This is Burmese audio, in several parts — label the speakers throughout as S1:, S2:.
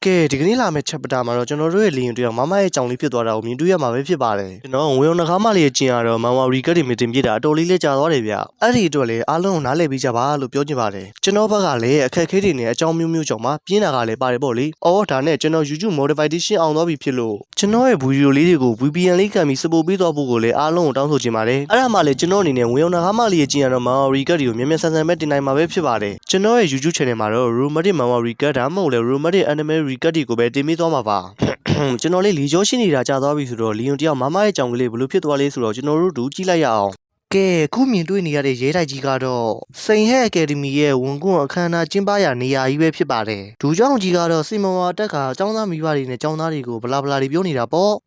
S1: ကဲဒီကနေ့လာမယ့် chapter မှာတော့ကျွန်တော်တို့ရဲ့လီယွန်တယောက်မမရဲ့ကြောင်လေးဖြစ်သွားတာကိုမြင်တွေ့ရမှာပဲဖြစ်ပါတယ်ကျွန်တော်ငွေုံနှကားမလေးရဲ့ကျင်ရတော့မန်ဝါရီကတ်တွေမြင်တင်ပြတာအတော်လေးလေးကြာသွားတယ်ဗျအဲ့ဒီအတွက်လည်းအားလုံးကိုနားလည်ပြီးကြပါလို့ပြောချင်ပါတယ်ကျွန်တော်ဘက်ကလည်းအခက်အခဲတွေနဲ့အကြောင်းမျိုးကြောင့်မှပြင်းတာကလည်းပါတယ်ပေါ့လေအော်ဒါနဲ့ကျွန်တော် YouTube Modification အောင်သွားပြီဖြစ်လို့ကျွန်တော်ရဲ့ဗီဒီယိုလေးတွေကို VPN လေးခံပြီး support ပေးသွားဖို့ကိုလည်းအားလုံးကိုတောင်းဆိုချင်ပါတယ်အဲ့ဒါမှလည်းကျွန်တော်အနေနဲ့ငွေုံနှကားမလေးရဲ့ကျင်ရတော့မန်ဝါရီကတ်တွေကိုမြန်မြန်ဆန်ပဲတင်နိုင်မှာပဲဖြစ်ပါတယ်ကျွန်တော်ရဲ့ YouTube channel မှာတော့ Romantic မန်ဝါရီကတ်ဒါမှမဟုတ်လည်း Romantic Anime Recap တွေကိုပဲတင်ပေးသွားမှာပါကျွန်တော်လေးလီကျော်ရှိနေတာကြာသွားပြီဆိုတော့လီယွန်တယောက်မမရဲ့ကြောင်ကလေးဘလို့ဖြစ်သွားလဲဆိုတော့ကျွန်တော်တို့ကြည့်လိုက်ရအောင်ကဲခုမြင်တွေ့နေရတဲ့ရဲတိုက်ကြီးကတော့စိန်ဟဲ့အကယ်ဒမီရဲ့ဝန်ကွန်းအခမ်းအနားကျင်းပရာနေရာကြီးပဲဖြစ်ပါတယ်ဒူเจ้าကြီးကတော့စီမဝါတက်ကကျောင်းသားမိဘတွေနဲ့ကျောင်းသားတွေကိုဗလာတွေပြောနေတာပေါ့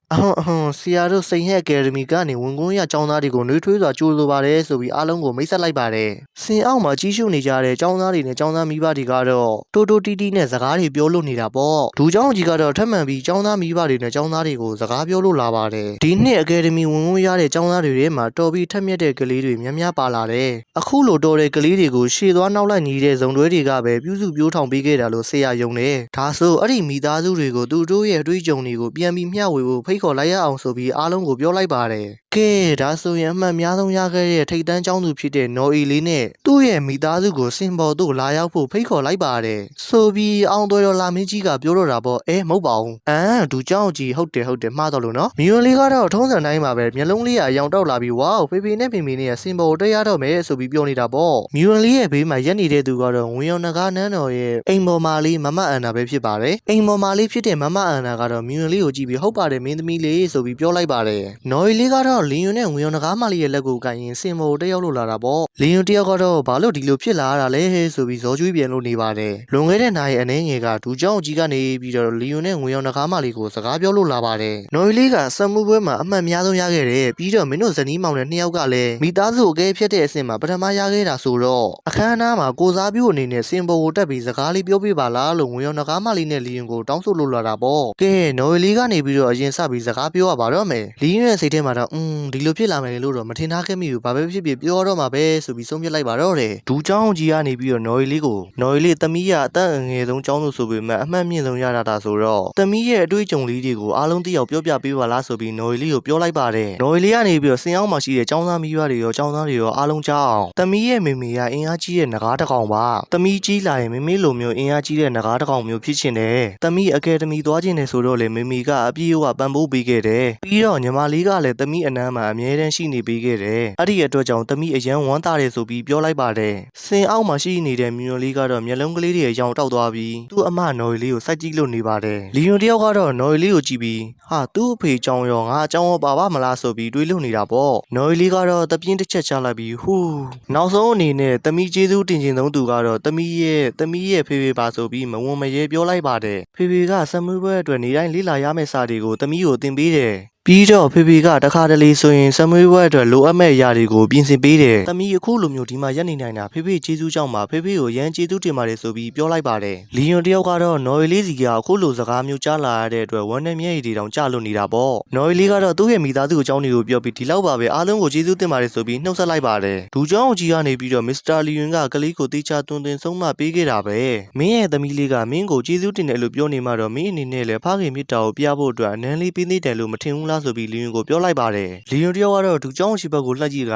S1: ဆရာတို့စိန်ဟဲ့အကယ်ဒမီကနေဝန်ကွန်းရကျောင်းသားတွေကိုနှွေးထွေးစွာကြိုးလိုပါတယ်ဆိုပြီးအားလုံးကိုမိတ်ဆက်လိုက်ပါတယ်စင်အောက်မှာကြီးရှုနေကြတဲ့ကျောင်းသားတွေနဲ့ကျောင်းသားမိဘတွေကတော့တိုးတီးနဲ့စကားတွေပြောလို့နေတာပေါ့ဒူเจ้าကြီးကတော့ထပ်မံပြီးကျောင်းသားမိဘတွေနဲ့ကျောင်းသားတွေကိုစကားပြောလို့လာပါတယ်ဒီနှစ်အကယ်ဒမီဝန်ကွန်းရတဲ့ကျောင်းသားတွေထဲမှာတော်ပြီးထက်မြက်တဲ့ကလေးတွေများပါလာတယ်အခုလိုတော်တဲ့ကလေးတွေကိုရှေ့သွားနောက်လိုက်နေတဲ့ဇုံတွဲတွေကပဲပြုစုပြိုးထောင်ပေးခဲ့တာလို့ဆရာယုံတယ်ဒါဆိုအဲ့ဒီမိသားစုတွေကိုသူတို့ရဲ့အတွေ့အကြုံတွေကိုပြန်ပြီးမျှဝေဖို့ဖိတ်ခေါ်လိုက်ရအောင်ဆိုပြီးအားလုံးကိုပြောလိုက်ပါတယ်ကဲဒါဆိုရင်အမှတ်များဆုံးရခဲ့တဲ့ထိတ်တန်းကျောင်းသူဖြစ်တဲ့နော်အီလေးနဲ့သူ့ရဲ့မိသားစုကိုစင်ပေါ်သို့လာရောက်ဖို့ဖိတ်ခေါ်လိုက်ပါတယ်ဆိုပြီးအောင်သွဲတော်လာမင်းကြီးကပြောတော့တာပေါ့မဟုတ်ပါဘူးဒူเจ้าကြီးဟုတ်တယ်မှားတော့လို့နော်မီယွန်လေးကတော့ထုံးစံတိုင်းမှာပဲမျက်လုံးလေးကအယောင်တောက်လာပြီးဝါးဖေဖေနဲ့ဖေမေနဲ့စင်ပေါ်တက်ရတော့မယ်ဆိုပြီးပြောနေတာပေါ့မီယွန်လေးရဲ့ဘေးမှာရက်နေတဲ့သူကတော့ငွေရောင်နဂါနန်းတော်ရဲ့အိမ်ပေါ်မာလေးမမအန်နာပဲဖြစ်ပါတယ်အိမ်ပေါ်မာလေးဖြစ်တဲ့မမအန်နာကတော့မီယွန်လေးကိုကြည့်ပြီးဟုတ်ပါတယ်မင်းသမီးလေးဆိုပြီးပြောလိုက်ပါတယ်နော်ရီလေးကတော့လင်ယွန်နဲ့ငွေရောင်နဂါမလေးရဲ့လက်ကိုကိုင်ရင်စင်ပေါ်တက်ရောက်လို့လာတာပေါ့လင်ယွန်တယောက်ကတော့ဘာလို့ဒီလိုဖြစ်လာရတာလဲဆိုပြီးဇော်ကျွေးပြန်လို့နေပါတယ်လွန်ခဲ့တဲ့နိုင်အနေငယ်ကဒူเจ้าကြီးကနေပြီးတော့လင်ယွန်နဲ့ငွေရောင်နဂါမလေးကိုစကားပြောလို့လာပါတယ်နော်ရီလေးကစမှုပွဲမှာအမှတ်များဆုံးရခဲ့တယ်ပြီးတော့မင်းတို့ဇနီးမောင်နဲ့နှစ်ယောက်ကလည်းမိသားစုကိုကဲဖြတ်တဲ့အဆင့်မှာပထမရခဲ့တာဆိုတော့အခမ်းအနားမှာကိုစားပြုအနေနဲ့စင်ပေါ်ကိုတက်ပြီးစကားလေးပြောပြပါလားလို့ငွေရောင်နဂါမလေးနဲ့လီယွန်ကိုတောင်းဆိုလို့လာတာပေါ့ကဲနော်ရီလေးကနေပြီးတော့အရင်စပြီးစကားပြောရပါတော့မယ်လီယွန်ရဲ့စိတ်ထဲမှာတော့ဒီလိုဖြစ်လာမယ်လို့တော့မထင်ထားခဲ့မိဘူးဘာပဲဖြစ်ဖြစ်ပြောတော့မှာပဲဆိုပြီးဆုံးဖြတ်လိုက်ပါတော့တယ်ဒူเจ้าကြီးကနေပြီးတော့နော်ရီလေးကိုနော်ရီလေးသမီးရအသက်အငယ်ဆုံးကျောင်းသူဆိုပေမဲ့အမှတ်မြင့်ဆုံးရတာဆိုတော့သမီးရဲ့အတွေ့အကြုံလေးတွေကိုအားလုံးသိအောင်ပြောပြပေးပါလားဆိုပြီးနော်ရီလေးကိုပြောလိုက်ပါတယ်နော်ရီလေးကနေပြီးတော့စင်အောင်မှာရှိတဲ့ကျောင်းသားမိဘတွေရောကျောင်းသားတွေရောအားလုံးကြားအောင်သမီးရဲ့မေမေကအင်အားကြီးတဲ့နဂါးတစ်ကောင်ပါသမီးကြီးလာရင်မေမေလိုမျိုးအင်အားကြီးတဲ့နဂါးတစ်ကောင်မျိုးဖြစ်ချင်တယ်သမီးအကယ်ဒမီသွားခြင်းနဲ့ဆိုတော့လေမေမေကအပြည့်အဝပံ့ပိုးပေးခဲ့တယ်ပြီးတော့ညီမလေးကလည်းသမီးအနမ်းမှာအမြဲတမ်းရှိနေပေးခဲ့တယ်အဲ့ဒီအတွက်ကြောင့်သမီးအရန်ဝမ်းသာတယ်ဆိုပြီးပြောလိုက်ပါတယ်စင်အောက်မှာရှိနေတဲ့မြွန်လေးကတော့မျက်လုံးကလေးတွေအယောင်တောက်သွားပြီးသူ့အမနော်ရီလေးကိုစိုက်ကြည့်လို့နေပါတယ်လီယွန်တယောက်ကတော့နော်ရီလေးကိုကြည့်ပြီးဟာသူ့အဖေကြောင်ရောငါအကြောင်ရောပါမလားဆိုပြီးတွေးလို့နေတာပေါ့နော်ရီလေးကတော့တပြင်းတစ်ချက်ချလိုက်ပြီးဟူးနောက်ဆုံးအနေနဲ့သမီးကျေးဇူးတင်ခြင်းသုံးသူကတော့သမီးရဲ့ဖေပါဆိုပြီးမဝံမရဲပြောလိုက်ပါတယ်ဖေကစမွေးပွဲအတွက်နေတိုင်းလေးလာရမယ့်စာတွေကိုသမီးကိုသင်ပေးတယ်ပြီးတော့ဖေကတခါတလေဆိုရင်စမွေးပွဲအတွက်လိုအပ်မဲ့အရာတွေကိုပြင်ဆင်ပေးတယ်။သမီးအခုလိုမျိုးဒီမှာရက်နေနိုင်တာဖေကျေးဇူးကြောင့်ပါဖေကိုရန်ကျေးဇူးတင်ပါတယ်ဆိုပြီးပြောလိုက်ပါတယ်။လီယွန်တယောက်ကတော့နော်ရီလေးစီကအခုလိုစကားမျိုးကြားလာရတဲ့အတွက်ဝမ်းနဲ့မျက်ရည်တွေတောင်ကျလို့နေတာပေါ့။နော်ရီလေးကတော့သူ့ရဲ့မိသားစုအကြောင်းတွေကိုပြောပြီးဒီလောက်ပါပဲအားလုံးကိုကျေးဇူးတင်ပါတယ်ဆိုပြီးနှုတ်ဆက်လိုက်ပါတယ်။ဒူเจ้าကြီးကနေပြီးတော့မစ္စတာလီယွန်ကကလေးကိုတေးချသွန်ဆုံးမပေးခဲ့တာပဲ။မင်းရဲ့သမီးလေးကမင်းကိုကျေးဇူးတင်တယ်လို့ပြောနေမှတော့မင်းအနေနဲ့လည်းဖခင်မြတ်တာကိုပြဖို့အတွက်အနမ်းလေးပေးနေတယ်လို့မထင်ဘူးလားဆိုပြီးလီယွန်ကိုပြောလိုက်ပါတယ်လီယွန်တယောက်ကတော့ဒူเจ้าရှိဘက်ကိုလှည့်ကြည့်က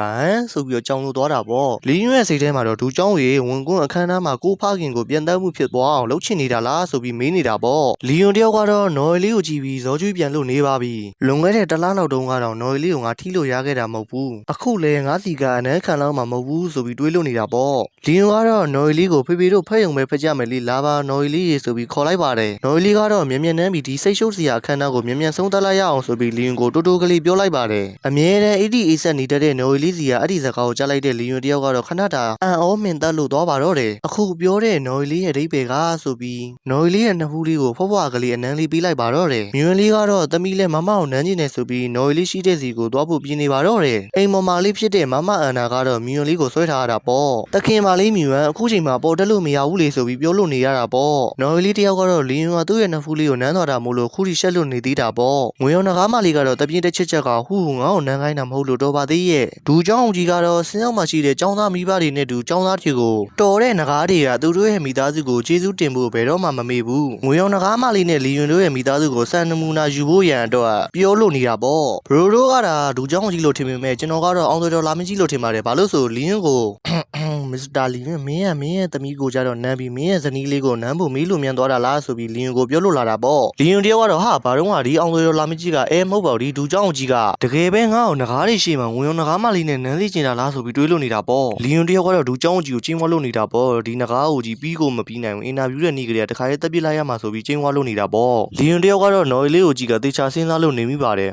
S1: ဆိုပြီးတော့ကြောင်လို့သွားတာပေါ့လီယွန်ရဲ့စိတ်ထဲမှာတော့ဒူเจ้าရေဝန်ကွန်းအခမ်းအနားမှာကိုဖခင်ကိုပြန်တတ်မှုဖြစ်သွားအောင်လုပ်ချင်နေတာလားဆိုပြီးမေးနေတာပေါ့လီယွန်တယောက်ကတော့နော်ရီလေးကိုကြည့်ပြီးဇော်ကျွေးပြန်လို့နေပါပြီလွန်ခဲ့တဲ့တစ်လလောက်တုန်းကတော့နော်ရီလေးကိုငါထီလို့ရခဲ့တာမဟုတ်ဘူးအခုလဲငါစီကအနမ်းခံလောက်မှာမဟုတ်ဘူးဆိုပြီးတွေးလို့နေတာပေါ့လီယွန်ကတော့နော်ရီလေးကိုဖေတို့ဖက်ယုံပဲဖက်ကြမယ်လေလာပါနော်ရီလေးရေဆိုပြီးခေါ်လိုက်ပါတယ်နော်ရီလေးကတော့မြန်နန်းပြီးဒီစိတ်ရှုပ်စရာအခမ်းအနားကိုမြန်ဆုံးသတ်လိုက်ရအောင်ဆိုပြီးလီယွန်ကိုတိုးကလေးပြောလိုက်ပါတယ်အမြဲတမ်းအေးဆက်နေတဲ့နော်ရီလေးစီကအဲ့ဒီစကားကိုကြားလိုက်တဲ့လီယွန်တယောက်ကတော့ခဏတာအန်အောမင်တက်လို့သွားပါတော့တယ်အခုပြောတဲ့နော်ရီလေးရဲ့အဓိပ္ပာယ်ကဆိုပြီးနော်ရီလေးရဲ့နှစ်ဖူးလေးကိုဖွားကလေးအနမ်းလေးပေးလိုက်ပါတော့တယ်မြွန်လေးကတော့သမီးလဲမမကိုနမ်းကျင်နေဆိုပြီးနော်ရီလေးရှိတဲ့စီကိုသွားဖို့ပြင်နေပါတော့တယ်အိမ်မမလေးဖြစ်တဲ့မမအန်နာကတော့မြွန်လေးကိုဆွဲထားရတာပေါ့တခင်မလေးမြွန်အခုချိန်မှာပေါ်တက်လို့မရဘူးလေဆိုပြီးပြောလို့နေရတာပေါ့နော်ရီလေးတယောက်ကတော့လီယွန်ကသူ့ရဲ့နှစ်ဖူးလေးကိုနမ်းသွားတာမို့လို့ခုထိရှက်လို့နေသေးတာပေါ့ငွေရောင်နဂါးမလေးက ကတော့တပြင်းတစ်ချက်ကဟူငါ့ကိုနန်းခိုင်းတာမဟုတ်လို့တော်ပါသေးရဲ့ဒူเจ้าကြီးကတော့ဆင်းရောက်မှရှိတဲ့ចောင်းသားမိဘတွေနဲ့တူចောင်းသားတွေကိုတော်တဲ့နဂါးတွေကသူတို့ရဲ့မိသားစုကိုကျေးဇူးတင်ဖို့ဘယ်တော့မှမမေ့ဘူးငွေရောင်နဂါးမလေးနဲ့လီယွန်တို့ရဲ့မိသားစုကိုစံနမူနာယူဖို့ရန်အတွက်ပြောလို့နေတာပေါ့ဘရိုတို့ကဒါဒူเจ้าကြီးလို့ထင်ပေမဲ့ကျွန်တော်ကတော့အောင်တော်လာမကြီးလို့ထင်ပါတယ်ဘာလို့ဆိုလီယွန်ကိုမစ္စတာလီယွန်မင်းရဲ့သမီးကိုကြတော့နမ်းပြီးမင်းရဲ့ဇနီးလေးကိုနမ်းဖို့မေးလို့မြန်သွားတာလားဆိုပြီးလီယွန်ကိုပြောလို့လာတာပေါ့လီယွန်တယောက်ကတော့ဟာဘာတော့ဒီအောင်တော်လာမကြီးကမဟုတ်ပါဘူးဒီဒူเจ้าကြီးကတကယ်ပဲငါ့ကိုနဂါးတွေရှိမှငွေရောင်နဂါးမလေးနဲ့နန်းစီကျင်တာလားဆိုပြီးတွေးလို့နေတာပေါ့လီယွန်တယောက်ကတော့ဒူเจ้าကြီးကိုကျင်းဝါလို့နေတာပေါ့ဒီနဂါးကိုကြီးပြီးကိုမပြီးနိုင်ဘူးအင်တာဗျူးတဲ့နေ့ကလေးကတခါရေးတက်ပြစ်လိုက်ရမှာဆိုပြီးကျင်းဝါလို့နေတာပေါ့လီယွန်တယောက်ကတော့နော်ရီလေးကိုကြီးကတေချာစဉ်းစားလို့နေမိပါတယ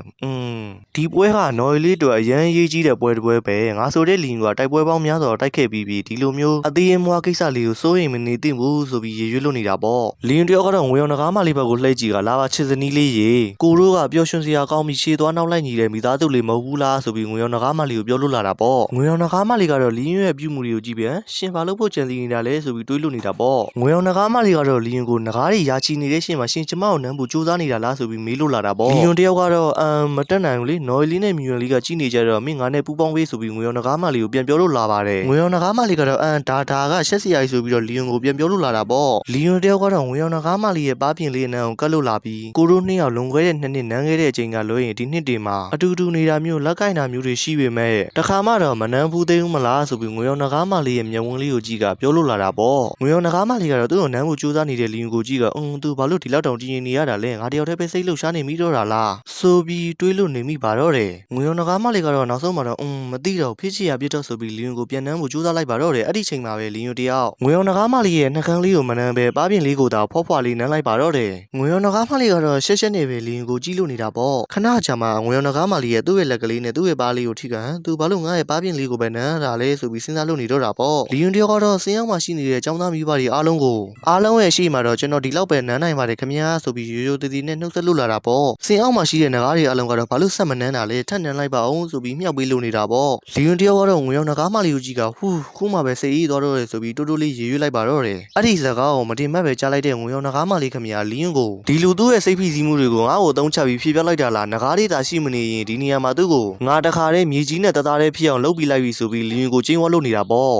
S1: ်ဒီပွဲကနော်ရီလေးတို့အရန်ရေးကြီးတဲ့ပွဲတစ်ပွဲပဲငါဆိုတဲ့လီယွန်ကတိုက်ပွဲပေါင်းများစွာတိုက်ခဲ့ပြီးဒီလိုမျိုးအသေးအမွှားကိစ္စလေးကိုစိုးရိမ်မနေသင့်ဘူးဆိုပြီးရေရွေးလို့နေတာပေါ့လီယွန်တယောက်ကတော့ငွေရောင်နဂါးမလေးဘက်ကိုလှည့်ကြည့်ကလာပါချစ်စနီးလေးရေကိုတို့ကပျော်ရွှင်စရာကောင်းပြီးရှေ့သွားနောက်လိုက်ညီတဲ့မိသားစုလေးမဟုတ်ဘူးလားဆိုပြီးငွေရောင်နဂါးမလေးကိုပြောလို့လာတာပေါ့ငွေရောင်နဂါးမလေးကတော့လီယွန်ရဲ့ပြုမှုတွေကိုကြည့်ပြန်ရှင်ဘာလို့ဖို့ကြံစီနေတာလဲဆိုပြီးတွေးလို့နေတာပေါ့ငွေရောင်နဂါးမလေးကတော့လီယွန်ကိုနဂါးတွေရာချီနေတဲ့ရှင်မှာရှင်ကျမကိုနမ်းဖို့စူးစမ်းနေတာလားဆိုပြီးမေးလို့လာတာပေါ့လီယွန်တယောက်ကတော့မတက်နိုင်ဘူးလေနော်ရီလေးနဲ့မြူယွန်လေးကကြည့်နေကြတော့မင်းငါနဲ့ပူပေါင်းပေးဆိုပြီးငွေရောင်နဂါးမလေးကိုပြန်ပြောလို့လာပါတယ်ငွေရောင်နဂါးမလေးကတော့ဒါကရှက်စရာကြီးဆိုပြီးတော့လီယွန်ကိုပြန်ပြောလို့လာတာပေါ့လီယွန်တယောက်ကတော့ငွေရောင်နဂါးမလေးရဲ့ပါးပြင်လေးနန်းကိုကတ်လို့လာပြီးကိုတို့နှစ်ယောက်လုံခွဲတဲ့2နှစ်နန်းခဲ့တဲ့အချိန်ကလွှဲရင်ဒီနှစ်တွေမှာအတူတူနေတာမျိုးလက်ကင်တာမျိုးတွေရှိပေမဲ့တခါမှတော့မနန်းဘူးသေးဘူးမလားဆိုပြီးငွေရောင်နဂါးမလေးရဲ့မျက်ဝန်းလေးကိုကြည့်ကပြောလို့လာတာပေါ့ငွေရောင်နဂါးမလေးကတော့သူ့ကိုနန်းကိုကြိုးစားနေတဲ့လီယွန်ကိုကြည့်ကသူဘာလို့ဒီလောက်တောင်တည်ငြိမ်နေရတာလဲငါတယောက်တည်းပဲစိတ်လှုပ်ရှားနေမိတော့တာလားဆိုပြီးတွေးလို့နေမိပါတော့တယ်ငွေရောင်နဂါးမလေးကတော့နောက်ဆုံးမှာတော့မသိတော့ဖြစ်ချင်ရပြတော့ဆိုပြီးလီယွန်ကိုပြန်နန်းကိုကြိုးစားလိုက်ပါတော့တယ်အဲ့ဒီချိန်မှာပဲလီယွန်တယောက်ငွေရောင်နဂါးမလေးရဲ့နှကန်းလေးကိုမနန်းပဲပါးပြင်လေးကိုသာဖွားဖွားလေးနန်းလိုက်ပါတော့တယ်ငွေရောင်နဂါးမလေးကတော့ရှက်ရှက်နေပဲလီယွန်ကိုကြည့်လို့နေတာပေါ့ခဏကြာမှငွေရောင်နဂါးမလေးရဲ့သူ့ရဲ့လက်ကလေးနဲ့သူ့ရဲ့ပါးလေးကိုထိကန်သူဘာလို့ငါ့ရဲ့ပါးပြင်လေးကိုပဲနန်းတာလဲဆိုပြီးစဉ်းစားလို့နေတော့တာပေါ့လီယွန်တယောက်ကတော့စင်းရောက်မှရှိနေတဲ့ចောင်းသားမိဘတွေအားလုံးရဲ့ရှိမှတော့ကျွန်တော်ဒီလောက်ပဲနန်းနိုင်ပါတယ်ခင်ဗျာဆိုပြီးရိုးရိုးသေးသေးနဲ့နှုတ်ဆက်လို့လာတာပေါ့စင်းအောင်မှရှိတဲ့နဂါးတွေအားလုံးကတော့ဘာလို့ဆက်မနန်းတာလဲထပ်နန်းလိုက်ပါအောင်ဆိုပြီးမြှောက်ပေးလို့နေတာပေါ့လီယွန်တယောက်ကတော့ငွေရောင်နဂါးမလေးကိုကြည့်ကခုမှပဲစိတ်အေးသွားတော့တယ်ဆိုပြီးတိုးတိုးလေးရေရွေးလိုက်ပါတော့တယ်အဲ့ဒီစကားကိုမတင်မှတ်ပဲကြားလိုက်တဲ့ငွေရောင်နဂါးမလေးခင်ဗျာလီယွန်ကိုဒီလူသူ့ရဲ့စိတ်ဖိစီးမှုတွေကိုငါ့ကိုအသုံးချပြီးဖြေပြလိုက်တာလားနဂါးတွေသာရှိမနေရင်ဒီနေရာမှာသူ့ကိုငါတခါတည်းမြေကြီးနဲ့တသားတည်းဖြစ်အောင်လုပ်ပြီးလိုက်ပြီဆိုပြီးလီယွန်ကိုကျင်းဝတ်လို့နေတာပေါ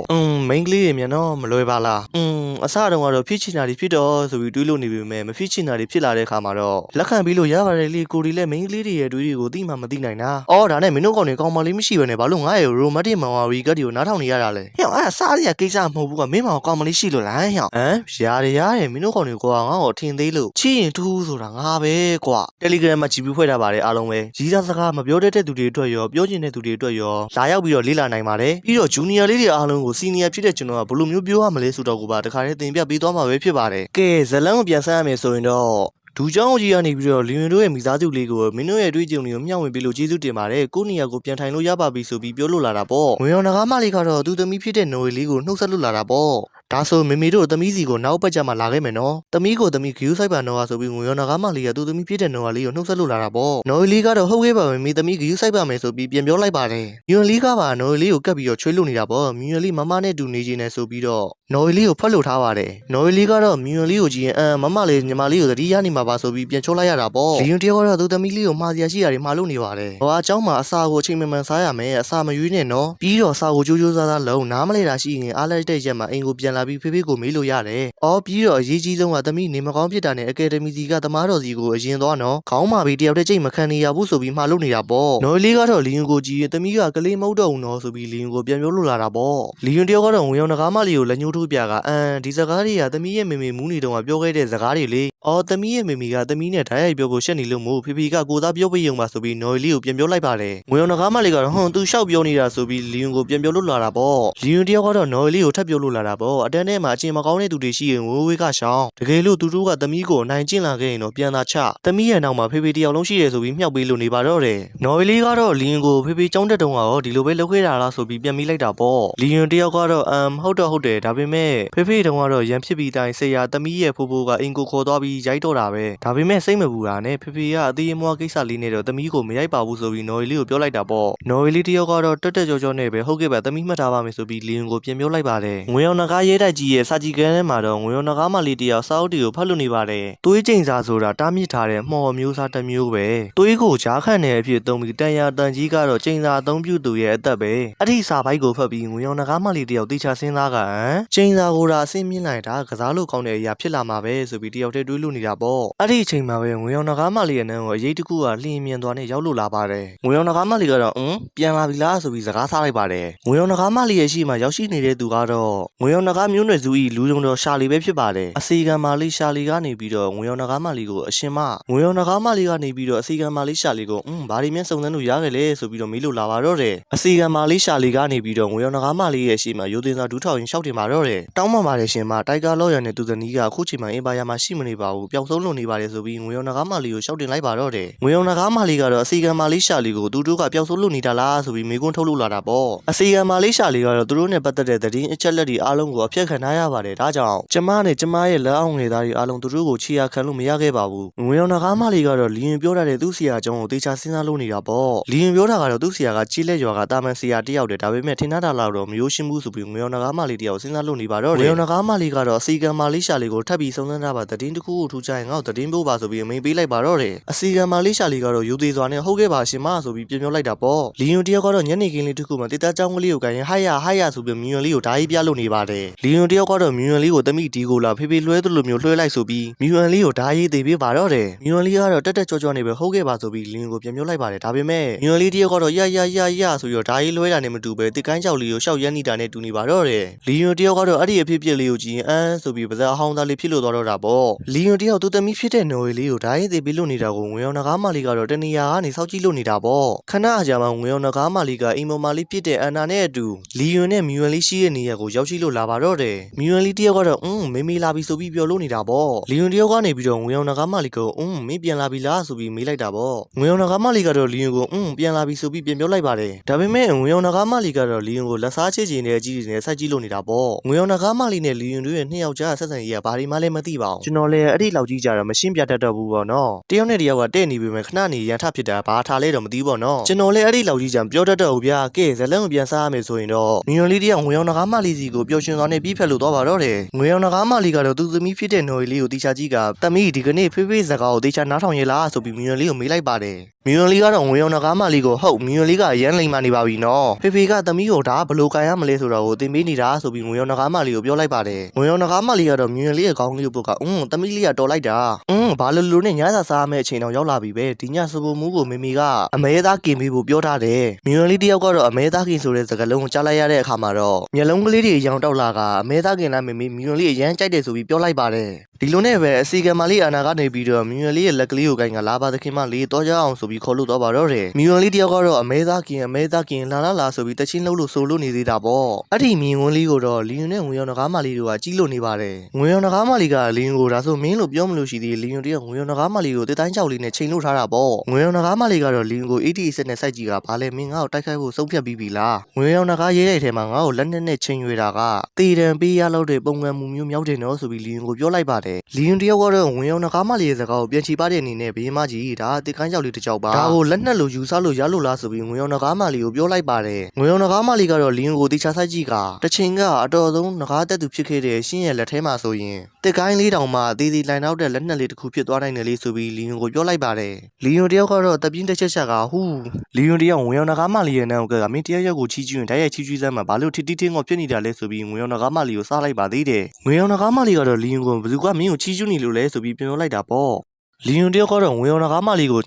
S1: ့မိန်းကလေးတွေမြန်တော့မလွယ်ပါလားအစတုန်းကတော့ဖြစ်ချင်တာတွေဖြစ်တော့ဆိုပြီးတွေးလို့နေပေမဲ့မဖြစ်ချင်တာတွေဖြစ်လာတဲ့အခါမှာတော့လက်ခံပြီးလို့ရပါတယ်လေကိုဒီလည်းမိန်းကလေးတွေရဲ့တွေးတွေကိုသိမှမသိနိုင်တာဒါနဲ့မင်းတို့ကောင်တွေကောင်းမလေးမရှိဘဲနဲ့ဘာလို့ငါ့ရဲ့ရိုမတ်တစ်မောင်ဝါရီကတ်တွေကိုနားထောင်နေရတာလဲဟဲ့အဲ့ဒါစားရကိစ္စမဟုတ်ဘူးကမင်းမောင်ကောင်းမလေးရှိလို့လားဟဲ့ရတယ်မင်းတို့ကောင်တွေကငါ့ကိုထင်သေးလို့ချီရင်တူးဆိုတာငါပဲကွာ Telegram မှာကြည့်ပြီးဖွဲ့ထားပါတယ်အားလုံးပဲရီးသားစကားမပြောတတ်တဲ့သူတွေအတွက်ရောပြောချင်တဲ့သူတွေအတွက်ရောလာရောက်ပြီးတော့လေ့လာနိုင်ပါတယ်ပြီးတော့ Junior လေးတွေအားလုံးကို Senior ဖြစ်တဲ့ကျွန်တော်ကဘယ်လိုမျိုးပြောရမလဲဆိုတော့ကိုပါတခါတည်းသင်ပြပေးသွားမှာပဲဖြစ်ပါတယ်ကဲဇလန်းကိုပြန်ဆန်းရမယ်ဆိုရင်တော့ဒူเจ้าကြီးကနေပြီးတော့လီယွန်တို့ရဲ့မိသားစုလေးကိုမင်းတို့ရဲ့တွေ့ကြုံတွေကိုမျှဝေပေးလို့ကျေးဇူးတင်ပါတယ်ကိုနေရာကိုပြန်ထိုင်လို့ရပါပြီဆိုပြီးပြောလို့လာတာပေါ့ငွေရောင်နဂါးမလေးကတော့သူသမီးဖြစ်တဲ့နော်ရီလေးကိုနှုတ်ဆက်လို့လာတာပေါ့ဒါဆိုမေမေတို့သမီးစီကိုနောက်ပတ်ကြမှာလာခဲ့မယ်နော်သမီးကိုသမီးဂယူးဆိုင်ပါနော်ဆိုပြီးငွေရောင်နဂါးမလေးကသူသမီးဖြစ်တဲ့နော်လေးကိုနှုတ်ဆက်လို့လာတာပေါ့နော်ရီလေးကတော့ဟုတ်ကဲ့ပါမေမေသမီးဂယူးဆိုင်ပါမယ်ဆိုပြီးပြန်ပြောလိုက်ပါတယ်မြွန်လေးကပါနော်ရီလေးကိုကပ်ပြီးတော့ချွေးလို့နေတာပေါ့မြွန်လေးမမနဲ့တူနေခြင်းနဲ့ဆိုပြီးတော့နော်ရီလေးကိုဖတ်လို့ထားပါတယ်နော်ရီလေးကတော့မြွန်လေးကိုကြည့်ရင်မမလေးညီမလေးကိုသတိရနေမှာပါဆိုပြီးပြန်ချိုးလိုက်ရတာပေါ့လီယွန်တယောက်ကတော့သူသမီးလေးကိုမှားစရာရှိတာတွေမှားလို့နေပါတယ်ဟိုအเจ้าမှာအစာကိုအချိန်မှန်စားရမယ်အစာမရွေးနဲ့နော်ပြီးတော့စာကိုကြိုးကြိုးစားစားလုံးနားမလဲတာရှိရင်အားလိုက်တဲ့ရက်မှာအိမ်ကိုပြန်လာပြီးဖေဖေကိုမေးလို့ရတယ်ပြီးတော့အရေးကြီးဆုံးကသမီးနေမကောင်းဖြစ်တာနဲ့အကယ်ဒမီစီကသမားတော်စီကိုအရင်သွားနော်ခေါင်းမာပြီးတယောက်တည်းကြိတ်မခံနေရဘူးဆိုပြီးမှားလို့နေတာပေါ့နော်လေးကတော့လီယွန်ကိုကြည့်ရင်သမီးကကလေးမဟုတ်တော့ဘူးနော်ဆိုပြီးလီယွန်ကိုပြန်ပြောလို့လာတာပေါ့လီယွန်တယောက်ကတော့ငွေရောင်နဂါးမလေးကိုလက်ညှိုးထိုးပြကဒီစကားတွေကသမီးရဲ့မေမေမူးနေတုန်းကပြောခဲ့တဲ့စကားတွေလေသမီးရဲ့မေမေကသမီးနဲ့ဓာတ်ရိုက်ပြောဖို့ရှက်နေလို့မို့ဖေဖေကကိုသားပြောပေးရုံပါဆိုပြီးနော်လေးကိုပြန်ပြောလိုက်ပါတယ်ငွေရောင်နဂါးမလေးကတော့သူရှောက်ပြောနေတာဆိုပြီးလီယွန်ကိုပြန်ပြောလို့လာတာပေါ့လီယွန်တယောက်ကတော့နော်လေးကိုထပ်ပြောလို့လာတာပေါ့အတန်းထဲမှာအချင်းမကောင်းတဲ့သူတွေရှိရင်ဝေးကရှောင်းတကယ်လို့သူတို့ကသမီးကိုနိုင်ကျင့်လာခဲ့ရင်တော့ပြန်သာချသမီးရဲ့နောက်မှာဖေဖေတယောက်လုံးရှိတယ်ဆိုပြီးမြှောက်ပေးလို့နေပါတော့တယ်နော်လေးကတော့လီယွန်ကိုဖေဖေចောင်းတက်တုံးကရောဒီလိုပဲလုပ်ခဲ့တာလားဆိုပြီးပြန်မိလိုက်တာပေါ့လီယွန်တယောက်ကတော့ဟုတ်တယ်ဒါပေမဲ့ဖေဖေတုံးကတော့ရန်ဖြစ်ပြီးတိုင်းဆေးရသမီးရဲ့ဖိုးဖိုးကအင်ကိုခေါ်သွားပြီးရိုက်တော့တာပဲဒါပေမဲ့စိတ်မပူတာနဲ့ဖေဖေကအသေးအမွှားကိစ္စလေးနဲ့တော့သမီးကိုမရိုက်ပါဘူးဆိုပြီးနော်လေးကိုပြောလိုက်တာပေါ့နော်လေးတယောက်ကတော့တက်တက်ကြောကြောနဲ့ပဲဟုတ်ကဲ့ပါသမီးမှတ်ထားပါမယ်ဆိုပြီးလီယွန်ကိုပြန်ပြောလိုက်ပါတယ်ငွေအောင်နဂါးရဲ ရဲတိုက်ကြီးရဲ့စာကြည့်ခန်းထဲမှာတော့ငွေရောင်နဂါးမလေးတယောက်စာအုပ်တွေကိုဖတ်လို့နေပါတယ်။သွေးကျိန်စာဆိုတာတားမြစ်ထားတဲ့မှော်မျိုးစားတစ်မျိုးပဲ။သွေးကိုကြားခန့်နေအဖြစ်သုံးပြီးတန်ရာတန်ကြီးကတော့ကျိန်စာအသုံးပြုသူရဲ့အသက်ပဲ။အဲ့ဒီစာပိုက်ကိုဖတ်ပြီးငွေရောင်နဂါးမလေးတယောက်တေချာစဉ်းစားကကျိန်စာကိုဒါအဆင့်မြင့်လိုက်တာကစားလို့ကောင်းတဲ့အရာဖြစ်လာမှာပဲဆိုပြီးတယောက်တည်းတွေးလို့နေတာပေါ့။အဲ့ဒီအချိန်မှာပဲငွေရောင်နဂါးမလေးရဲ့နန်းကိုအရေးတကူကလျင်မြန်သွားနဲ့ရောက်လို့လာပါတယ်။ငွေရောင်နဂါးမလေးကတော့ပြန်လာပြီလားဆိုပြီးစကားစားလိုက်ပါတယ်။ငွေရောင်နဂါးမလေးရဲ့ရှိမှရောက်ရှိနေတဲ့သူကတော့ငွေရောင်နဂါးမျိုးနွယ်စု၏လူယုံတော်ရှာလီပဲဖြစ်ပါတယ်။အစီကံမာလေးရှာလီကနေပြီးတော့ငွေရောင်နဂါးမလေးကိုအရှင်မငွေရောင်နဂါးမလေးကနေပြီးတော့အစီကံမာလေးရှာလီကိုဘာဒီမြန်းစုံစမ်းလို့ရခဲ့လဲဆိုပြီးတော့မေးလို့လာပါတော့တယ်။အစီကံမာလေးရှာလီကနေပြီးတော့ငွေရောင်နဂါးမလေးရဲ့ရှိမှရိုးတင်စာဒူးထောင်ရင်ရှောက်တင်ပါတော့တယ်။တောင်းပန်ပါတယ်ရှင်မတိုက်ကာလော်ရနဲ့သူဇနီးကအခုချိန်မှာအင်ပါယာမှာရှိမနေပါဘူးပျောက်ဆုံးလို့နေပါတယ်ဆိုပြီးငွေရောင်နဂါးမလေးကိုရှောက်တင်လိုက်ပါတော့တယ်။ငွေရောင်နဂါးမလေးကတော့အစီကံမာလေးရှာလီကိုသူတို့ကပျောက်ဆုံးလို့နေတာလားဆိုပြီးမေးခွန်းထုတ်လို့လာတာပေါ့။အစီကံမာလေးရှာလီကတော့သူတို့နဲ့ပတ်သက်တဲ့သတင်းအချက်လက်တွေအားလုံးကိုအပြည့်ခံထားရပါတယ်ဒါကြောင့်ကျမနဲ့ကျမရဲ့လက်အောက်ငယ်သားတွေအားလုံးသူတို့ကိုချီရခံလို့မရခဲ့ပါဘူး။ငွေရောင်နဂါးမလေးကတော့လီယင်ပြောထားတဲ့သူ့ဆရာအကြောင်းကိုတေချာစဉ်းစားလို့နေတာပေါ့။လီယင်ပြောတာကတော့သူ့ဆရာကကြီးလက်ရွာကတာမန်ဆရာတယောက်တည်းဒါပေမဲ့ထင်ထားတာတော့မရိုးရှင်းဘူးဆိုပြီးငွေရောင်နဂါးမလေးတယောက်စဉ်းစားလို့နေပါတော့တယ်။ငွေရောင်နဂါးမလေးကတော့အစီကံမာလေးရှာလေးကိုထပ်ပြီးစုံစမ်းထားပါသတင်းတစ်ခုကိုထူးခြားရင်ငါ့ကိုသတင်းပို့ပါဆိုပြီးအမိန့်ပေးလိုက်ပါတော့တယ်။အစီကံမာလေးရှာလေးကတော့ယူသေးစွာနဲ့ဟုတ်ကဲ့ပါရှင်မဆိုပြီးပြန်ပြောလိုက်တာပေါ့။လီယင်တယောက်ကတော့ညနေခင်းလေးတစ်ခုမှတေတာကြောင်းကလေးကိုကိုင်ရင်ဟိုက်ရဆိုပြီးမြူယွန်လေးကိုဓာကြီးပြလို့နေပါတယ်။လီယင်တယောက်ကတော့မြူယွန်လေးကိုတမိဒီကိုလာဖေဖေလွှဲသလိုမျိုးလွှဲလိုက်ဆိုပြီးမြူယွန်လေးကိုဓာကြီးသေးပေးပါတော့တယ်။မြူယွန်လေးကတော့တက်ကြောနေပဲဟုတ်ကဲ့ပါဆိုပြီးလီယင်ကိုပြန်ပြောလိုက်ပါတယ်ဒါပေမဲ့မြူယွန်လေးတယောက်ကတော့ရဆိုပြီးတော့ဓာကြီးလွှဲတာနဲ့မတူပဲတစ်ကိုင်းကြောက်လေးကိုရှောက်ရမ်းနေတာနဲ့တူနေပါတော့တယ်။လီယင်တယောက်ကတော့အဲ့ဒီအဖြစ်လေးကိုကြည့်ရင်ဆိုပြီးပါးစပ်အဟောင်းသားလေးဖြစ်လို့တော့တာပေါ့။လီယင်တယောက်သူတမိဖြစ်တဲ့နော်ဝေလေးကိုဓာကြီးသေးပေးလို့နေတာကိုငွေအောင်နဂါးမလေးကတော့တနေရာကနေစောက်ကြည့်လို့နေတာပေါ့။ခဏအကြာမှငွေအောင်နဂါးမလေးကအိမ်ပေါ်မှာလေးဖြစ်တဲ့အန်နာနဲ့အတူလီယင်နဲ့မြူယွန်လေးရှိတဲ့နေရာကိုရောက်ရှိလို့လာပါတော့တယ်။မြူယွန်လေးတယောက်ကတော့မေလာပြီဆိုပြီးပြောလို့နေတာပေါ့။လီယင်တယောက်ကနေပြီးတော့ငွေအောင်နဂါးမလေးကိုမင်းပြန်လာပြီလားဆိုပြီးမေးလိုက်တာပေါ့။ငွေအောင်နဂါးမလေးကတော့လီယင်ကိုပြန်လာပြီဆိုပြီးပြန်ပြောလိုက်ပါတယ်။ဒါပေမဲ့ငွေအောင်နဂါးမလေးကတော့လီယင်ကိုလက်စားချေချင်တဲ့အကြီးတွေနဲ့ဆက်ကြည့်လို့နေတာပေါ့။ငွေအောင်နဂါးမလေးနဲ့လီယင်တို့ရဲ့နှစ်ယောက်ကြားဆက်ဆံရေးကဘာဒီမှလည်းမသိပါဘူး။ကျွန်တော်လည်းအဲ့ဒီလောက်ကြီးကြတော့မရှင်းပြတတ်တော့ဘူးပေါ့နော်။တယောက်နဲ့တယောက်ကတဲ့နေပြီမဲ့ခဏနေရန်ထဖြစ်တာဘာထားလဲတော့မသိဘူးပေါ့နော်။ကျွန်တော်လည်းအဲ့ဒီလောက်ကြီးကြပြောတတ်တော့ဘူးဗျာ။ကဲဇလန်းကိုပြန်စားရမယ်ဆိုရင်တော့မြူယွန်လေးတယောက်ငွေအောင်နဂါးမလေးစီကိုပျော်ရွှင်စွာနဲ့ပြီးဖက်လို့သွားပါတော့တယ်။ငွေအောင်နဂါးမလေးကတော့သူသမီးဖြစ်တဲ့နော်ရီလေးကိုတေချာကြီးကသမီးဒီကနေ့ဖေးဖေးစကားကိုတေချာနားထောင်ရလားဆိုပြီးမြူယွန်လေးကိုမေးလိုက်ပါတယ်။မြူယွန်လေးကတော့ငွေအောင်နဂါးမလေးကိုဟုတ်မြူယွန်လေးကအရန်လိမ်မာနေပါပြီနော်။ဖေကသမီးကိုဒါဘလို့ကန်ရမလဲဆိုတော့ကိုတင်ပေးနေတာဆိုပြီးငွေအောင်နဂါးမလေးကိုပြောလိုက်ပါတယ်။ငွေအောင်နဂါးမလေးကတော့မြူယွန်လေးရဲ့ခေါင်းလေးကိုပုတ်ကသမီးလေးကတော်လိုက်တာဘာလို့နဲ့ညစာစားရမယ့်အချိန်တော့ရောက်လာပြီပဲဒီညစပူမူးကိုမေမေကအမဲသားกินပေးဖို့ပြောထားတယ်။မြူယွန်လေးတယောက်ကတော့အမဲသားกินဆိုတဲ့စကားလုံးကိုကြားလိုက်ရတဲ့အခါမှာတော့မျက်လုံးကလေးတွေရောင်တောက်လာကအမဲသားกินလားမေမေမြူယွန်လေးအရန်ကြိုက်တယ်ဆိုပြီးပြောလိုက်ပါတယ်။ဒီလိုနဲ့ပဲအစီကံမလေးအာနာကနေပြီးတော့မြူယွန်လေးရဲ့လက်ကလေးကိုကိုင်ကလာပါသခင်မလေးတော့ကြအောင်ဆိုပြီးခေါ်လို့တော့ပါတော့တယ်။မြူယွန်လေးတယောက်ကတော့အမဲသားกินလာဆိုပြီးတချင်းလှုပ်လို့ဆိုလို့နေသေးတာပေါ့။အဲ့ဒီမြင်ဝန်းလေးကိုတော့လီယွန်နဲ့ငွေရောင်နဂါးမလေးတို့ကကြီးလို့နေပါတယ်။ငွေရောင်နဂါးမလေးကလီယွန်ကိုဒါဆိုမင်းလို့ပြောမလို့ရှိသေးလီယွန်တယောက်ငွေရောင်နဂါးမလေးကိုတစ်တိုင်းချောက်လေးနဲ့ချိန်လို့ထားတာပေါ့။ငွေရောင်နဂါးမလေးကတော့လီယွန်ကို80နဲ့စိုက်ကြည့်ကဘာလဲမင်းငါ့ကိုတိုက်ခိုက်ဖို့ဆုံးဖြတ်ပြီးပြီလား။ငွေရောင်နဂါးရဲတဲ့ထဲမှာငါ့ကိုလက်နဲ့ချိန်ရွေတာကတေတံပေးရလို့တဲ့ပုံကံမှုမျိုးမြောက်တယ်နော်ဆိုပြီးလီယွန်ကိုပြောလိုက်ပါတယ်။လီယွန်တယောက်ကတော့ငွေရောင်နဂါးမလေးရဲ့စကားကိုပြန်ချီပါတဲ့အနေနဲ့ဘေးမကြီးဒါတစ်ကိုင်းချောက်လေးတစ်ချောက်ပါ။ဒါကိုလက်နဲ့လို့ယူဆလို့ရလို့လားဆိုပြီးငွေရောင်နဂါးမလေးကိုပြောလိုက်ပါတယ်။ငွေရောင်နဂါးမလေးကတော့လီယွန်ကိုတေချာဆိုင်ကြည့်ကတချင်ကအတော်ဆုံးနဂါးတက်သူဖြစ်ခဲ့တဲ့ရှင်းရဲ့လက်ထဲမှာဆိုရင်တစ်ကိုင်းလေးတောင်မှသေးသေးလိုင်နောက်တဲ့လက်နက်လေးတစ်ခုဖြစ်သွားနိုင်တယ်လေးဆိုပြီးလီယွန်ကိုပြောလိုက်ပါတယ်။လီယွန်တယောက်ကတော့တပြင်းတစ်ချက်ကဟူးလီယွန်တယောက်ငွေရောင်နဂါးမလေးရဲ့နန်းကိုကမင်းတယောက်ကိုချီးကျူးရင်ဓာတ်ရိုက်ချီးကျူးစမ်းမှာဘာလို့ထစ်တီးထင်းကိုဖြစ်နေတာလဲဆိုပြီးငွေရောင်နဂါးမလေးကိုစားလိုက်ပါသေးတယ်။ငွေရောင်နဂါးမလေးကတော့လီယွန်ကိုဘယ်သူကမင်းကိုချီးကျူးနေလို့လဲဆိုပြီးပြောလိုက်တာပေါ့။လီယွန်တယောက်ကတော့ငွေရောင်နဂါးမလေးကို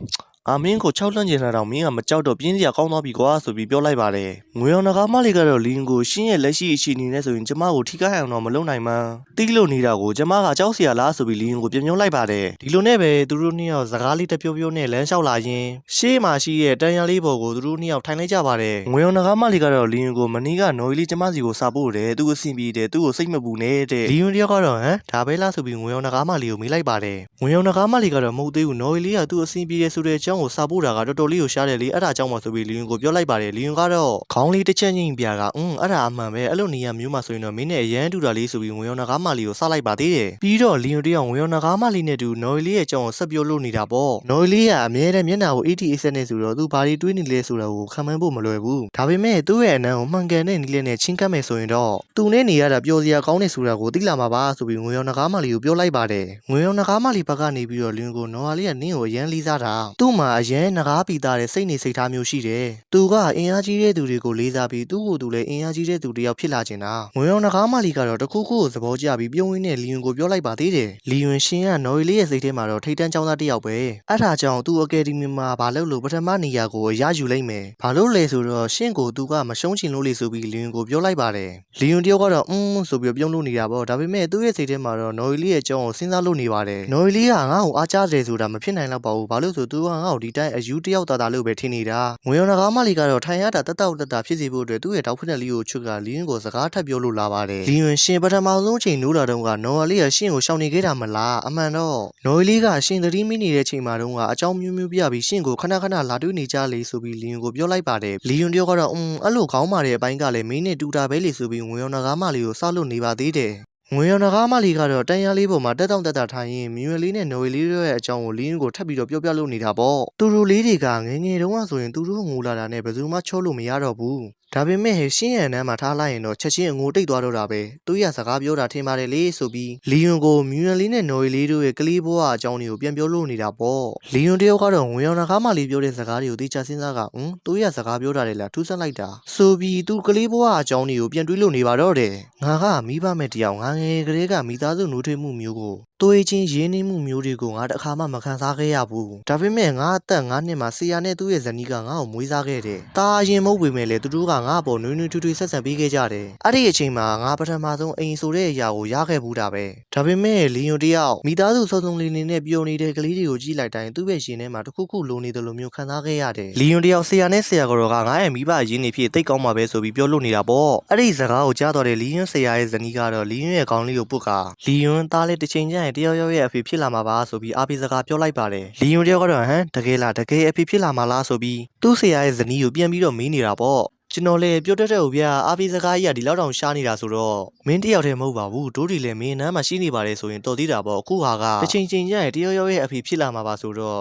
S1: မင်းကို6လွှန့်ကျင်လာတော့မင်းကမကြောက်တော့ပြင်းစရာကောင်းသွားပြီကွာဆိုပြီးပြောလိုက်ပါတယ်။ငွေရောင်နဂါးမလေးကတော့လီယွန်ကိုရှင်းရဲ့လက်ရှိအခြေအနေနဲ့ဆိုရင်ကျမကိုထိခိုက်အောင်တော့မလုပ်နိုင်မှန်းတီးလို့နေတာကိုကျမကကြောက်စရာလားဆိုပြီးလီယွန်ကိုပြန်ပြောလိုက်ပါတယ်။ဒီလိုနဲ့ပဲသူတို့နှစ်ယောက်စကားလေးတပြောပြောနဲ့လမ်းလျှောက်လာရင်းရှေ့မှာရှိရဲ့တန်ရလေးပေါ်ကိုသူတို့နှစ်ယောက်ထိုင်လိုက်ကြပါတယ်။ငွေရောင်နဂါးမလေးကတော့လီယွန်ကိုမနီးကနော်ကြီးလေးကျမစီကိုစာပို့တယ်သူ့အဆင်ပြေတယ်သူ့ကိုစိတ်မပူနဲ့တဲ့လီယွန်တယောက်ကတော့ဒါပဲလားဆိုပြီးငွေရောင်နဂါးမလေးကိုမေးလိုက်ပါတယ်။ငွေရောင်နဂါးမလေးကတော့မဟုတ်သေးဘူးနော်ကြီးလေးကသူ့အဆင်ပြေတယ်ဆိုတဲ့အကြောင်း ကိုစာပို့တာကတော်တော်လေးကိုရှားတယ်လေအဲ့ဒါကြောင့်မှဆိုပြီးလီယွန်ကိုပြောလိုက်ပါတယ်လီယွန်ကတော့ခေါင်းလေးတစ်ချက်ညှိပြကအဲ့ဒါအမှန်ပဲအဲ့လိုနေရာမျိုးမှာဆိုရင်တော့မင်းနဲ့အရန်တူတာလေးဆိုပြီးငွေရောင်နဂါးမလီကိုစလိုက်ပါသေးတယ်ပြီးတော့လီယွန်တယောက်ငွေရောင်နဂါးမလီနဲ့တူနော်ရီလေးရဲ့အကြောင်းကိုဆက်ပြောလို့နေတာပေါ့နော်ရီလေးကအမြဲတမ်းမျက်နှာကို ATS နဲ့ဆိုတော့သူဘာတွေတွေးနေလဲဆိုတာကိုခံမှန်းဖို့မလွယ်ဘူးဒါပေမဲ့သူ့ရဲ့အနံကိုမှန်ကန်တဲ့နီးလေးနဲ့ချင်းကပ်မယ်ဆိုရင်တော့သူနဲ့နေရတာပျော်စရာကောင်းနေဆိုတာကိုသိလာမှာပါဆိုပြီးငွေရောင်နဂါးမလီကိုပြောလိုက်ပါတယ်ငွေရောင်နဂါးမလီဘက်ကနေပြီးတော့လီယွန်ကိုနော်ရီလေးကနင်းကိုအရန်လေးစားတာသူ့မှာအရန်နဂါးပီတာတဲ့စိတ်နေစိတ်ထားမျိုးရှိတယ်သူကအင်အားကြီးတဲ့သူတွေကိုလေးစားပြီးသူ့ကိုယ်သူလည်းအင်အားကြီးတဲ့သူတယောက်ဖြစ်လာခြင်းတာငွေရောင်နဂါးမလီကတော့တခုခုကိုသဘောကျပြီးပြုံးဝင်းနဲ့လီယွန်ကိုပြောလိုက်ပါသေးတယ်လီယွန်ရှင်ကနော်ရီလေးရဲ့စိတ်ထဲမှာတော့ထိတ်တန်းចောင်းသားတယောက်ပဲအဲ့ဒါကြောင့်သူ့အကယ်ဒမီမှာဘာလို့လို့ပထမနေရာကိုရယူလိုက်မယ်ဘာလို့လဲဆိုတော့ရှင့်ကိုသူကမရှုံးချင်လို့လေဆိုပြီးလီယွန်ကိုပြောလိုက်ပါတယ်လီယွန်တယောက်ကတော့ဆိုပြီးပြုံးလို့နေတာပေါ့ဒါပေမဲ့သူ့ရဲ့စိတ်ထဲမှာတော့နော်ရီလေးရဲ့အကြောင်းကိုစဉ်းစားလို့နေပါတယ်နော်ရီလေးကငါ့ကိုအားကျတယ်ဆိုတာမဖြစ်နိုင်တော့ပါဘူးဘာလို့ဆိုသူကငါ့ကိုဒီတိုင်းအယူတယောက်သားသားလို့ပဲထင်နေတာငွေရောင်နဂါးမလီကတော့ထိုင်ရတာတက်တက်ဖြစ်စီဖို့အတွက်သူ့ရဲ့တောက်ဖက်တဲ့လီကိုချွတ်ကလီယွန်ကိုစကားထပ်ပြောလို့လာပါတယ်လီယွန်ရှင်ပထမဆုံးချိန်နိုးလာတော့ကနော်ရီလေးကရှင့်ကိုရှောင်နေခဲ့တာမလားအမှန်တော့နော်ရီလေးကရှင်သတိမိနေတဲ့ချိန်မှာတော့ကအကြောင်းမျိုးမျိုးပြပြီးရှင့်ကိုခဏလာတွေ့နေကြလေဆိုပြီးလီယွန်ကိုပြောလိုက်ပါတယ်လီယွန်တယောက်ကတော့အဲ့လိုခေါင်းမာတဲ့အပိုင်းကလည်းမင်းနဲ့တူတာပဲလေဆိုပြီးငွေရောင်နဂါးမလီကိုစောက်လို့နေပါသေးတယ်ငွေရောင်နဂါးမလီကတော့တန်ရလေးပေါ်မှာတက်တောင့်တက်တာထိုင်ရင်မြွေလေးနဲ့နော်ရီလေးတို့ရဲ့အကြောင်းကိုလီယွန်ကိုထပ်ပြီးတော့ပြောပြလို့နေတာပေါ့သူတို့လေးတွေကငယ်ငယ်တုန်းကဆိုရင်သူတို့ငိုလာတာနဲ့ဘယ်သူမှချောလို့မရတော့ဘူးဒါပေမဲ့ရှင်းရန်တန်းမှာထားလိုက်ရင်တော့ချက်ချင်းအငိုတိတ်သွားတော့တာပဲသူရစကားပြောတာထင်ပါတယ်လေဆိုပြီးလီယွန်ကိုမြွေလေးနဲ့နော်ရီလေးတို့ရဲ့ကလေးဘွားအကြောင်းတွေကိုပြန်ပြောလို့နေတာပေါ့လီယွန်တယောက်ကတော့ငွေရောင်နဂါးမလီပြောတဲ့စကားတွေကိုသိချစဉ်းစားကသူရစကားပြောတာလေလားထူးဆန်းလိုက်တာဆိုပြီးသူကလေးဘွားအကြောင်းတွေကိုပြန်တွေးလို့နေပါတော့တယ်ငါကမိဘမဲ့တယောက်ငါငယ်ကလေးကမိသားစုနှိုးထွေးမှုမျိုးကိုတွေးချင်းရင်းနှီးမှုမျိုးတွေကိုငါတခါမှမခံစားခဲ့ရဘူးဒါပေမဲ့ငါအသက်9နှစ်မှာဆီယာနဲ့သူ့ရဲ့ဇနီးကငါ့ကိုမွေးစားခဲ့တယ်တာအရင်မဟုတ်ပေမဲ့လေသူတို့ကငါ့အပေါ်နွေးနွေးထွေးထွေးဆက်ဆံပေးခဲ့ကြတယ်အဲ့ဒီအချိန်မှာငါပထမဆုံးအိမ်ဆိုတဲ့အရာကိုရခဲ့ဘူးတာပဲဒါပေမဲ့လီယွန်တယောက်မိသားစုစုံစုံလေးနေနဲ့ပျော်နေတဲ့ကလေးတွေကိုကြည့်လိုက်တိုင်းသူ့ရဲ့ရှင်ထဲမှာတခုခုလိုနေတယ်လို့မျိုးခံစားခဲ့ရတယ်လီယွန်တယောက်ဆီယာနဲ့ဆီယာကတော့ငါရဲ့မိဘအရင်းနေဖြစ်တိတ်ကောင်းမှာပဲဆိုပြီးပြောလို့နေတာပေါ့အဲ့ဒီစကားကိုကြားတော့တဲ့လီယွန်ဆီယာရဲ့ဇနီးကတော့လီယွန်ရဲ့ခေါင်းလေးကိုပုတ်ကလီယွန်သားလေးတစ်ချိန်ကျရင်တယောက်ရဲ့အဖေဖြစ်လာမှာပါဆိုပြီးအားပေးစကားပြောလိုက်ပါတယ်လီယွန်တယောက်ကတော့တကယ်လားတကယ်အဖေဖြစ်လာမှာလားဆိုပြီးသူ့ဆီယာရဲ့ဇနီးကိုပြန်ပြီးတော့မေးနေတာပေါ့ကျွန်တော်လည်းပြောတတ်တဲ့ဗျာအားပေးစကားကြီးကဒီလောက်တောင်ရှားနေတာဆိုတော့မင်းတယောက်တည်းမဟုတ်ပါဘူးတို့တွေလည်းမင်းနန်းမှာရှိနေပါတယ်ဆိုရင်တော်သေးတာပေါ့အခုဟာကတစ်ချိန်ချင်းကျရင်တယောက်ရဲ့အဖေဖြစ်လာမှာပါဆိုတော့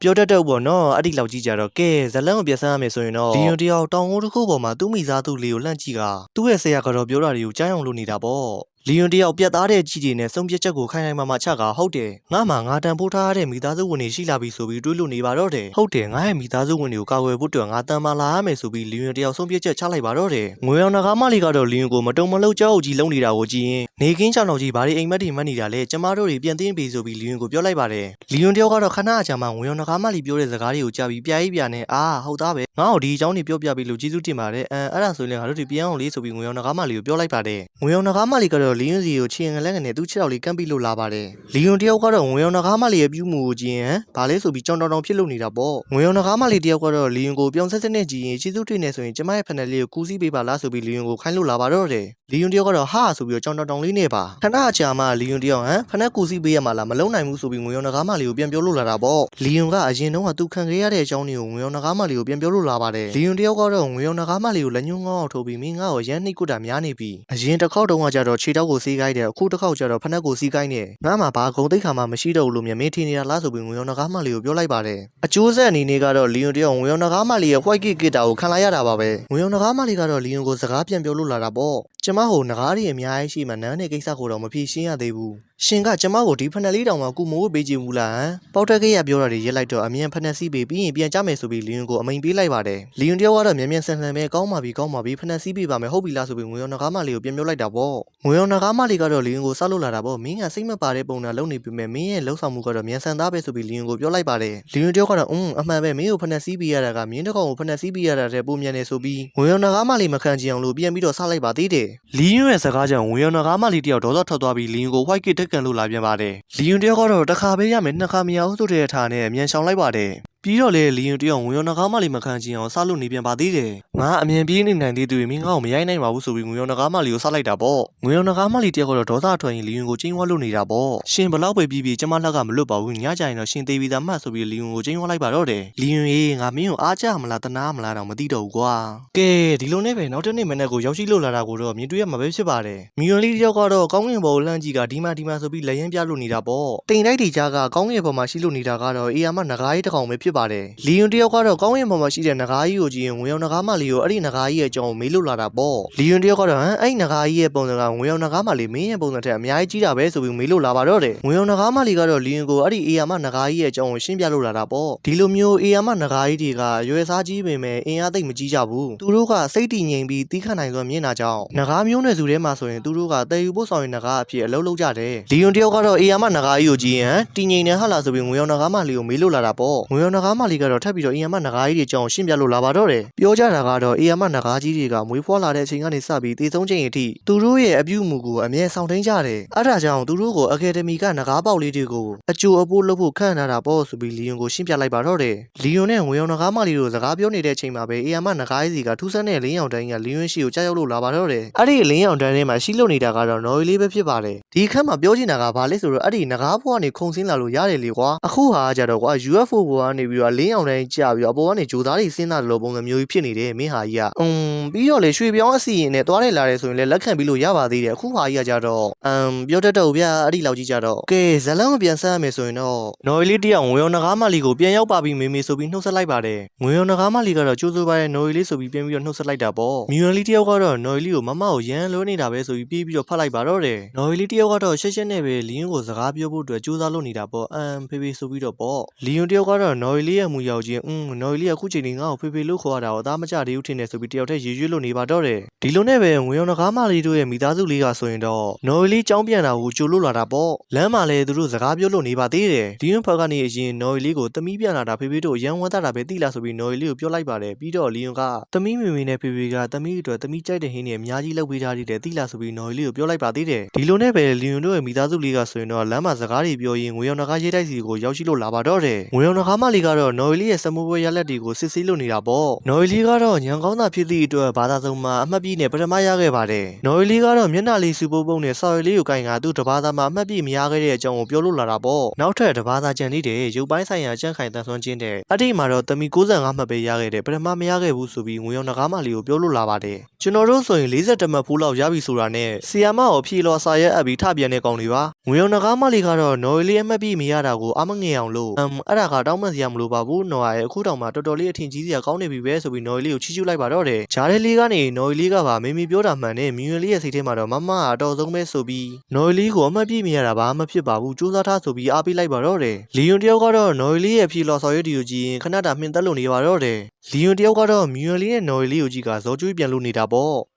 S1: ပြောတတ်တော့ပေါ့နော်အဲ့ဒီလောက်ကြီးကြတော့ကဲဇလန်းကိုပြဆန်းရမယ်ဆိုရင်တော့လီယွန်တယောက်တောင်ကိုတစ်ခုပေါ်မှာသူ့မိသားစုလေးကိုလှန့်ကြည့်ကသူ့ရဲ့ဆရာကတော့ပြောတာတွေကိုကြားအောင်လုပ်နေတာပေါ့လီယွန်တယောက်ပြတ်သားတဲ့ကြီးတွေနဲ့စုံပြက်ချက်ကိုခိုင်မာချကဟုတ်တယ်ငါမှငါတန်ဖိုးထားတဲ့မိသားစုဝင်တွေရှိလာပြီဆိုပြီးတွေးလို့နေပါတော့တယ်ဟုတ်တယ်ငါရဲ့မိသားစုဝင်တွေကိုကာကွယ်ဖို့အတွက်ငါတန်မာလာရမယ်ဆိုပြီးလီယွန်တယောက်စုံပြက်ချက်ချလိုက်ပါတော့တယ်ငွေရောင်နဂါးမလီကတော့လီယွန်ကိုမတုံမလုံးကြောက်ကြီးလုံးနေတာကိုကြည့်ရင်နေကင်းချောင်းတော်ကြီးဘာတွေအိမ်မက်တွေမှတ်နေတာလဲကျမတို့တွေပြန်တင်းပြီဆိုပြီးလီယွန်ကိုပြောလိုက်ပါတယ်လီယွန်တယောက်ကတော့ခဏအကြာမှငွေရောင်နဂါးမလီပြောတဲ့စကားတွေကိုကြားပြီးပြားပြားနဲ့ဟုတ်သားပဲငါ့ကိုဒီအကြောင်းတွေပြောပြပြီးလို့ကျေးဇူးတင်ပါတယ်အဲ့ဒါဆိုရင်ငါတို့ဒီပြန်အောင်လေးဆိုပြီးငွေရောင်နဂါးမလီကိုပြောလိုက်ပါတယ်ငွေရောင်နဂါးမလီကတော့လီယွန်စီကိုချင်းလက်ငယ်နဲ့သူ့ခြေထောက်လေးကမ်းပြီးလို့လာပါတယ်လီယွန်တယောက်ကတော့ငွေရောင်နဂါးမလီရဲ့ပြုမှုကိုကြည့်ရင်ဘာလဲဆိုပြီးကြောင်တောင်ဖြစ်လို့နေတာပေါ့ငွေရောင်နဂါးမလီတယောက်ကတော့လီယွန်ကိုပြောင်းဆက်နဲ့ကြည့်ရင်ကျေးဇူးတင်နေဆိုရင်ကျမရဲ့ဖက်နယ်လေးကိုကူးစီးပေးပါလားဆိုပြီးလီယွန်ကိုခိုင်းလို့လာပါတော့တယ်လီယွန်တယောက်ကတော့ဟာဆိုပြီးတော့ကြောင်တောင်လေးနဲ့ပါခဏအကြာမှလီယွန်တယောက်ဖက်နယ်ကူးစီးပေးရမှာလားမလုံးနိုင်ဘူးဆိုပြီးငွေရောင်နဂါးမလီကိုပြန်ပြောလို့လာတာပေါ့လီယွန်ကအရင်တုန်းကသူခံခဲ့ရတဲ့အကြောင်းတွေကိုငွေရောင်နဂါးမလီကိုပြန်ပြောလို့လာပါတယ်လီယွန်တယောက်ကတော့ငွေရောင်နဂါးမလီကိုလက်ညှိုးငေါအောင်ထိုးပြီးမင်းငါ့ကိုရမ်းနှိပ်ကွတာများနေပြီအရင်တစ်ခေါက်တုန်းကကြတော့ခြေထောက်ကိုစီးခိုင်းတယ်အခုတစ်ခေါက်ကျတော့ဖက်နယ်ကိုစီးခိုင်းတယ်ငါမှဘာဂုံတိတ်ခါမှမရှိတော့ဘူးလို့မြင်ထင်နေတာလားဆိုပြီးငွေရောင်နဂါးမလီကိုပြောလိုက်ပါတယ်အကျိုးဆက်အနေနဲ့ကတော့လီယွန်တယောက်ငွေရောင်နဂါးမလီရဲ့ white kit တာကိုခံလာရတာပါပဲငွေရောင်နဂါးမလီကတော့လီယွန်ကိုစကားပြန်ပြောလို့လာတာပေါ့ကျမဟိုနဂါးရီအများကြီးရှိမှနန်းတဲ့ကိစ္စကိုတော့မဖြေရှင်းရသေးဘူးရှင်ကကျမကိုဒီဖက်နယ်လေးတောင်မှကုမိုးပေးချင်ဘူးလားပေါက်တက်ခဲ့ရပြောတာတွေရက်လိုက်တော့အမြန်ဖက်နယ်စီးပေးပြီးရင်ပြန်ကြမယ်ဆိုပြီးလီယွန်ကိုအမိန်ပေးလိုက်ပါတယ်လီယွန်တယောက်ကတော့မြန်ဆန်ပဲကောင်းပါပြီဖက်နယ်စီးပေးပါမယ်ဟုတ်ပြီလားဆိုပြီးငွေရောင်နဂါးမလီကိုပြန်ပြောလိုက်တာပေါ့ငွေရောင်နဂါးမလီကတော့လီယွန်ကိုစောက်လို့လာတာပေါ့မင်းကစိတ်မပါတဲ့ပုံစံလုပ်နေပြီမဲ့မင်းရဲ့လှုပ်ဆောင်မှုကတော့မြန်ဆန်သားပဲဆိုပြီးလီယွန်ကိုပြောလိုက်ပါတယ်လီယွန်တယောက်ကတော့အမှန်ပဲမင်းကိုဖက်နယ်စီးပေးရတာကမြင်းတစ်ကောင်ကိုဖက်နယ်စီးပေးရတာတဲ့ပုံမြန်နေဆိုပြီးငွေရောင်နဂါးမလီမခံချင်အောင်လို့ပြန်ပြီးတော့ဆလိုက်ပါသေးတယ်လီယွန်ရဲ့စကားကြောင့်ငွေရောင်နဂါးမလီတယောက်ဒေါသထွက်သွားပြီးလီယွန်ကို white kit တက်ကန်လို့လာပြန်ပါတယ်လီယွန်တယောက်ကတော့တစ်ခါပဲရမယ်နှစ်ခါမရဘူးဆိုတဲ့ထားနဲ့အမြန်ရှောင်လိုက်ပါတယ် ပြီးတော့လေလီယွန်တယောက်ငွေရောနှကားမလေးမခံချင်အောင်စလို့နေပြန်ပါသေးတယ်ငါအမြင်ပြေးနေနိုင်သေးသူတွေမင်းငါ့ကိုမရိုက်နိုင်ပါဘူးဆိုပြီးငွေရောနှကားမလေးကိုစလိုက်တာပေါ့ငွေရောနှကားမလေးတယောက်ကတော့ဒေါသထွက်ရင်လီယွန်ကိုကျင်းဝါလို့နေတာပေါ့ရှင်ဘလောက်ပဲပြီးပြီးကျမလက်ကမလွတ်ပါဘူးညကြရင်တော့ရှင်သေးပြီးသားမှတ်ဆိုပြီးလီယွန်ကိုကျင်းဝါလိုက်ပါတော့တယ်လီယွန်ရေငါမင်းကိုအားကြမလားတနာမလားတော့မသိတော့ဘူးကွာကဲဒီလိုနဲ့ပဲနောက်တစ်နေ့မနေ့ကိုရောက်ရှိလို့လာတာကိုတော့မြင်တွေ့ရမှာပဲဖြစ်ပါတယ်မီယွန်လေးတယောက်ကတော့ကောင်းကင်ဘော်ကိုလှမ်းကြည့်ကဒီမှာဆိုပြီးလက်ရင်ပြလို့နေတာပေါ့တိမ်တိုက်တီကြားကကောင်းကင်ဘော်မှာရှိလို့နေတာကတော့အေယာမနဂါးကြီးတစ်ကောင်ပဲဖြစ်ပါတယ်လီယွန်တယောက်ကတော့ကောင်းကင်ဘော်မှာရှိတဲ့နဂါးကြီးကိုကြည့်ရင်ငွေရောင်နဂါးမလေးကိုအဲ့ဒီနဂါးကြီးရဲ့အကြောင်းကိုမေးလို့လာတာပေါ့လီယွန်တယောက်ကတော့အဲ့နဂါးကြီးရဲ့ပုံစံကငွေရောင်နဂါးမလေးမင်းရဲ့ပုံစံထက်အများကြီးကြီးတာပဲဆိုပြီးမေးလို့လာပါတော့တယ်ငွေရောင်နဂါးမလေးကတော့လီယွန်ကိုအဲ့ဒီအေယာမနဂါးကြီးရဲ့အကြောင်းကိုရှင်းပြလို့လာတာပေါ့ဒီလိုမျိုးအေယာမနဂါးကြီးတွေကရွယ်စားကြီးပေမဲ့အင်အားသိပ်မကြီးကြဘူးသူတို့ကစိတ်တည်ငြိမ်ပြီးတီးခတ်နိုင်စွာမြင်တာကြောင့်နဂါးမျိုးနွယ်စုထဲမှာဆိုရင်သူတို့ကတည်ယူဖို့ဆောင်ရင်နဂါးအဖြစ်အလုပ်လုပ်ကြတယ်လီယွန်တယောက်ကတော့အေယာမနဂါးကြီးကိုကြည့်ရင်တည်ငြိမ်နေဟလားဆိုပြီးငွေရောင်နဂါးမလေးကိုမေးလို့လာတာပေါ့ငွေရောင်နဂါးမလေးကတော့ထပ်ပြီးတော့အေယာမနဂါးကြီးတွေအကြောင်းရှင်းပြလို့လာပါတော့တယ်ပြောကြတာကတော့အေယာမနဂါးကြီးတွေကမွေးဖွားလာတဲ့အချိန်ကနေစပြီးတည်ဆုံးချိန်အထိသူတို့ရဲ့အပြုအမူကိုအမြဲဆောင်ထိန်ကြတယ်အဲ့ဒါကြောင့်သူတို့ကိုအကယ်ဒမီကနဂါးပေါက်လေးတွေကိုအကျိုးအပိုးလုပ်ဖို့ခန့်ထားတာပေါ့ဆိုပြီးလီယွန်ကိုရှင်းပြလိုက်ပါတော့တယ်လီယွန်နဲ့ငွေရောင်နဂါးမလေးတို့စကားပြောနေတဲ့အချိန်မှာပဲအေယာမနဂါးကြီးစီကထူးဆန်းတဲ့လင်းရောင်တန်းကလီယွန်ရှိကိုကြားရောက်လို့လာပါတော့တယ်အဲ့ဒီလင်းရောင်တန်းထဲမှာရှိလို့နေတာကတော့နော်ဝေလေးပဲဖြစ်ပါတယ်ဒီအခါမှာပြောချင်တာကဘာလဲဆိုတော့အဲ့ဒီနဂါးဘွားကနေခုံဆင်းလာလို့ရတယ်လေကွာအခုဟာကြတော့ကွာ UFO ဘွားကနေပြီးတော့လင်းရောင်တန်းကြာပြီးတော့အပေါ်ကနေဂျိုသားတွေဆင်းလာတယ်လို့ပုံစံမျိုးကြီးဖြစ်နေတယ်မင်းဟာကြီးကပြီးတော့လေရွှေပြောင်းအစီရင်နဲ့တွားနေလာတယ်ဆိုရင်လည်းလက်ခံပြီးလို့ရပါသေးတယ်အခုဟာကြီးကကြတော့ပြောတတ်တော့ဗျာအဲ့ဒီလောက်ကြီးကြတော့ကဲဇလန်းမပြန်ဆန်းရမယ်ဆိုရင်တော့နော်ဝေလေးတယောက်ငွေရောင်နဂါးမလီကိုပြန်ရောက်ပါပြီမေမေဆိုပြီးနှုတ်ဆက်လိုက်ပါတယ်ငွေရောင်နဂါးမလီကတော့ကြိုးစိုးပါတဲ့နော်ဝေလေးဆိုပြီးပြန်ပြီးတော့နှုတ်ဆက်လိုက်တာပေါ့မြူရန်လေးတယောက်ကတော့နော်ဝေလေးကိုမမကိုရမ်းလွှဲနေတာပဲဆိုပြီးပြေးပြီးတော့ဖတ်လိုက်ပါတော့တယ်နော်ဝေလေးတယောက်ကတော့ရှက်ရှက်နဲ့ပဲလီယွန်ကိုစကားပြောဖို့အတွက်ကြိုးစားလုပ်နေတာပေါ့ဖေဖေဆိုပြီးတော့ပေါ့လီယွန်တယောက်ကတော့နော်ဝေလေးရဲ့မူရောက်ချင်းနော်ဝေလေးကအခုချိန်လေးငါ့ကိုဖေဖေလို့ခေါ်ရတာကိုအသားမကျသေးဘူးထင်တယ်ဆိုပြီးတယောက်တည်းရေရွှေ့လို့နေပါတော့တယ်ဒီလိုနဲ့ပဲငွေရောင်နဂါးမလေးတို့ရဲ့မိသားစုလေးကဆိုရင်တော့နော်ဝေလေးကြောင်းပြန်တာကိုကြိုလို့လာတာပေါ့လမ်းမှာလည်းသူတို့စကားပြောလို့နေပါသေးတယ်လီယွန်ဖက်ကနေအရင်နော်ဝေလေးကိုသမီးပြန်လာတာဖေဖေတို့ရမ်းဝမ်းသာတာပဲတိလာဆိုပြီးနော်ဝေလေးကိုပြောလိုက်ပါတယ်ပြီးတော့လီယွန်ကသမီးမေမေနဲ့ဖေဖေကသမီးအတွက်သမီးကြိုက်တဲ့ဟင်းတွေအများကြီးလုပ်ပေးထားသေးတယ်တိလာဆိုပြီးနော်ဝေလေးကိုပြောလိုက်ပါသေးတယ်ဒီလိုနဲ့ပဲလီယွန်တို့ရဲ့မိသားစုလေးကဆိုရင်တော့လမ်းမှာစကားတွေပြောရင်းငွေရောင်နဂါးရေးတိုက်စီကိုရောက်ရှိလို့လာပါတော့တယ်ငွေရောင်နဂါးမလေးကတော့နော်ဝေလေးရဲ့စမှုပွဲရလက်တွေကိုစစ်ဆေးလို့နေတာပေါ့နော်ဝေလေးကတော့ညံကောင်းတာဖြစ်သည့်အတွက်ဘာသာစုံမှာအမှတ်ပြည့်နဲ့ပထမရခဲ့ပါတယ်နော်ဝေလေးကတော့မျက်နှာလေးစူပုတ်ပုတ်နဲ့ဆော်ရီလေးကိုကင်ကသူ့တဘာသာမှာအမှတ်ပြည့်မရခဲ့တဲ့အကြောင်းကိုပြောလို့လာတာပေါ့နောက်ထပ်တဘာသာကြံလေးတဲ့ရုပ်ပိုင်းဆိုင်ရာကြန့်ခိုင်တန်ဆွမ်းခြင်းတဲ့အတိတ်မှာတော့သမီ65မှတ်ပဲရခဲ့တယ်ပထမမရခဲ့ဘူးဆိုပြီးငွေရောင်နဂါးမလေးကိုပြောလို့လာပါတယ်ကျွန်တော်တို့ဆိုရင်40မှတ်ဖိုးလောက်ရပြီဆိုတာနဲ့ဆီယာမကိုဖြေလော်စာရဲအပ်ပြီးထပြန်တဲ့ကောင်တွေပါငွေရောင်နဂါးမလေးကတော့နော်ဝေလေးအမှတ်ပြည့်မရတာကိုအမငယ်အောင်လို့အဲ့ဒါကတောင်းပန်စရာမလိုပါဘူးနော်ရဲ့အခုတောင်မှတော်တော်လေးအထင်ကြီးစရာကောင်းနေပြီပဲဆိုပြီးနော်ဝေလေးကိုချီးကျူးလိုက်ပါတော့တယ်ဂျားတဲ့လေးကနေနော်ဝေလေးကပါမေမေပြောတာမှန်နဲ့မြူရလေးရဲ့စိတ်ထဲမှာတော့မမအတော်ဆုံးပဲဆိုပြီးနော်ဝေလေးကိုအမှတ်ပြည့်မရတာဘာမှဖြစ်ပါဘူးစူးစမ်းထားဆိုပြီးအားပေးလိုက်ပါတော့တယ်လီယွန်တယောက်ကတော့နော်ဝေလေးရဲ့ဖြေလော်စာရဲဒီကိုကြည့်ရင်ခဏတာမှင်သက်လို့နေပါတော့တယ်လီယွန်တယောက်ကတော့မြူရလေးနဲ့နော်ဝေလေးကိုကြည့်ကဇော်ကျွေးပြန်လို့နေတာပေါ့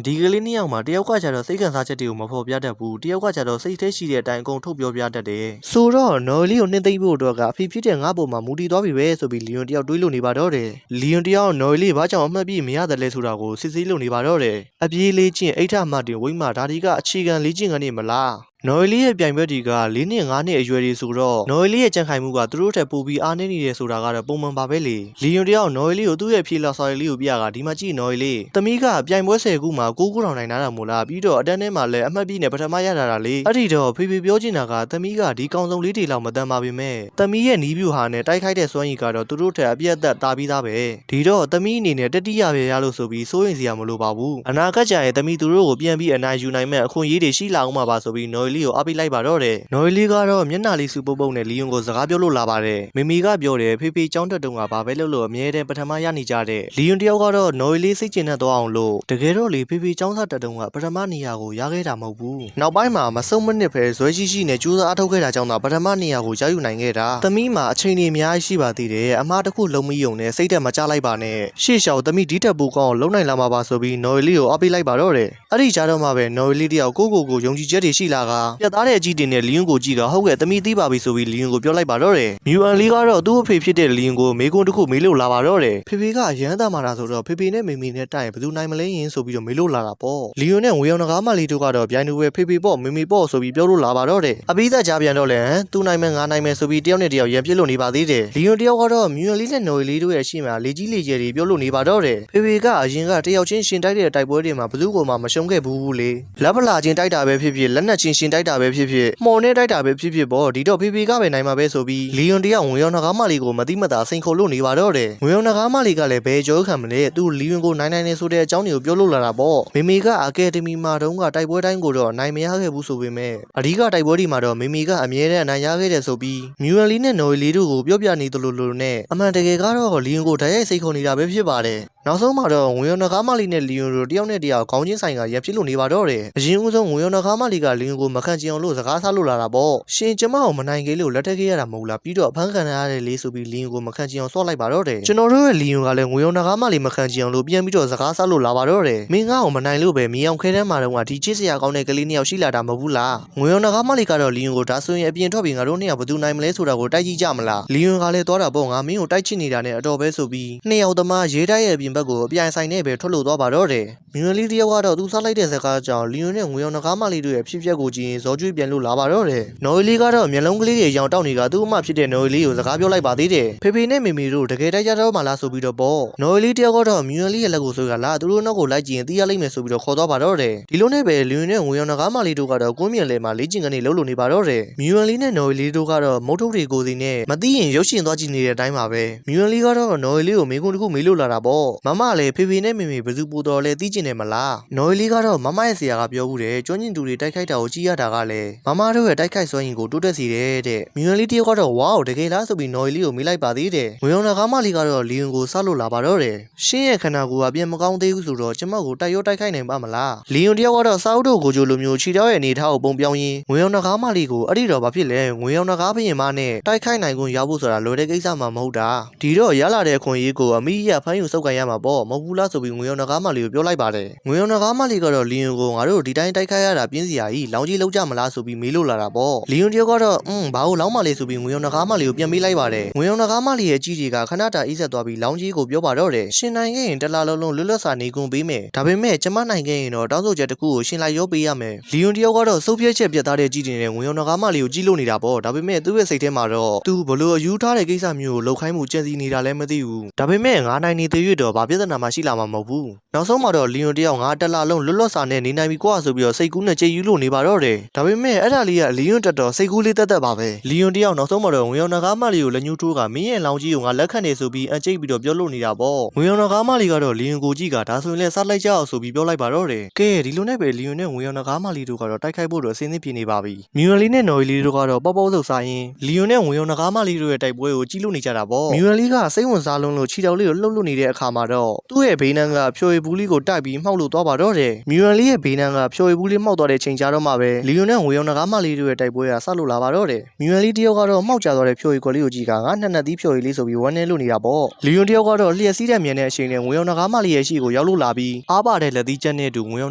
S1: ဒီကလေးနှစ်ယောက်မှာတယောက်ကကျတော့စိတ်ခံစားချက်တွေကိုမဖော်ပြတတ်ဘူးတယောက်ကကျတော့စိတ်ထဲရှိတဲ့အတိုင်းအကုန်ထုတ်ပြောပြတတ်တယ်ဆိုတော့နော်လေးကိုနှင်းသိမ့်ဖို့အတွက်ကအဖေဖြစ်တဲ့ငါ့ပုံမှာမူတည်သွားပြီပဲဆိုပြီးလီယွန်တယောက်တွေးလို့နေပါတော့တယ်လီယွန်တယောက်နော်လေးဘာကြောင့်အမှတ်ပြည့်မရတယ်လဲဆိုတာကိုစစ်ဆေးလို့နေပါတော့တယ်အပြေးလေးချင်းအိဋ္ဌမှတင်ဝိမဒါဒီကအခြေခံလေးချင်းကနေမလားနော်ဝေလေးရဲ့ပြိုင်ပွဲတွေက4နှစ်5နှစ်အရွယ်တွေဆိုတော့နော်ဝေလေးရဲ့ကြံခိုင်မှုကသူတို့ထက်ပိုပြီးအားနည်းနေတယ်ဆိုတာကတော့ပုံမှန်ပါပဲလေလီယွန်တယောက်နော်ဝေလေးကိုသူ့ရဲ့ဖြေလာစာရီလေးကိုပြကဒီမှာကြည့်နော်ဝေလေးသမီးကပြိုင်ပွဲ10ခုမှာ9ခုတောင်နိုင်တာမို့လားပြီးတော့အတန်းထဲမှာလည်းအမှတ်ပြည့်နဲ့ပထမရတာလေအဲ့ဒီတော့ဖေဖေပြောချင်တာကသမီးကဒီကောင်စုံလေးတွေလောက်မတန်ပါပေမဲ့သမီးရဲ့နီးပြူဟာနဲ့တိုက်ခိုက်တဲ့စွမ်းရည်ကတော့သူတို့ထက်အပြည့်အသက်တာပြီးသားပဲဒီတော့သမီးအနေနဲ့တတိယပဲရလို့ဆိုပြီးစိုးရင်စရာမလိုပါဘူးအနာဂတ်ကျရင်သမီးသူတို့ကိုပြန်ပြီးအနိုင်ယူနိုင်မဲ့အခွင့်အရေးတွေရှိလာအောင်ပါဆိုပြီးနော်ဝေလေးကိုအားပေးလိုက်ပါတော့နော်ဝေလေးကတော့မျက်နှာလေးစူပုတ်ပုတ်နဲ့လီယွန်ကိုစကားပြောလို့လာပါတယ်မိမိကပြောတယ်ဖေဖေကျောင်းတက်တုန်းကဘာပဲလုပ်လို့အမြဲတမ်းပထမရနေကြတဲ့လီယွန်တယောက်ကတော့နော်ဝေလေးစိတ်ကျဉ်တတ်သွားအောင်လို့တကယ်တော့လေဖေဖေကျောင်းသားတက်တုန်းကပထမနေရာကိုရခဲ့တာမဟုတ်ဘူးနောက်ပိုင်းမှာမစုံမနစ်ပဲဇွဲရှိရှိနဲ့ကြိုးစားအထောက်ခဲ့တာကြောင့်သာပထမနေရာကိုရယူနိုင်ခဲ့တာသမီးမှာအချိန်ကြီးအများကြီးရှိပါသေးတယ်အမားတစ်ခုလုံးမယုံနဲ့စိတ်တက်မကြလိုက်ပါနဲ့ရှေ့လျှောက်သမီးဒီတက်ပူကောင်းလုံးနိုင်လာမှာပါဆိုပြီးနော်ဝေလေးကိုအားပေးလိုက်ပါတော့တယ်အဲ့ဒီကြားတော့မှပဲနော်ဝေလေးတယောက်ကိုယုံကြည်ချက်တွေရှိလာက ပြတ်သားတဲ့အကြည့်တင်တဲ့လီယွန်ကိုကြည့်ကဟုတ်ကဲ့သမီးသိပါပြီဆိုပြီးလီယွန်ကိုပြောလိုက်ပါတော့တယ်မြူအန်လေးကတော့သူ့အဖေဖြစ်တဲ့လီယွန်ကိုမေကွန်းတစ်ခုမေးလို့လာပါတော့တယ်ဖေဖေကရမ်းသားမာတာဆိုတော့ဖေဖေနဲ့မေမေနဲ့တိုင်ဘယ်သူနိုင်မလဲယင်ဆိုပြီးတော့မေးလို့လာတာပေါ့လီယွန်နဲ့ဝေယောင်နဂါမလီတို့ကတော့ဗျိုင်းတူပဲဖေဖေပေါ့မေမေပေါ့ဆိုပြီးပြောလို့လာပါတော့တယ်အပိသက်ကြားပြန်တော့လဲသူနိုင်မယ်ငါနိုင်မယ်ဆိုပြီးတယောက်နဲ့တယောက်ရံပြစ်လို့နေပါသေးတယ်လီယွန်တယောက်ကတော့မြူအန်လေးနဲ့နော်ရီလေးတို့ရဲ့ရှေ့မှာလေကြီးလေကျယ်တွေပြောလို့နေပါတော့တယ်ဖေဖေကအရင်ကတယောက်ချင်းရှင်တိုက်တဲ့တိုက်ပွဲတွေမှာဘယ်သူ့ကိုမှမရှုံးခဲ့ဘူးလေလက်ပလာချင်းတိုက်တာပဲဖြစ်ဖြစ်လက်နက်ချင်းရှင်တိုက်တာပဲဖြစ်ဖြစ်မော်နဲ့တိုက်တာပဲဖြစ်ဖြစ်ပေါ့ဒီတော့ဖေဖေကပဲနိုင်မှာပဲဆိုပြီးလီယွန်တယောက်ဝေယောင်နဂါမလီကိုမတိမတာစိန်ခေါ်လို့နေပါတော့တယ်ဝေယောင်နဂါမလီကလည်းဘယ်ကြောခံမလဲသူလီယွန်ကိုနိုင်နေဆိုတဲ့အကြောင်းတွေကိုပြောလို့လာတာပေါ့မေမေကအကယ်ဒမီမှာတုန်းကတိုက်ပွဲတိုင်းကိုတော့နိုင်မရခဲ့ဘူးဆိုပေမဲ့အဓိကတိုက်ပွဲဒီမှာတော့မေမေကအမြဲတမ်းအနိုင်ရခဲ့တယ်ဆိုပြီးမြူအန်လီနဲ့နော်ရီလီတို့ကိုပြောပြနေသလိုလိုနဲ့အမှန်တကယ်ကတော့လီယွန်ကိုဓာတ်ရိုက်စိတ်ခေါ်နေတာပဲဖြစ်ပါတယ်နောက်ဆုံးမှာတော့ဝေယောင်နဂါမလီနဲ့လီယွန်တို့တယောက်နဲ့တယောက်ခေါင်းချင်းဆိုင်ကရံဖြစ်လို့နေပါတော့တယ်အရင်ဦးဆုံးဝေယောင်နဂါမလီကလီယွန်ကိုမခံချင်အောင်လို့စကားစားလို့လာတာပေါ့ရှင်ကျမကိုမနိုင်ခဲ့လို့လက်ထက်ခဲ့ရတာမဟုတ်လားပြီးတော့ဖန်ခံရတယ်လေဆိုပြီးလီယွန်ကိုမခံချင်အောင်ဆော့လိုက်ပါတော့တယ်ကျွန်တော်တို့ရဲ့လီယွန်ကလည်းဝေယောင်နဂါမလီမခံချင်အောင်လို့ပြန်ပြီးတော့စကားစားလို့လာပါတော့တယ်မင်းငါ့ကိုမနိုင်လို့ပဲမြေအောင်ခဲတန်းမှာတော့ဒီချစ်စရာကောင်းတဲ့ကလေးနှစ်ယောက်ရှိလာတာမဟုတ်ဘူးလားဝေယောင်နဂါမလီကတော့လီယွန်ကိုဒါဆိုရင်အပြင်ထွက်ပြီးငါတို့နှစ်ယောက်ဘယ်သူနိုင်မလဲဆိုတာကိုတိုက်ကြည့်ကြမလားလီယွန်ကလည်းသွားတာပေါ့ငါမင်းကိုတိုက်ချစ်နေတာနဲ့အတော်ပဲဆိုပြီးနှစ်ယောက်သမားရေးတိုက်ရဲ့အပြင်ဘက်ကိုအပြိုင်ဆိုင်နဲ့ပဲထွက်လို့သွားပါတော့တယ်မြူအန်လီတယောက်ကတော့သူစားလိုက်တဲ့စကားကြောင့်လီယွန်နဲ့ဝေယောင်နဂါမလီတို့ရဲ့ဖြစ်ပျက်ကိုကြည့်ရင်ဇော်ကျွေးပြန်လို့လာပါတော့တယ်နော်ရီလီကတော့မျက်လုံးကလေးတွေရောင်တောက်နေကသူ့အမဖြစ်တဲ့နော်ရီလီကိုစကားပြောလိုက်ပါသေးတယ်ဖေဖေနဲ့မေမေတို့တကယ်တိုက်ကြတော့မှလားဆိုပြီးတော့ပေါ့နော်ရီလီတယောက်ကတော့မြူအန်လီရဲ့လက်ကိုဆိုကလာသူတို့နောက်ကိုလိုက်ကြည့်ရင်သိရလိမ့်မယ်ဆိုပြီးတော့ခေါ်သွားပါတော့တယ်ဒီလိုနဲ့ပဲလီယွန်နဲ့ဝေယောင်နဂါမလီတို့ကတော့ကွင်းမြင်လေမှာလေ့ကျင့်ကနေလှုပ်လို့နေပါတော့တယ်မြူအန်လီနဲ့နော်ရီလီတို့ကတော့မုတ်ထုတ်တွေကိုစီနဲ့မသိရင်ရုပ်ရှင်သွားကြည့်နေတဲ့အတိုင်းပါပဲမြူအန်လီကတော့နော်ရီလီကိုမေကွန်းတစ်ခုမေးလို့လာတာပေါ့မမလည်းဖေဖေနဲ့မေမေဘယ်သူပူတော်လဲသိကျင်တယ်မလားနော်ရီလီကတော့မမရဲ့ဆရာကပြောဘူးတယ်ကျွမ်းကျင်သူတွေတိုက်ခိုက်တာကိုကြည့်ရတာကလည်းမမတို့ရဲ့တိုက်ခိုက်စွမ်းရည်ကိုတိုးတက်စေတယ်တဲ့မြူအန်လီတယောက်ကတော့ဝါးတကယ်လားဆိုပြီးနော်ရီလီကိုမေးလိုက်ပါသေးတယ်ဝေယောင်နဂါမလီကတော့လီယွန်ကိုဆောက်လို့လာပါတော့တယ်ရှင်းရဲ့ခန္ဓာကိုယ်ကပြန်မကောင်းသေးဘူးဆိုတော့ကျမကိုတိုက်ရောတိုက်ခိုက်နိုင်ပါမလားလီယွန်တယောက်ကတော့စာအုပ်တို့ကိုကြိုလိုမျိုးခြေထောက်ရဲ့အနေထားကိုပုံပြောင်းရင်းဝေယောင်နဂါမလီကိုအဲ့ဒီတော့ဘာဖြစ်လဲဝေယောင်နဂါဘရင်မနဲ့တိုက်ခိုက်နိုင်ခွင့်ရဖို့ဆိုတာလွယ်တဲ့ကိစ္စမှမဟုတ်တာဒီတော့ရလာတဲ့အခွင့်အရေးကိုအမိရဖမ်းယူစုပ်ကန်ရမှာပေါ့မဟုတ်ဘူးလားဆိုပြီးဝေယောင်နဂါမလီကိုပြောလိုက်ပါတယ်ဝေယောင်နဂါမလီကတော့လီယွန်ကိုငါတို့ဒီတိုင်းတိုက်ခိုက်ရတာပြင်းစရာကြီးလောင်ကြီးလောက်ကြမလားဆိုပြီးမေးလို့လာတာပေါ့လီယွန်တယောက်ကတော့ဘာလို့လောင်းမလဲဆိုပြီးဝေယောင်နဂါမလီကိုပြန်မေးလိုက်ပါတယ်ဝေယောင်နဂါမလီရဲ့ကြီးတွေကခဏတာအေးဆက်သွားပြီးလောင်ကြီးကိုပြောပါတော့တယ်ရှင်နိုင်ခဲ့ရင်တလားလုံးလွတ်လွတ်စာနေကုန်ပေးမယ်ဒါပေမဲ့ကျမနိုင်ခဲ့ရင်တော့တောင်းဆိုချက်တစ်ခုကိုရှင်လိုက်ရောပေးရမယ်လီယွန်တယောက်ကတော့စုပ်ပြက်ချက်ပြတ်သားတဲ့ကြီးတွေနဲ့ဝေယောင်နဂါမလီကိုကြီးလို့နေတာပေါ့ဒါပေမဲ့သူ့ရဲ့စိတ်ထဲမှာတော့သူဘလို့အယူထားတဲ့ကိစ္စမျိုးကိုလှုပ်ခိုင်းမှုကြံစည်နေတာလည်းမသိဘူးဒါပေမဲ့ငါနိုင်နေသေးရတော့ဘာပြဿနာမှရှိလာမှာမဟုတ်ဘူးနောက်ဆုံးမှာတော့လီယွန်တယောက်ငါတလားလုံးလွတ်လွတ်စာနဲ့နေနိုင်ပြီကွာဆိုပြီးတော့စိတ်ကူးနဲ့ကြေယူလို့နေပါတော့တယ်ဒါပေမဲ့အဲ့ဒါလေးကလီယွန်တက်တော့စိတ်ကူးလေးတက်တက်ပါပဲလီယွန်တယောက်နောက်ဆုံးမှာတော့ဝေယောင်နဂါမလီကိုလက်ညှိုးထိုးကမင်းရဲ့လောင်ကြီးကိုငါလက်ခံနေဆိုပြီးအကျိတ်ပြီးတော့ပြောလို့နေတာပေါ့ဝေယောင်နဂါမလီကတော့လီယွန်ကိုကြည့်ကဒါဆိုရင်လည်းစားလိုက်ကြအောင်ဆိုပြီးပြောလိုက်ပါတော့တယ်ကဲဒီလိုနဲ့ပဲလီယွန်နဲ့ဝေယောင်နဂါမလီတို့ကတော့တိုက်ခိုက်ဖို့တော့အစင်းသင်းပြေနေပါပြီမြူအန်လီနဲ့နော်ရီလီတို့ကတော့ပေါ့ပေါ့ဆုပ်စားရင်းလီယွန်နဲ့ဝေယောင်နဂါမလီတို့ရဲ့တိုက်ပွဲကိုကြည့်လို့နေကြတာပေါ့မြူအန်လီကစိတ်ဝင်စားလုံးလို့ခြေထောက်လေးကိုလှုပ်လို့နေတဲ့အခါမှာတော့သူ့ရဲ့ဘေးနန်းကဖြိုရည်ဘူးလေးကိုတိုက်ပြီးမှောက်လို့သွားပါတော့တယ်မြူအန်လီရဲ့ဘေးနန်းကဖြိုရည်ဘူးလေးမှောက်သွားတဲ့ချိန်ကြာတော့မှပဲလီယွန်နဲ့ဝေယောင်နဂါမလီတို့ရဲ့တိုက်ပွဲကဆက်လို့လာပါတော့တယ်မြူအန်လီတယောက်ကတော့မှောက်ကျသွားတဲ့ဖြိုရည်ကိုလေးကိုကြည့်ကငါနှစ်သီးဖြိုရည်လေးဆိုပြီးဝမ်းနေလို့နေတာပေါ့လီယွန်တယောက်ကတော့လျှက်စီးတဲ့မြန်တဲ့အချိန်နဲ့ဝေယောင်နဂါမလီရဲ့ရှိကိုရောက်လို့လာပြီးအားပါတဲ့လက်သီးချက်နဲ့အတူဝေယောင်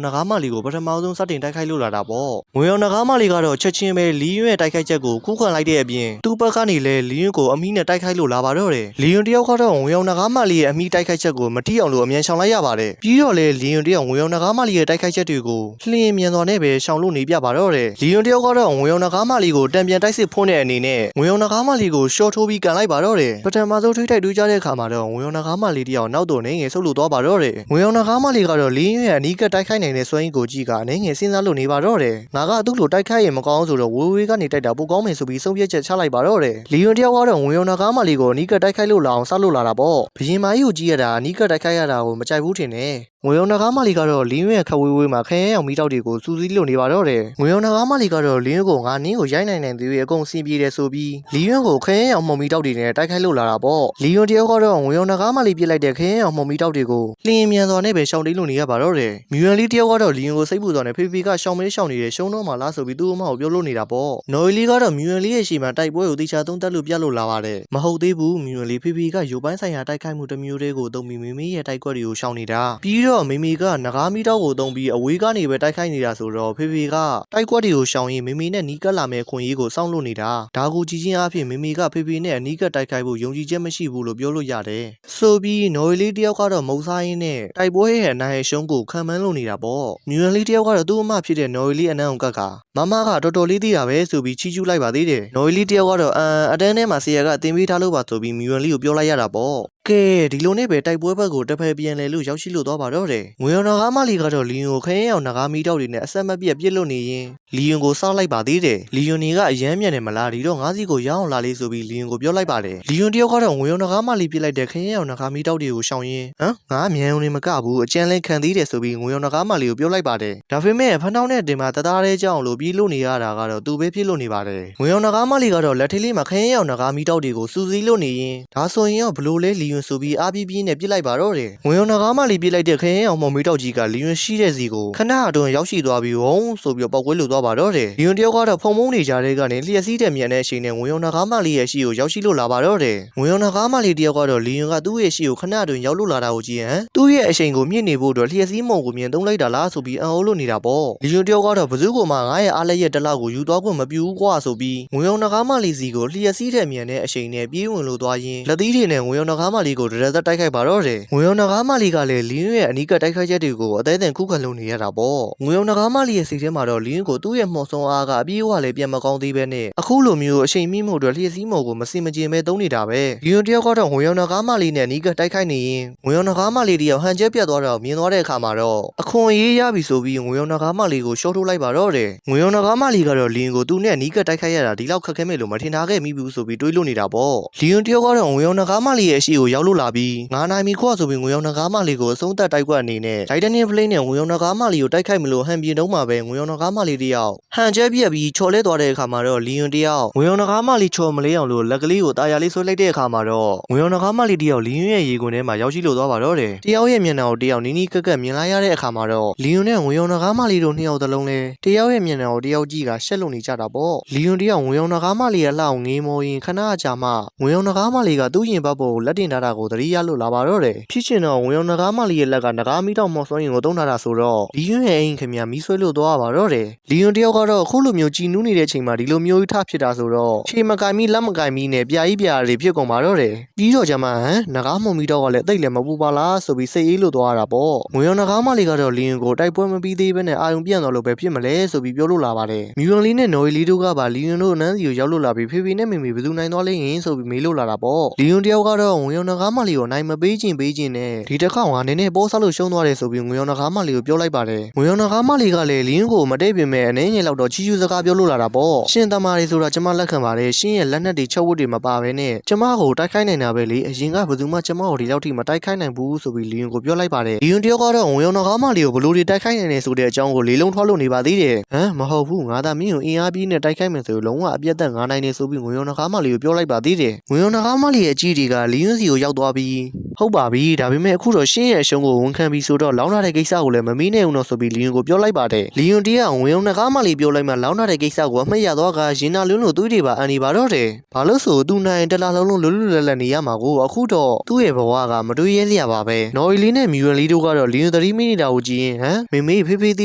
S1: နဂါမလီကိုပထမဆုံးစတင်တိုက်ခိုက်လို့လာတာပေါ့ဝေယောင်နဂါမလီကတော့ချက်ချင်းပဲလီယွန်ရဲ့တိုက်ခိုက်ချက်ကိုခုခံလိုက်တဲ့အပြင်သူ့ဘက်ကနေလည်းလီယွန်ကိုအမီးနဲ့တိုက်ခိုက်လို့လာပါတော့တယ်လီယွန်တယောက်ကတော့ဝေယောင်နဂါမလီရဲ့အမီးတိုက်ခိုက်ချက်ကိုမတိအောင်လို့အမြန်ရှောင်လိုက်ရပါတယ်ပြီးတော့လေလီယွန်တယောက်ဝေယောင်နဂါမလီရဲ့တိုက်ခိုက်ချက်တွေကိုလှင်းမြန်စွာနဲ့ပဲရှောင်လို့နေပြပါတော့တယ်လီယွန်တယောက်ကတော့ဝေယောင်နဂါမလီကိုတံပြန်တိုက်စစ်ဖွင့်တဲ့အနေနဲ့ဝေယောင်နဂါမလီကိုရှော့ထိုးပြီးကန်လိုက်ပါတော့တယ်ပထမဆုံးထိတိုက်တွေးကြတဲ့အခါမှာတော့ဝေယောင်နဂါမလီတယောက်နောက်တော့နေငယ်ဆုပ်လို့သွားပါတော့တယ်ဝေယောင်နဂါမလီကတော့လီယွန်ရဲ့အနီးကပ်တိုက်ခိုက်နိုင်တဲ့စွမ်းရည်ကိုကြည့်ကအနေငယ်စဉ်းစားလို့နေပါတော့တယ်ငါကသူ့လိုတိုက်ခိုက်ရင်မကောင်းဆိုတော့ဝေဝေးကနေတိုက်တာပိုကောင်းမယ်ဆိုပြီးဆုံးဖြတ်ချက်ချလိုက်ပါတော့တယ်လီယွန်တယောက်ကတော့ဝေယောင်နဂါမလီကိုအနီးကပ်တိုက်ခိုက်လို့လာအောင်စလို့လာတာပေါ့ဘရင်မကြီးကိုကြည့်ရတာအနီးကပ်တိုက်ခိုက်ရတာကိုမကြိုက်ဘူးထင်တယ်ငွေရောင်နဂါမလီကတော့လင်းရွက်ခဝေးဝေးမှာခရဲရောင်မိတောက်တွေကိုစူးစီးလို့နေပါတော့တယ်ငွေရောင်နဂါမလီကတော့လင်းရွက်ကိုငါနင်းကိုရိုက်နိုင်နိုင်သေးရဲ့အကုန်စင်ပြေတယ်ဆိုပြီးလင်းရွက်ကိုခရဲရောင်မှုံမိတောက်တွေနဲ့တိုက်ခိုက်လို့လာတာပေါ့လီယွန်တယောက်ကတော့ငွေရောင်နဂါမလီပြစ်လိုက်တဲ့ခရဲရောင်မှုံမိတောက်တွေကိုလင်းမြန်စွာနဲ့ပဲရှောင်တိတ်လို့နေရပါတော့တယ်မြူရန်လီတယောက်ကတော့လီယွန်ကိုစိတ်ပူစွာနဲ့ဖေဖေကရှောင်မဲရှောင်နေတဲ့ရှုံးတော့မှလားဆိုပြီးသူ့အမကိုပြောလို့နေတာပေါ့နော်ရီလီကတော့မြူရန်လီရဲ့ရှေ့မှာတိုက်ပွဲကိုတေချာသုံးသပ်လို့ပြတ်လို့လာပါတယ်မဟုတ်သေးဘူးမြူရန်လီဖေဖေကရုပ်ပိုင်းဆိုင်ရာတိုက်ခိုက်မှုတစ်မျိုးတည်းကိုတုံးပြီးမိမိရဲ့တိုက်ကွက်တွေကိုရှောင်နေတာပြီးတော့မိမိ ကနဂါးမီတောက်ကိုတုံးပြီးအဝေးကနေပဲတိုက်ခိုက်နေတာဆိုတော့ဖေဖေကတိုက်ကွက်တွေကိုရှောင်ရင်မေမေနဲ့နီးကပ်လာမဲ့ခွင့်ရေးကိုစောင့်လို့နေတာဒါကိုကြည်ချင်းအားဖြင့်မေမေကဖေဖေနဲ့အနီးကပ်တိုက်ခိုက်ဖို့ယုံကြည်ချက်မရှိဘူးလို့ပြောလို့ရတယ်ဆိုပြီးနော်ရီလေးတယောက်ကတော့မုံစားရင်းနဲ့တိုက်ပွဲရဲ့အနိုင်ရှုံးကိုခံမှန်းလို့နေတာပေါ့မြူရန်လေးတယောက်ကတော့သူ့အမဖြစ်တဲ့နော်ရီလေးအနံ့ကိုကမမကတော်တော်လေးသိတာပဲဆိုပြီးချီးကျူးလိုက်ပါသေးတယ်နော်ရီလေးတယောက်ကတော့အတန်းထဲမှာဆရာကတင်ပေးထားလို့ပါဆိုပြီးမြူရန်လေးကိုပြောလိုက်ရတာပေါ့ကဲဒီလိုနဲ့ပဲတိုက်ပွဲဘက်ကိုတစ်ဖက်ပြန်လဲလို့ရောက်ရှိလို့သွားပါတော့တယ်ငွေရောင်နဂါမလီကတော့လီယွန်ကိုခရဲအောင်နဂါမီတောက်တွေနဲ့အဆက်မပြတ်ပြစ်လို့နေရင်လီယွန်ကိုစောက်လိုက်ပါသေးတယ်လီယွန်နေကအရမ်းမြန်တယ်မလားဒီတော့ငါးစီကိုရအောင်လာလေးဆိုပြီးလီယွန်ကိုပြောလိုက်ပါတယ်လီယွန်တယောက်ကတော့ငွေရောင်နဂါမလီပြစ်လိုက်တဲ့ခရဲအောင်နဂါမီတောက်တွေကိုရှောင်ရင်ငါမြန်ုံနေမကဘူးအကျန်းလဲခံသေးတယ်ဆိုပြီးငွေရောင်နဂါမလီကိုပြောလိုက်ပါတယ်ဒါပေမဲ့ဖန်တောင်းနဲ့တင်မှာတသားလေးကြောင်လို့ပြေးလို့နေရတာကတော့သူပဲဖြစ်လို့နေပါတယ်ငွေရောင်နဂါမလီကတော့လက်ထိလေးမှာခရဲအောင်နဂါမီတောက်တွေကိုစူးစီးလို့နေရင်ဒါဆိုရင်ရောဘလို့လဲလီယွန်ဆိုပြီးအားပြင်းနဲ့ပြစ်လိုက်ပါတော့တယ်ငွေရောင်နဂါမလီပြစ်လိုက်တဲ့ခရဲအောင်မော်မီတောက်ကြီးကလီယွန်ရှိတဲ့စီကိုခဏအတွင်းရောက်ရှိသွားပြီးဝုန်းဆိုပြီးပေါက်ကွဲလို့သွားပါတော့တယ်လီယွန်တယောက်ကတော့ဖုံမုံနေကြတဲ့ကနေလျက်စီးတဲ့မြန်တဲ့အချိန်နဲ့ငွေရောင်နဂါမလီရဲ့ရှိကိုရောက်ရှိလို့လာပါတော့တယ်ငွေရောင်နဂါမလီတယောက်ကတော့လီယွန်ကသူ့ရဲ့ရှိကိုခဏအတွင်းရောက်လို့လာတာကိုကြည့်ဟမ်သူ့ရဲ့အချိန်ကိုမြင့်နေဖို့အတွက်လျက်စီးမုံကိုမြင်သုံးလိုက်တာလားဆိုပြီးအံ့ဩလို့နေတာပေါ့လီယွန်တယောက်ကတော့ဘသူ့ကိုမှငါရဲ့အားလက်ရဲ့တလောက်ကိုယူသွားခွင့်မပြုဘူးကွာဆိုပြီးငွေရောင်နဂါမလီစီကိုလျက်စီးတဲ့မြန်တဲ့အချိန်နဲ့ပြေးဝင်လို့သွားရင်လက်သီးတွေနဲ့ငွေရောင်နဂါမလီကိုတရက်သက်တိုက်ခိုက်ပါတော့တယ်ငွေရောင်နဂါမလီကလည်းလီယွန်ရဲ့အနီးကတိုက်ခိုက်ချက်တွေကိုအသေးအံခုခံလုပ်နေရတာပေါ့ငွေရောင်နဂါမလီရဲ့စိတ်ထဲမှာတော့လီယွန်ကိုသူ့ရဲ့မှုံဆုံးအားကအပြေးအဝလည်းပြန်မကောင်းသေးပဲနဲ့အခုလိုမျိုးအချိန်မိမှုအတွက်လျက်စီးမုံကိုမစင်မကျင်ပဲသုံးနေတာပဲလီယွန်တယောက်ကတော့ငွေရောင်နဂါမလီနဲ့အနီးကတိုက်ခိုက်နေရင်ငွေရောင်နဂါမလီတယောက်ဟန်ကျက်ပြတ်သွားတာကိုမြင်သွားတဲ့အခါမှာတော့အခွန်ရေးရပြီဆိုပြီးငွေရောင်နဂါမလီကိုရှော့ထိုးလိုက်ပါတော့တယ်ငွေရောင်နဂါမလီကတော့လီယွန်ကိုသူ့နဲ့အနီးကတိုက်ခိုက်ရတာဒီလောက်ခက်ခဲမဲ့လို့မထင်ထားခဲ့မိဘူးဆိုပြီးတွေးလို့နေတာပေါ့လီယွန်တယောက်ကတော့ငွေရောင်နဂါမလီရဲ့အရှိကိုရောက်လို့လာပြီးငါနိုင်ပြီခွဆိုပြီးငွေရောင်နဂါမလီကိုအဆုံးသတ်တိုက်ကွက်အနေနဲ့ဒိုက်တန်နီဖလိန်နဲ့ငွေရောင်နဂါမလီကိုတိုက်ခိုက်မလို့ဟန်ပြင်းတုံးမှာပဲငွေရောင်နဂါမလီတယောက်ဟန်ကျဲပြက်ပြီးချော်လဲသွားတဲ့အခါမှာတော့လီယွန်တယောက်ငွေရောင်နဂါမလီချော်မလဲအောင်လို့လက်ကလေးကိုတာယာလေးဆွဲလိုက်တဲ့အခါမှာတော့ငွေရောင်နဂါမလီတယောက်လီယွန်ရဲ့ရေကွန်းထဲမှာရောက်ရှိလို့သွားပါတော့တယ်တယောက်ရဲ့မျက်နှာကိုတယောက်နီးနီးကက်ကက်မြင်လိုက်ရတဲ့အခါမှာတော့လီယွန်နဲ့ငွေရောင်နဂါမလီတို့နှစ်ယောက်သလုံးလဲတယောက်ရဲ့မျက်နှာကိုတယောက်ကြည့်ကရှက်လို့နေကြတာပေါ့လီယွန်တယောက်ငွေရောင်နဂါမလီရဲ့လှအောင်ငေးမောရင်ခဏကြာမှငွေရောင်နဂါမလီကသူ့ရင်ဘတ်ပေါ်ကိုလက်တင်ထားတာကိုသတိရလို့လာပါတော့တယ်ဖြစ်ချင်တော့ငွေရောင်နဂါမလီရဲ့လက်ကနဂါမီတောက်မော်စောရင်ကိုသုံးထားတာဆိုတော့လီယွန်ရဲ့အိမ်ခင်ဗျာမီးဆွဲလို့သွားပါတော့တယ်လီယွန်တယောက်ကတော့အခုလိုမျိုးကြည်နူးနေတဲ့ချိန်မှာဒီလိုမျိုးထဖြစ်တာဆိုတော့ခြေမကင်မီလက်မကင်မီနဲ့ပြာကြီးပြာတွေဖြစ်ကုန်ပါတော့တယ်ပြီးတော့ကျမှနဂါမုံမီတောက်ကလည်းတိတ်လည်းမပူပါလားဆိုပြီးစိတ်အေးလို့သွားတာပေါ့ငွေရောင်နဂါမလီကတော့လီယွန်ကိုတိုက်ပွဲမပြီးသေးဘဲနဲ့အာယုံပြန့်သွားလို့ပဲဖြစ်မလဲဆိုပြီးပြောလို့လာပါတယ်မြူယန်လီနဲ့နော်ရီလီတို့ကပါလီယွန်တို့အနန်းစီကိုရောက်လို့လာပြီးဖေဖေနဲ့မေမေဘယ်သူနိုင်သွားလဲရင်ဆိုပြီးမေးလို့လာတာပေါ့လီယွန်တယောက်ကတော့ငွေရောင်နဂါမလီကိုနိုင်မပေးချင်နဲ့ဒီတစ်ခေါက်ငါနည်းနည်းပိုးစားလို့ရှုံးသွားတယ်ဆိုပြီးငွေရောင်နဂါမလီကိုပြောလိုက်ပါတယ်ငွေရောင်နဂါမလီကလည်းလီယွန်ကိုမတိတ်ပြင်မဲ့အနေငယ်လောက်တော့ချီချူစကားပြောလို့လာတာပေါ့ရှင်တမာရီဆိုတာကျမလက်ခံပါတယ်ရှင်ရဲ့လက်နက်တွေချုပ်ဝတ်တွေမပါဘဲနဲ့ကျမကိုတိုက်ခိုက်နိုင်တာပဲလေအရင်ကဘယ်သူမှကျမကိုဒီလောက်ထိမတိုက်ခိုက်နိုင်ဘူးဆိုပြီးလီယွန်ကိုပြောလိုက်ပါတယ်လီယွန်တယောက်ကတော့ငွေရောင်နဂါမလီကိုဘလို့တွေတိုက်ခိုက်နိုင်တယ်ဆိုတဲ့အကြောင်းကိုလေးလုံးထွားလို့နေပါသေးတယ်မဟုတ်ဘူးငါသာမင်းကိုအင်အားပြီးနဲ့တိုက်ခိုက်မယ်ဆိုလုံးဝအပြတ်သက်ငါနိုင်နေဆိုပြီးငွေရောင်နဂါမလီကိုပြောလိုက်ပါသေးတယ်ငွေရောင်နဂါမလီရဲ့အကြီးတွေကလီယွန်စီကိုရောက်သွားပြီးဟုတ်ပါပြီဒါပေမဲ့အခုတော့ရှင်ရဲ့အရှုံးကိုဝန်ခံပြီးဆိုတော့လောင်းလာတဲ့ကိစ္စကိုလည်းမမေးနဲ့ဦးတော့ဆိုပြီးလီယွန်ကိုပြောလိုက်ပါတယ်လီယွန်တယောက်ငွေရောင်နဂါမလီပြောလိုက်မှလောင်းလာတဲ့ကိစ္စကိုအမှတ်ရသွားကရင်နာလွန်းလို့သွေးတွေပါအန်နေပါတော့တယ်ဘာလို့ဆိုသူနိုင်တလားလုံးလွတ်လပ်နေရမှာကိုအခုတော့သူ့ရဲ့ဘဝကမတွေးရဲစရာပါပဲနော်ရီလီနဲ့မြူရန်လီတို့ကတော့လီယွန်သတိမိနေတာကိုကြည့်ရင်မေမေဖေဖေတည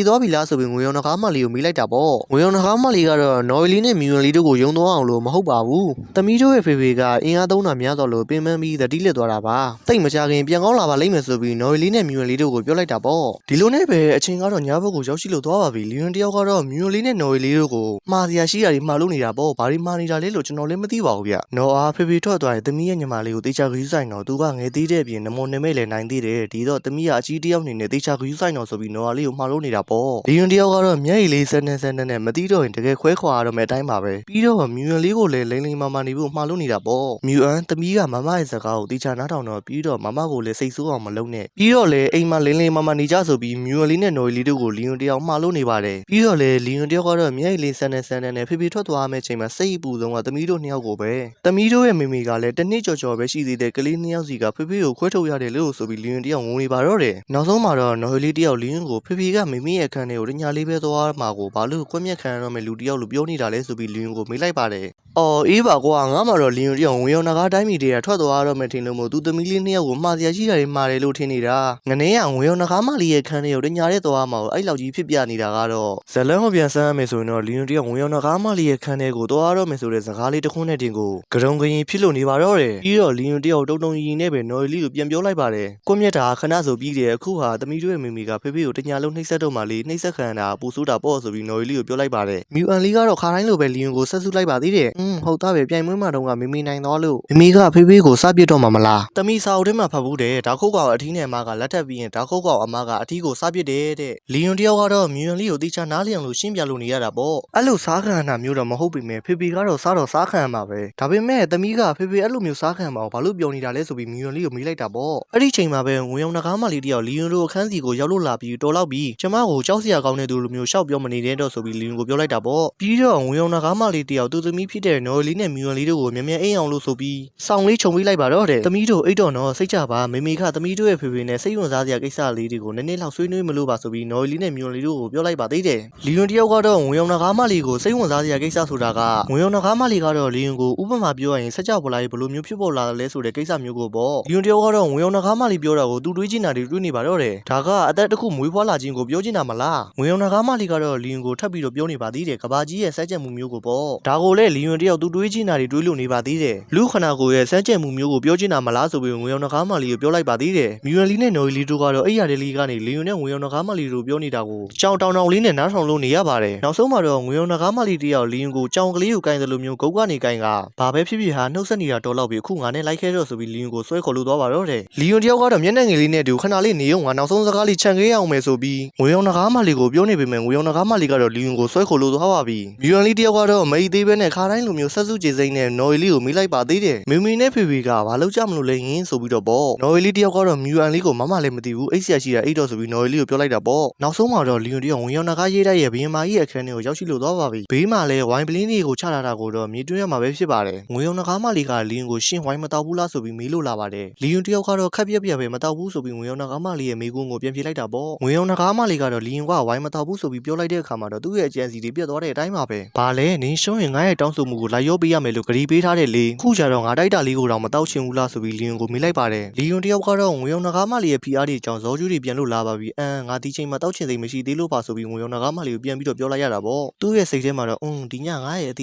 S1: ်သွားပြီလားဆိုပြီးငွေရောင်နဂါမလီကိုမေးလိုက်တာပေါ့ငွေရောင်နဂါမလီကတော့နော်ရီလီနဲ့မြူရန်လီတို့ကိုယုံသွားအောင်လို့မဟုတ်ပါဘူးသမီးတို့ရဲ့ဖေဖေကအင်အားသုံးတာများတော့လို့ပင်ပန်းပြီးသတိလစ်သွားတာပါတိတ်မကြခင်ပြန်ကောင်းလာပါလိမ့်မယ်ဆိုပြီးနော်ရီလီနဲ့မြူရန်လီတို့ကိုပြောလိုက်တာပေါ့ဒီလိုနဲ့ပဲအချိန်ကတော့ညဘက်ကိုရောက်ရှိလို့သွားပါပြီလီယွန်တယောက်ကတော့မြူရန်လီနဲ့နော်ရီလီတို့ကိုမှားစရာရှိတာတွေမှားလို့နေတာပေါ့ဘာတွေမှားနေတာလဲလို့ကျွန်တော်လည်းမသိပါဘူးဗျနော်အားဖေဖေထွက်သွားရင်သမီးရဲ့ညီမလေးကိုတေချာဂယူးဆိုင်တော့သူကငယ်သေးတဲ့အပြင်နမောနေမဲ့လည်းနိုင်သေးတယ်ဒီတော့သမီးကအကြီးတယောက်နေနဲ့တေချာဂယူးဆိုင်တော့ဆိုပြီးနော်အားလေးကိုမှားလို့နေတာပေါ့လီယွန်တယောက်ကတော့မျက်ရည်လေးစန်းနဲ့မသိတော့ရင်တကယ်ခွဲခွာရတော့မဲ့အတိုင်းပါပဲပြီးတော့မြူရန်လေးကိုလည်းလိမ့်မာနေဖို့မှားလို့နေတာပေါ့မြူအန်သမီးကမမရဲ့စကားကိုတေချာနားထောင်တော့ပြီးတော့မမကိုလည်းစိတ်ဆိုးအောင်မလုပ်နဲ့ပြီးတော့လည်းအိမ်မှာလိမနေကြဆိုပြီးမြူရန်လေးနဲ့နော်ရီလေးတို့ကိုလီယွန်တယောက်မှားလို့နေပါတယ်ပြီးတော့လည်းလီယွန်တယောက်ကတော့မျက်ရည်လေးစန်းနဲ့ဖေဖေထွက်သွားမဲ့ချိန်မှာစိတ်ပူဆုံးကသမီးတို့နှစ်ယောက်ကိုပဲသမီးတို့ရဲ့မေကလည်းတနည်းကြော်ပဲရှိသေးတဲ့ကလေးနှစ်ယောက်စီကဖေဖေကိုခွဲထုတ်ရတယ်လို့ဆိုပြီးလီယွန်တယောက်ငုံနေပါတော့တယ်နောက်ဆုံးမှာတော့နော်ရီလေးတယောက်လီယွန်ကိုဖေဖေကမေရဲ့အခန်းထဲကိုညလေးပဲသွားမှာကိုဘာလို့ကွက်မြက်ခံရတော့မဲ့လူတယောက်လို့ပြောနေတာလဲဆိုပြီးလီယွန်ကိုမေးလိုက်ပါတယ်အော်အေးပါကွာငါမှတော့လီယွန်တယောက်ငွေရောင်နဂါတိုင်းမီတွေကထွက်သွားတော့မဲ့ထင်လို့မို့သူသမီးလေးနှစ် ယောက်ကိုမှားစရာရှိတာတွေမှားတယ်လို့ထင်နေတာငနေရငွေရောနှကားမလေးရဲ့ခန်းလေးကိုတညာတဲ့သွားမှာအဲ့လောက်ကြီးဖြစ်ပြနေတာကတော့ဇလန်းကိုပြန်ဆန်းရမယ်ဆိုရင်တော့လီယွန်တယောက်ငွေရောနှကားမလေးရဲ့ခန်းလေးကိုသွားတော့မယ်ဆိုတဲ့စကားလေးတစ်ခုနဲ့တင်ကိုကရုံကရင်ဖြစ်လို့နေပါတော့တယ်ပြီးတော့လီယွန်တယောက်တုံတုံရီနဲ့ပဲနော်ရီလီကိုပြန်ပြောလိုက်ပါတယ်ကိုမြတ်တာခဏဆိုပြီးတယ်အခုဟာသမီးတို့ရဲ့မိမိကဖေဖေကိုတညာလုံးနှိပ်စက်တော့မှလေးနှိပ်စက်ခံတာပူဆိုးတာပေါ့ဆိုပြီးနော်ရီလီကိုပြောလိုက်ပါတယ်မြူအန်လီကတော့ခါတိုင်းလိုပဲလီယွန်ကိုဆက်စုလိုက်ပါသေးတယ်ဟုတ်သားပဲပြိုင်မွေးမှာတော့ကမိမိနိုင်သွားလို့မိမိကဖေဖေကိုစပြစ်တော့မှာမလားသမီးစာအုပ်ထဲမှာဖတ်ဘူးတယ်ဒါခုတ်ကောင်အထီးနဲ့အမကလက်ထပ်ပြီးရင်ဒါခုတ်ကောင်အမကအထီးကိုစပြစ်တယ်တဲ့လီယွန်တယောက်ကတော့မြူအန်လီကိုတိကျနားလည်အောင်လို့ရှင်းပြလို့နေရတာပေါ့အဲ့လိုစားခံတာမျိုးတော့မဟုတ်ပေမဲ့ဖေဖေကတော့စားတော့စားခံမှာပဲဒါပေမဲ့သမီးကဖေဖေအဲ့လိုမျိုးစားခံမှာဘာလို့ပြောနေတာလဲဆိုပြီးမြူအန်လီကိုမေးလိုက်တာပေါ့အဲ့ဒီချိန်မှာပဲငွေရောင်နှကားမလေးတယောက်လီယွန်တို့အခန်းစီကိုရောက်လို့လာပြီးတော်လောက်ပြီးကျမကိုကြောက်စရာကောင်းတဲ့သူလိုမျိုးရှောက်ပြောမနေတဲ့တော့ဆိုပြီးလီယွန်ကိုပြောလိုက်တာပေါ့ပြီးတော့ငွေရောင်နှကားမလေးတယောက်သူသမီးဖြစ်တဲ့နော်လီနဲ့မြူအန်လီတို့ကိုမြန်မြန်အိမ်အောင်လို့ဆိုပြီးစောင်းလေးခြုံပေးလိုက်ပါတော့တဲ့သမီးတို့အိတ်တော့နော်စိတ်ချပါမေမေခသမီးတို့ရဲ့ဖေဖေနဲ့စိတ်ဝင်စားစရာကိစ္စလေးတွေကိုနည်းနည်းလောက်ဆွေးနွေးမလို့ပါဆိုပြီးနော်လီနဲ့မြူအန်လီတို့ကိုပြောလိုက်ပါသေးတယ်လီယွန်တယောက်ကတော့ငွေရောင်နှကားမလေးကိုစိတ်ဝင်စားစရာကိစ္စဆိုတာကငွေရောင်နှကားမလေးကတော့လီယွန်ကိုဥပမာပြောရရင်စက်ကြောက်ပလာရေးဘယ်လိုမျိုးဖြစ်ပေါ်လာလဲဆိုတဲ့ကိစ္စမျိုးကိုပေါ့လီယွန်တယောက်ကတော့ငွေရောင်နှကားမလေးပြောတာကိုသူတွေးချင်တာတွေတွေးနေပါတော့တယ်ဒါကအသက်တစ်ခုမွေးဖွားလာခြင်းကိုပြောချင်တာမလားငွေရောင်နှကားမလေးကတော့လီယွန်ကိုထပ်ပြီးတော့ပြောနေပါသေးတယ်ကဘာကြီးရဲ့စက်ကြက်မှုမျိုးကိုပေါ့ဒါကိုလည်းလီယွန်တယောက်သူတွေးချင်တာတွေတွေးလို့နေပါသေးတယ်လူခနာကိုရဲ့စက်ကြက်မှုမျိုးကိုပြောချင်တာမလားဆိုပြီးငွေရောင်နှကားမလေးကိုပြောလိုက်ပါသေးတယ်မြူအန်လီနဲ့နော်လီတို့ကတော့အဲ့ရတဲ့လီကနေလီယွန်နဲ့ငွေရောင်နှကားမလေးတို့ပြောနေတာကိုကြောင်တောင်တောင်လေးနဲ့နားထောင်လို့နေရပါတယ်နောက်ဆုံးမှာတော့ငွေရောင်နှကားမလေးတယောက်လီယွန်ကိုကြောင်ကလေးကိုကိုင်းတယ်လို့မျိုးဂုတ်ကနေကိုင်းကဘာပဲဖြစ်ဖြစ်ဟာနှုတ်ဆက်နေတာတော်တော့ပြီအခုငါနဲ့လိုက်ခဲတော့ဆိုပြီးလီယွန်ကိုဆွဲခေါ်လို့သွားပါတော့တယ်လီယွန်တယောက်ကတော့မျက်နှာငယ်လေးနဲ့တူခဏလေးနေုံငါနောက်ဆုံးစကားလေးခြံခဲ့ရအောင်မယ်ဆိုပြီးငွေရောင်နှကားမလေးကိုပြောနေပေမဲ့ငွေရောင်နှကားမလေးကတော့လီယွန်ကိုဆွဲခေါ်လို့သွားပါပြီမြူအန်လီတယောက်ကတော့မိသေးပဲနဲ့ခါတိုင်းလိုမျိုးဆက်စုကြည်စိမ့်နဲ့နော်ရီလီကိုမိလိုက်ပါသေးတယ်မေမေနဲ့ဖေဖေကဘာလို့ကြမလို့လဲယင်းဆိုပြီးတော့ပေါ့နော်ရီလီတယောက်ကတော့မြူအန်လီကိုမမလည်းမသိဘူးအိတ်ဆရာရှိတာအိတ်တော့ဆိုပြီးနော်ရီလီကိုပြောလိုက်တာပေါ့နောက်ဆုံးမှာတော့လီယွန်တယောက်ငွေရောင်နှကားရေးတိုက်ရဲ့ဘရင်မာကြီးရဲ့အခန်းထဲကိုရောက်ရှိလို့သွားပါပြီဘေးမှာလဲဝိုင်းပလင်းတွေကိုချလာတာကိုတော့မြေတွင်းရမှာပဲဖြစ်ပါတယ်ငွေရောင်နှကားမလေးကလီယွန်ကိုရှင်းဝိုင်းမတောက်ဘူးလားဆိုပြီးမေးလို့လာပါတယ်လီယွန်တယောက်ကတော့ခက်ပြက်ပြက်ပဲမတောက်ဘူးဆိုပြီးငွေရောင်နှကားမလေးရဲ့မိကုန်းကိုပြန်ပြေးလိုက်တာပေါ့ငွေရောင်နှကားမလေးကတော့လီယွန်ကဝိုင်းမတောက်ဘူးဆိုပြီးပြောလိုက်တဲ့အခါမှာတော့သူ့ရဲ့အကြံစီတွေပြတ်သွားတဲ့အတိုင်းပါပဲဘာလဲနင်းရှုံးရင်ငါရဲ့တောင်းဆိုမှုကိုလိုက်ရောပေးရမယ်လို့ကြေပေးထားတယ်လေခုကြတော့ငါတိုက်တာလေးကိုတော့မတောက်ချင်ဘူးလားဆိုပြီးလီယွန်ကိုမေးလိုက်ပါတယ်လီယွန်တယောက်ကတော့ငွေရောင်နှကားမလေးရဲ့ဖိအားတွေကြောင့်ဇော်ကျူးတွေပြန်လို့လာပါပြီငါဒီချိန်မှာတောက်ချင်စိတ်မရှိသေးလို့ပါဆိုပြီးငွေရောင်နှကားမလေးကိုပြန်ပြီးတော့ပြောလိုက်ရတာပေါ့သူ့ရဲ့စိတ်ထဲမှာတော့ဒီညငါရဲ့အသ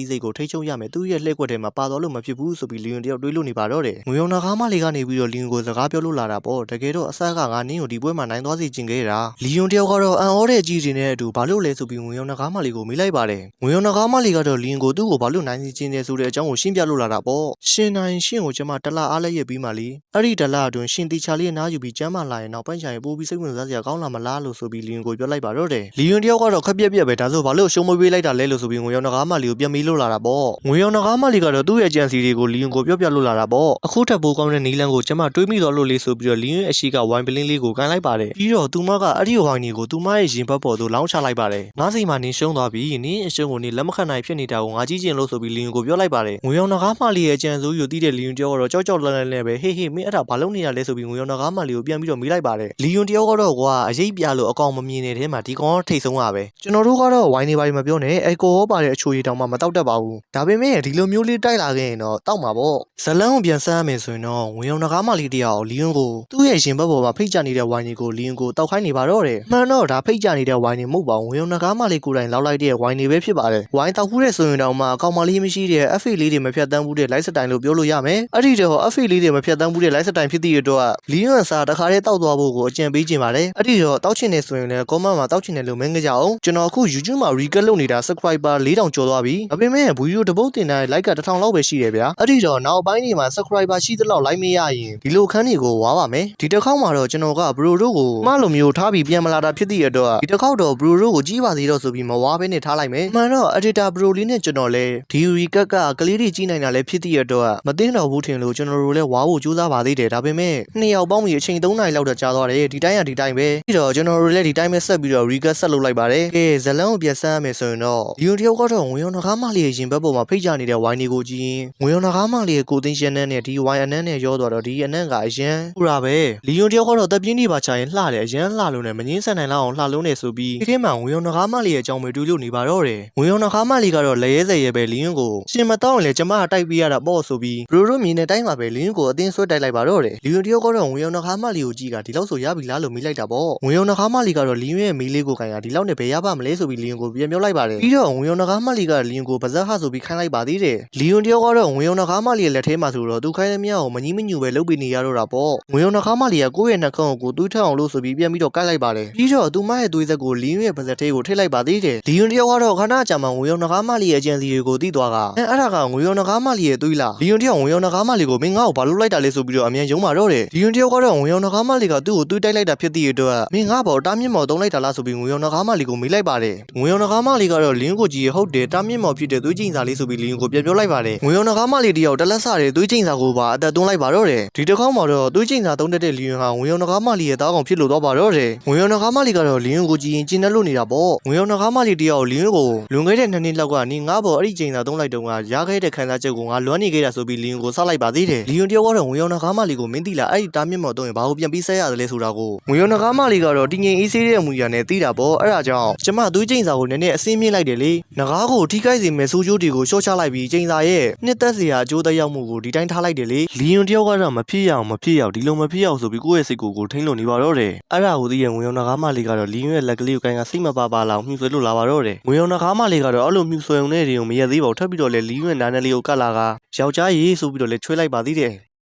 S1: ီးစိတ်ကိုထိချုံရမယ်သူ့ရဲ့လှည့်ကွက်ထဲမှာပါသွားလို့မဖြစ်ဘူးဆိုပြီးလီယွန်တယောက်တွေးလို့နေပါတော့တယ်ငွေရောင်နှကားမလေးကနေပြီးတော့လီယွန်ကိုစကားပြောလို့လာတာပေါ့တကယ်တော့အဆက်ကငါနင်းကိုဒီပွဲမှာနိုင်သွားစေချင်ခဲ့တာလီယွန်တယောက်ကတော့အံ့ဩတဲ့အကြီးတွေနဲ့အတူဘာလို့လဲဆိုပြီးငွေရောင်နှကားမလေးကိုမေးလိုက်ပါတယ်ငွေရောင်နှကားမလေးကတော့လီယွန်ကိုသူ့ကိုဘာလို့နိုင်စေချင်တယ်ဆိုတဲ့အကြောင်းကိုရှင်းပြလို့လာတာပေါ့ရှင်နိုင်ရှင်းကိုကျွန်မတလအားလက်ရပြီးမှလီအဲ့ဒီတလအတွင်းရှင်တီချာလေးနားယူပြီးကျမ်းမာလာရင်နောက်ပိုင်းကျရင်ပို့ပြီးစိတ်ဝင်စားစရာကောင်းလာမလားလို့ဆိုပြီးလီယွန်ကိုပြောလိုက်ပါတော့တယ်လီယွန်တယောက်ကတော့ခက်ပြက်ပြက်ပဲဒါဆိုဘာလို့ရှုံးမပေးလိုက်တာလဲလို့ဆိုပြီးငွေရောင်နှကားမလေးကိုပြန်မေးလို့လာတာပေါ့ငွေရောင်နှကားမလေးကတော့သူ့ရဲ့ကြံစီတွေကိုလီယွန်ကိုပြောပြလို့လာတာပေါ့အခုထပ်ပိုးကောင်းတဲ့နီလန်ကိုကျွန်မတွေးမိတော့လို့လေးဆိုပြီးတော့လီယွန်အရှိကဝိုင်းပလင်းလေးကိုကန်လိုက်ပါတယ်ပြီးတော့သူမကအဲ့ဒီဝိုင်းတွေကိုသူမရဲ့ရင်ဘတ်ပေါ်သို့လောင်းချလိုက်ပါတယ်ငါးစီမှာနင်းရှုံးသွားပြီနင်းအရှုံးကိုနင်းလက်မခံနိုင်ဖြစ်နေတာကိုငါကြည့်ချင်လို့ဆိုပြီးလီယွန်ကိုပြောလိုက်ပါတယ်ငွေရောင်နှကားမလေးရဲ့ကြံစိုးကိုတီးတဲ့လီယွန်တယောက်ကတော့ကြောက်ကြောက်လန့်လန့်နဲ့ပဲဟေးမင်းအဲ့ဒါဘာလုပ်နေတာလဲဆိုပြီးငွေရောင်နှကားမလေးကိုပြန်ပြီးတော့မေးလိုက်ပါတယ်လီယွန်တယောက်ကတော့ကွာအရေးပြလို့အကောင်မမြင်တဲ့ထဲမှာဒီကောင်ထိတ်ဆုံးရပဲကျွန်တော်တို့ကတော့ဝိုင်းနေပါမပြောနဲ့အကိုရောပါတဲ့အချိုရည်တောင်မှမတောက်တတ်ပါဘူးဒါပေမဲ့ဒီလိုမျိုးလေးတိုက်လာခဲ့ရင်တော့တောက်မှာပေါ့ဇလန်းကိုပြန်ဆန်းရမယ်ဆိုရင်တော့ငွေရောင်နှကားမလေးတယောက်လီယွန်ကိုသူ့ရဲ့ရင်ဘတ်ပေါ်မှာဖိတ်ကြနေတဲ့ဝိုင်းတွေကိုလီယွန်ကိုတောက်ခိုင်းနေပါတော့တယ်မှန်တော့ဒါဖိတ်ကြနေတဲ့ဝိုင်းတွေမဟုတ်ပါဘူးငွေရောင်နှကားမလေးကိုယ်တိုင်လောက်လိုက်တဲ့ဝိုင်းတွေပဲဖြစ်ပါတယ်ဝိုင်းတောက်ဖူးတဲ့ဆိုရင်တောင်မှအကောင်မလေးမရှိတဲ့ FA လေးတွေမဖြတ်တန်းဘူးတဲ့ live style လို့ပြောလို့ရမယ်အဲ့ဒီတော့ FA လေးတွေမဖြတ်တန်းဘူးတဲ့ live style ဖြစ်တဲ့အတွက်လီယွန်စာတခါတည်းတောက်သွားဖို့ကိုအကြံပေးခြင်းပါတယ်အဲ့ဒီတော့တောက်ချင်နေဆိုရင်လည်း comment မှာတောက်ချင်တယ်လို့မင်းကြအောင်ကျွန်တော်အခု YouTube မှာ recap လုပ်နေတာ subscriber 4000ကျော်သွားပြီဒါပေမဲ့ဗီဒီယိုတစ်ပုတ်တင်တိုင်း like က1000လောက်ပဲရှိတယ်ဗျာအဲ့ဒီတော့နောက်ပိုင်းတွေမှာ subscriber ရှိသလောက် like မရရင်ဒီလိုခန်းတွေကိုဝါပါမယ်ဒီတစ်ခေါက်မှာတော့ကျွန်တော်က bro တို့ကိုမလိုမျိုးထားပြီးပြန်မလာတာဖြစ်တဲ့အတွက်ဒီတစ်ခေါက်တော့ bro တို့ကိုကြီးပါသေးတော့ဆိုပြီးမဝါဘဲနဲ့ထားလိုက်မယ်မှန်တော့ editor bro လေးနဲ့ကျွန်တော်လဲဒီ recap ကကလေးတွေကြီးနိုင်တာလဲဖြစ်တဲ့အတွက်မသိတော့ဘူးထင်လို့ကျွန်တော်တို့လဲဝါဖို့ကြိုးစားပါသေးတယ်ဒါပေမဲ့နှစ်ယောက်ပေါင်းပြီးအချိန်3နာရီလောက်တော့ကြာသွားတယ်ဒီတိုင်းဒီတိုင်းပဲပြီးတော့ကျွန်တော်တို့လည်းဒီတိုင်းပဲဆက်ပြီးတော့ recap ဆက်လုပ်လိုက်ပါတယ်ကဲဇလန်းကိုပြန်ဆန်းရမယ်ဆိုရင်တော့ဒီတယောက်ကတော့ငွေရောင်နှကားမလေးရဲ့ရင်ဘတ်ပေါ်မှာဖိတ်ကြနေတဲ့ဝိုင်းတွေကိုကြည့်ရင်ငွေရောင်နှကားမလေးရဲ့ကိုသိန်းရှင်းနဲ့ဒီဝိုင်းအနန်းနဲ့ရောသွားတော့ဒီအနန်းကအရန်ပူတာပဲလီယွန်တယောက်ကတော့တပ်ပြင်းနေပါချရင်လှတယ်အရန်လှလို့နဲ့မငင်းဆန်နိုင်လောက်အောင်လှလုံးနေဆိုပြီးဒီထဲမှာငွေရောင်နှကားမလေးရဲ့အကြောင်းပဲတွေးလို့နေပါတော့တယ်ငွေရောင်နှကားမလေးကတော့လက်ရဲစဲရဲပဲလီယွန်ကိုရှင်မတော့ရင်လည်းကျမကတိုက်ပေးရတာပေါ့ဆိုပြီးဘရိုတို့မြင်တဲ့တိုင်းမှာပဲလီယွန်ကိုအတင်းဆွဲတိုက်လိုက်ပါ တော့တယ်လီယွန်တယောက်ကတော့ငွေရောင်နှခါမလီကိုကြည့်ကဒီလောက်ဆိုရပြီလားလို့မေးလိုက်တာပေါ့ငွေရောင်နှခါမလီကတော့လီယွန်ရဲ့မေးလေးကိုခိုင်ကဒီလောက်နဲ့ပဲရပါမလဲဆိုပြီးလီယွန်ကိုပြန်ပြောလိုက်ပါတယ်ပြီးတော့ငွေရောင်နှခါမလီကလီယွန်ကိုပါဇက်ဟဆိုပြီးခိုင်းလိုက်ပါသေးတယ်လီယွန်တယောက်ကတော့ငွေရောင်နှခါမလီရဲ့လက်ထဲမှာဆိုတော့သူခိုင်းသမျှကိုမငြီးမညူပဲလုပ်ပြီးနေရတော့တာပေါ့ငွေရောင်နှခါမလီကကိုယ့်ရဲ့နှာခေါင်းကိုသွေးထွက်အောင်လို့ဆိုပြီးပြန်ပြီးတော့ကိုက်လိုက်ပါတယ်ပြီးတော့သူမရဲ့သွေးဆက်ကိုလီယွန်ရဲ့ပါဇက်ထဲကိုထည့်လိုက်ပါသေးတယ်လီယွန်တယောက်ကတော့ခဏကြာမှငွေရောင်နှခါမလီရဲ့အကြံစီတွေကိုသိသွားကအဲ့ဒါကငွေရောင်နှခါမလီရဲ့သွေးလားလီယွန်တယောက်ငွေရောင်နှခါမလီကိုမင်းငါ့ကိုဘာလို့လိုက်တာလဲဆိုပြီးတော့အမြန်ယုံမာတော့တယ်လီယွန်တယောက်ကတော့ငွေရောင်နှခါမလီကသူ့ကိုသွေးတိုက်လိုက်တာဖြစ်တဲ့အတွက်မင်းငါ့ဘောတားမြင့်မော်တုံးလိုက်တာလားဆိုပြီးငွေရောင်နှခါမလီကိုမေးလိုက်ပါတယ်ငွေရောင်နှခါမလီကတော့လီယွန်ကိုကြည့်ရဟုတ်တယ်တားမြင့်မော်ဖြစ်တဲ့သွေးကျိန်စာလေးဆိုပြီးလီယွန်ကိုပြန်ပြောလိုက်ပါတယ်ငွေရောင်နှခါမလီတယောက်တလက်ဆတဲ့သွေးကျိန်စာကိုပါအသက်သွင်းလိုက်ပါတော့တယ်ဒီတစ်ခေါက်မှာတော့သွေးကျိန်စာသုံးတတ်တဲ့လီယွန်ဟာငွေရောင်နှခါမလီရဲ့တားကောင်ဖြစ်လို့တော့ပါတော့တယ်ငွေရောင်နှခါမလီကတော့လီယွန်ကိုကြည့်ရင်ကျင်းတယ်လို့နေတာပေါ့ငွေရောင်နှခါမလီတယောက်လီယွန်ကိုလွန်ခဲ့တဲ့2နှစ်လောက်ကနင်းငါ့ဘောအဲ့ဒီကျိန်စာသုံးလိုက်တုန်းကရခဲ့တဲ့ခံစားချက်ကိုငါလွမ်းနေခဲ့တာဆိုပြီးလီယွန်ကိုဆောက်လိုက်ပါသေးတယ်လီယွန်တယောက်ကတော့ငွေရောင်နှခါမလီကိုမင်းသိလားအဲ့ဒီတားမြင့်မော်တုံးရင်ဘာကိုပြန်ပြီးဆက်ရတယ်လဲဆိုတာကိုငွေရောင်နှခါမလီကတော့တည်ငြိမ်အေးဆေးတဲ့အမူအရာနဲ့သိတာပေါ့အဲ့ဒါကြောင့်ကျမသွေးကျိန်စာကိုနည်းနည်းအစင်းမြင့်လိုက်တယ်လေငကားကိုထိခိုက်စေမဲ့ဆိုးကျိုးတွေကိုရှော့ချလိုက်ပြီးကျိန်စာရဲ့နှစ်သက်စရာအကျိုးသက်ရောက်မှုကိုဒီတိုင်းထားလိုက်တယ်လေလီယွန်တယောက်ကတော့မဖြစ်ရအောင်ဒီလိုမဖြစ်ရအောင်ဆိုပြီးကိုယ့်ရဲ့စိတ်ကိုထိန်းလို့နေပါတော့တယ်အဲ့ဒါကိုသိရငွေရောင်နှခါမလီကတော့လီယွန်ရဲ့လက်ကလေးကိုကိုင်ကစိတ်မပါလောက်မြှူဆွဲလို့လာပါတော့တယ်ငွေရောင်နှခါမလီကတော့အဲ့လိုမြှူဆွဲုံနဲ့တွေကိုမရသေးပါဘူးထပ်ပြီးတော့လေလီယွန်ရဲ့နားနယ်လေးကိုကတ်လာကယောက်ျားကြီးဆိုပြီးတော့လေချွေးလိုက်ပါသေးတယ်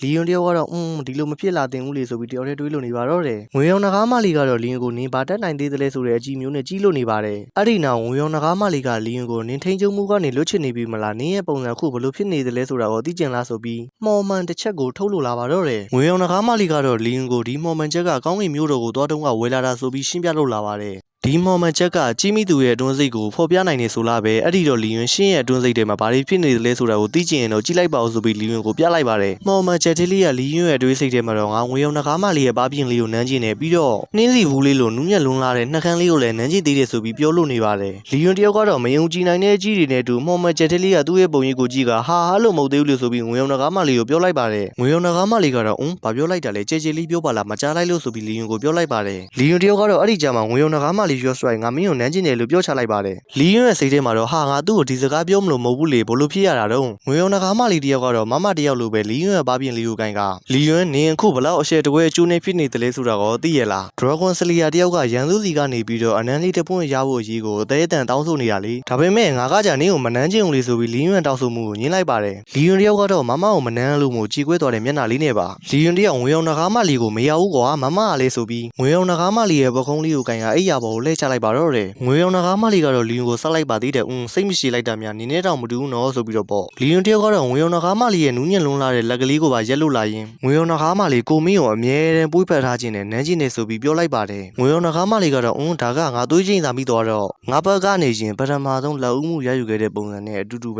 S1: လီယွန်တယောက်ကတော့ဒီလိုမဖြစ်လာသင့်ဘူးလေဆိုပြီးတယောက်တည်းတွေးလို့နေပါတော့တယ်ငွေရောင်နှခါမလီကတော့လီယွန်ကိုနင်းပါတက်နိုင်သေးတယ်လဲဆိုတဲ့အကြည့်မျိုးနဲ့ကြီးလို့နေပါတယ်အဲ့ဒီနောက်ငွေရောင်နှခါမလီကလီယွန်ကိုနင်းထိန်ကျုံမှုကနေလွတ်ချင်နေပြီမလားနင်းရဲ့ပုံစံခုဘလို့ဖြစ်နေတယ်လဲဆိုတာကိုသိကျင်လားဆိုပြီးမော်မန်တစ်ချက်ကိုထုတ်လို့လာပါတော့တယ်ငွေရောင်နှခါမလီကတော့လီယွန်ကိုဒီမော်မန်ချက်ကကောင်းကင်မျိုးတော်ကိုသွားတုံးကဝယ်လာတာဆိုပြီးရှင်းပြလို့လာပါတယ်ဒီမော်မန်ချက်ကကြီးမိသူရဲ့အတွင်းစိတ်ကိုဖော်ပြနိုင်နေဆိုလားပဲအဲ့ဒီတော့လီယွန်ရှင်းရဲ့အတွင်းစိတ်ထဲမှာဘာတွေဖြစ်နေသလဲဆိုတာကိုသိချင်ရင်တော့ကြည့်လိုက်ပါဦးဆိုပြီးလီယွန်ကိုပြလိုက်ပါတယ်မော်မန်ချက်တီလီကလီယွန်ရဲ့အတွင်းစိတ်ထဲမှာတော့ငါငွေရောင်နှခါမလီရဲ့ပါပြင်းလေးကိုနမ်းကျင်နေပြီးတော့နှင်းစီဘူးလေးလိုနူးညံ့လွန်းလာတဲ့နှက်ခမ်းလေးကိုလည်းနမ်းကျင်သေးတယ်ဆိုပြီးပြောလို့နေပါတယ်လီယွန်တယောက်ကတော့မယုံကြည်နိုင်တဲ့အကြီးတွေနဲ့တူမော်မန်ချက်တီလီကသူ့ရဲ့ပုံရိပ်ကိုကြည့်ကဟာလို့မဟုတ်သေးဘူးလို့ဆိုပြီးငွေရောင်နှခါမလီကိုပြောလိုက်ပါတယ်ငွေရောင်နှခါမလီကတော့ဘာပြောလိုက်တာလဲကြဲလေးပြောပါလားမကြားလိုက်လို့ဆိုပြီးလီယွန်ကိုပြောလိုက်ပါတယ်လီယွန်တယောက်ကတော့အဲ့ဒီကြမှာငွေရောင်နှခါမလီရွှတ်ဆွိုင်းငါမင်းကိုနမ်းကျင်တယ်လို့ပြောချလိုက်ပါတယ်လီယွန်ရဲ့စိတ်ထဲမှာတော့ဟာငါသူ့ကိုဒီစကားပြောမလို့မဟုတ်ဘူးလေဘလို့ဖြစ်ရတာတော့ငွေရောင်နှခါမလီတယောက်ကတော့မမတယောက်လိုပဲလီယွန်ရဲ့ဘာပြင်လီကိုကိုင်ကလီယွန်နင်းအခုဘလောက်အရှက်တပွဲအကျိုးနဲ့ဖြစ်နေတယ်လဲဆိုတာကိုသိရလားဒရာဂွန်စလီယာတယောက်ကရန်သူစီကနေပြီးတော့အနန်းလေးတပွင့်ရဖို့အရေးကိုအသေးအတန်တောင်းဆိုနေတာလေဒါပေမဲ့ငါကကြာနင်းကိုမနမ်းချင်ုံလေးဆိုပြီးလီယွန်တောင်းဆိုမှုကိုညှင်းလိုက်ပါတယ်လီယွန်တယောက်ကတော့မမကိုမနမ်းလို့မို့ကြည်ကွဲသွားတဲ့မျက်နှာလေးနဲ့ပါလီယွန်တယောက်ငွေရောင်နှခါမလီကိုမရဘူးကွာမမကလေးဆိုပြီးငွေရောင်နှခါမလီရဲ့ပခုံးလေးကိုကိုင်ကအိယာပေါ်ကိုလှည့်ချလိုက်ပါတော့တယ်ငွေရောင်နှခါမလီကတော့လီယွန်ကိုဆက်လိုက်ပါသေးတယ်စိတ်မရှိလိုက်တာများနင်းနဲ့တောင်မတူဘူးနော်ဆိုပြီးတော့ပေါ့လီယွန်တယောက်ကတော့ငွေရောင်နှခါမလီရဲ့နူးညံ့လွန်းလာတဲ့လက်ကလေးကိုပါရက်လို့လာရင်ငွေရောင်နှခါမလီကိုမင်းကိုအမြဲတမ်းပွေးဖက်ထားခြင်းနဲ့နမ်းခြင်းနဲ့ဆိုပြီးပြောလိုက်ပါတယ်ငွေရောင်နှခါမလီကတော့ဒါကငါသွေးချင်းစာမိသွားတော့ငါဘက်ကနေရင်ပထမဆုံးလက်ဦးမှုရယူခဲ့တဲ့ပုံစံနဲ့အတူတူပ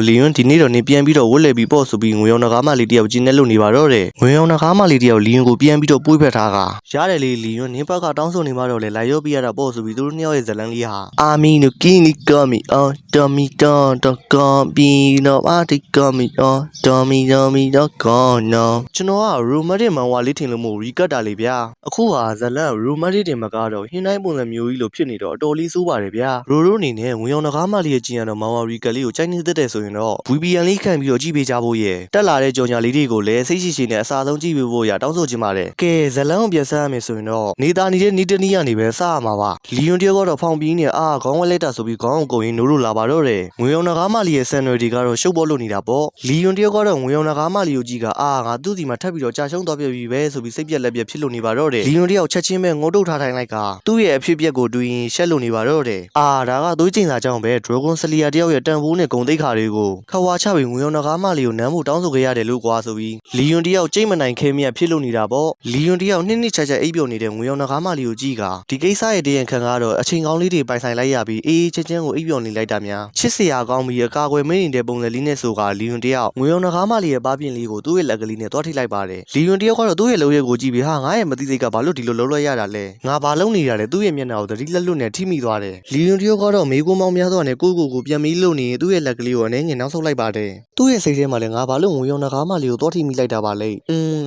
S1: ဲလီယွန်ဒီနေ့တော့နေပြန်ပြီးတော့ဝတ်လဲပြီးပေါ့ဆိုပြီးငွေရောင်နှခါမလီတယောက်ကျင်းနေလို့နေပါတော့တယ်ငွေရောင်နှခါမလီတယောက်လီယွန်ကိုပြန်ပြီးတော့ပွေးဖက်ထားကရတယ်လေလီယွန်နင်းဘက်ကတောင်းဆိုနေမှတော့လေလိုက်ရောပြရတာပေါ့ဆိုပြီးသူတို့နှစ်ယောက်ရဲ့ဇလန်းလေးဟာအာမီနိုကီနီကာမီတော်မီတော့ကောပီနော်အာတီကာမီတော်မီတော့ကောနော်ကျွန်တော်ကရိုမန်တစ်မန်ဝါလေးထင်လို့မို့ရီကတ်တာလေဗျာအခုဟာဇလန်ရိုမန်တစ်တင်မကားတော့ဟင်းတိုင်းပုံစံမျိုးကြီးလိုဖြစ်နေတော့အတော်လေးစိုးပါတယ်ဗျာရိုအနေနဲ့ငွေရောင်နှခါမလေးရဲ့ကြည်ရတော့မန်ဝါရီကတ်လေးကိုကြိုက်နေတဲ့ဆိုရင်တော့ VPN လေးခံပြီးတော့ကြည့်ပေးကြဖို့ရဲ့တက်လာတဲ့ကြော်ညာလေးတွေကိုလည်းစိတ်ရှိနဲ့အစားဆုံးကြည့်ပေးဖို့ရတောင်းဆိုချင်ပါတယ်ကဲဇလန်ကိုပြန်ဆမ်းရမယ်ဆိုရင်တော့နေတာနေတဲ့နီးတနီးကနေပဲစရမှာပါလီယွန်တယောက်ကတော့ဖောင်ပြီးနေခေါင်းဝဲလက်တာဆိုပြီးခေါင်းကိုကုန်ရင်နိုးလို့လာပါတော့တယ်ငွေရောင်နှခါမလေးရဲ့ဆန်နွယ်တွေကတော့ရှုပ်ပေါ်လို့နေတာပေါ့လီယွန်တယောက်ကတော့ငွေရောင်နှခါမလေးကိုကြည့်ကငါသူ့စီမှာထပ်ပြီးတော့ကြာရှုံးသွားပြပြီပဲဆိုပြီးစိတ်ပြက်လက်ပြက်ဖြစ်လို့နေပါတော့တယ်လီယွန်တယောက်ချက်ချင်းပဲငိုတုတ်ထားထိုင်လိုက်ကသူ့ရဲ့အဖြစ်ပြက်ကိုတွေးရင်ရှက်လို့နေပါတော့တယ်ဒါကသွေးကျင်စာကြောင့်ပဲဒရာဂွန်စလီယာတယောက်ရဲ့တန်ဖိုးနဲ့ဂုံတိတ်ခါတွေကိုခဝါချပြီးငွေရောင်နှခါမလေးကိုနမ်းဖို့တောင်းဆိုခဲ့ရတယ်လို့ကွာဆိုပြီးလီယွန်တယောက်ကြိတ်မနိုင်ခဲမြတ်ဖြစ်လို့နေတာပေါ့လီယွန်တယောက်နှစ်ချက်အိပ်ပျော်နေတဲ့ငွေရောင်နှခါမလေးကိုကြည့်ကဒီကိစ္စရဲ့တရံခံကတော့အချိန်ကောင်းလေးတွေပိုင်ဆိုင်လိုက်ရပြီးအေးချက်ချင်းကိုအိပ်ပျော်နေလိုက်တာများချစ်စရာကောင်းပြီးအကာအကွယ်မင်းနေတဲ့ပုံစံလေးနဲ့ဆိုကလီယွန်တယောက်ငွေရောင်နှခါမလေးရဲ့ပါပြင်းလေးကိုသူ့ရဲ့လက်ကလေးနဲ့တွားထိလိုက်ပါတယ်လီယွန်တယောက်ကတော့သူ့ရဲ့လုပ်ရက်ကိုကြည့်ပြီးငါရဲ့မသိစိတ်ကဘာလို့ဒီလိုလုပ်လိုက်ရတာလဲငါဘာလုပ်နေတာလဲသူ့ရဲ့မျက်နှာကိုသတိလက်လွတ်နဲ့ထိမိသွားတယ်လီယွန်တယောက်ကတော့မေးခွန်းပေါင်းများစွာနဲ့ကိုပြန်မီးလို့နေသူ့ရဲ့လက်ကလေးကိုအနေငယ်နောက်ဆုတ်လိုက်ပါတယ်သူ့ရဲ့စိတ်ထဲမှာလည်းငါဘာလို့ငွေရောင်နှခါမလေးကိုတွားထိမိလိုက်တာပါလဲ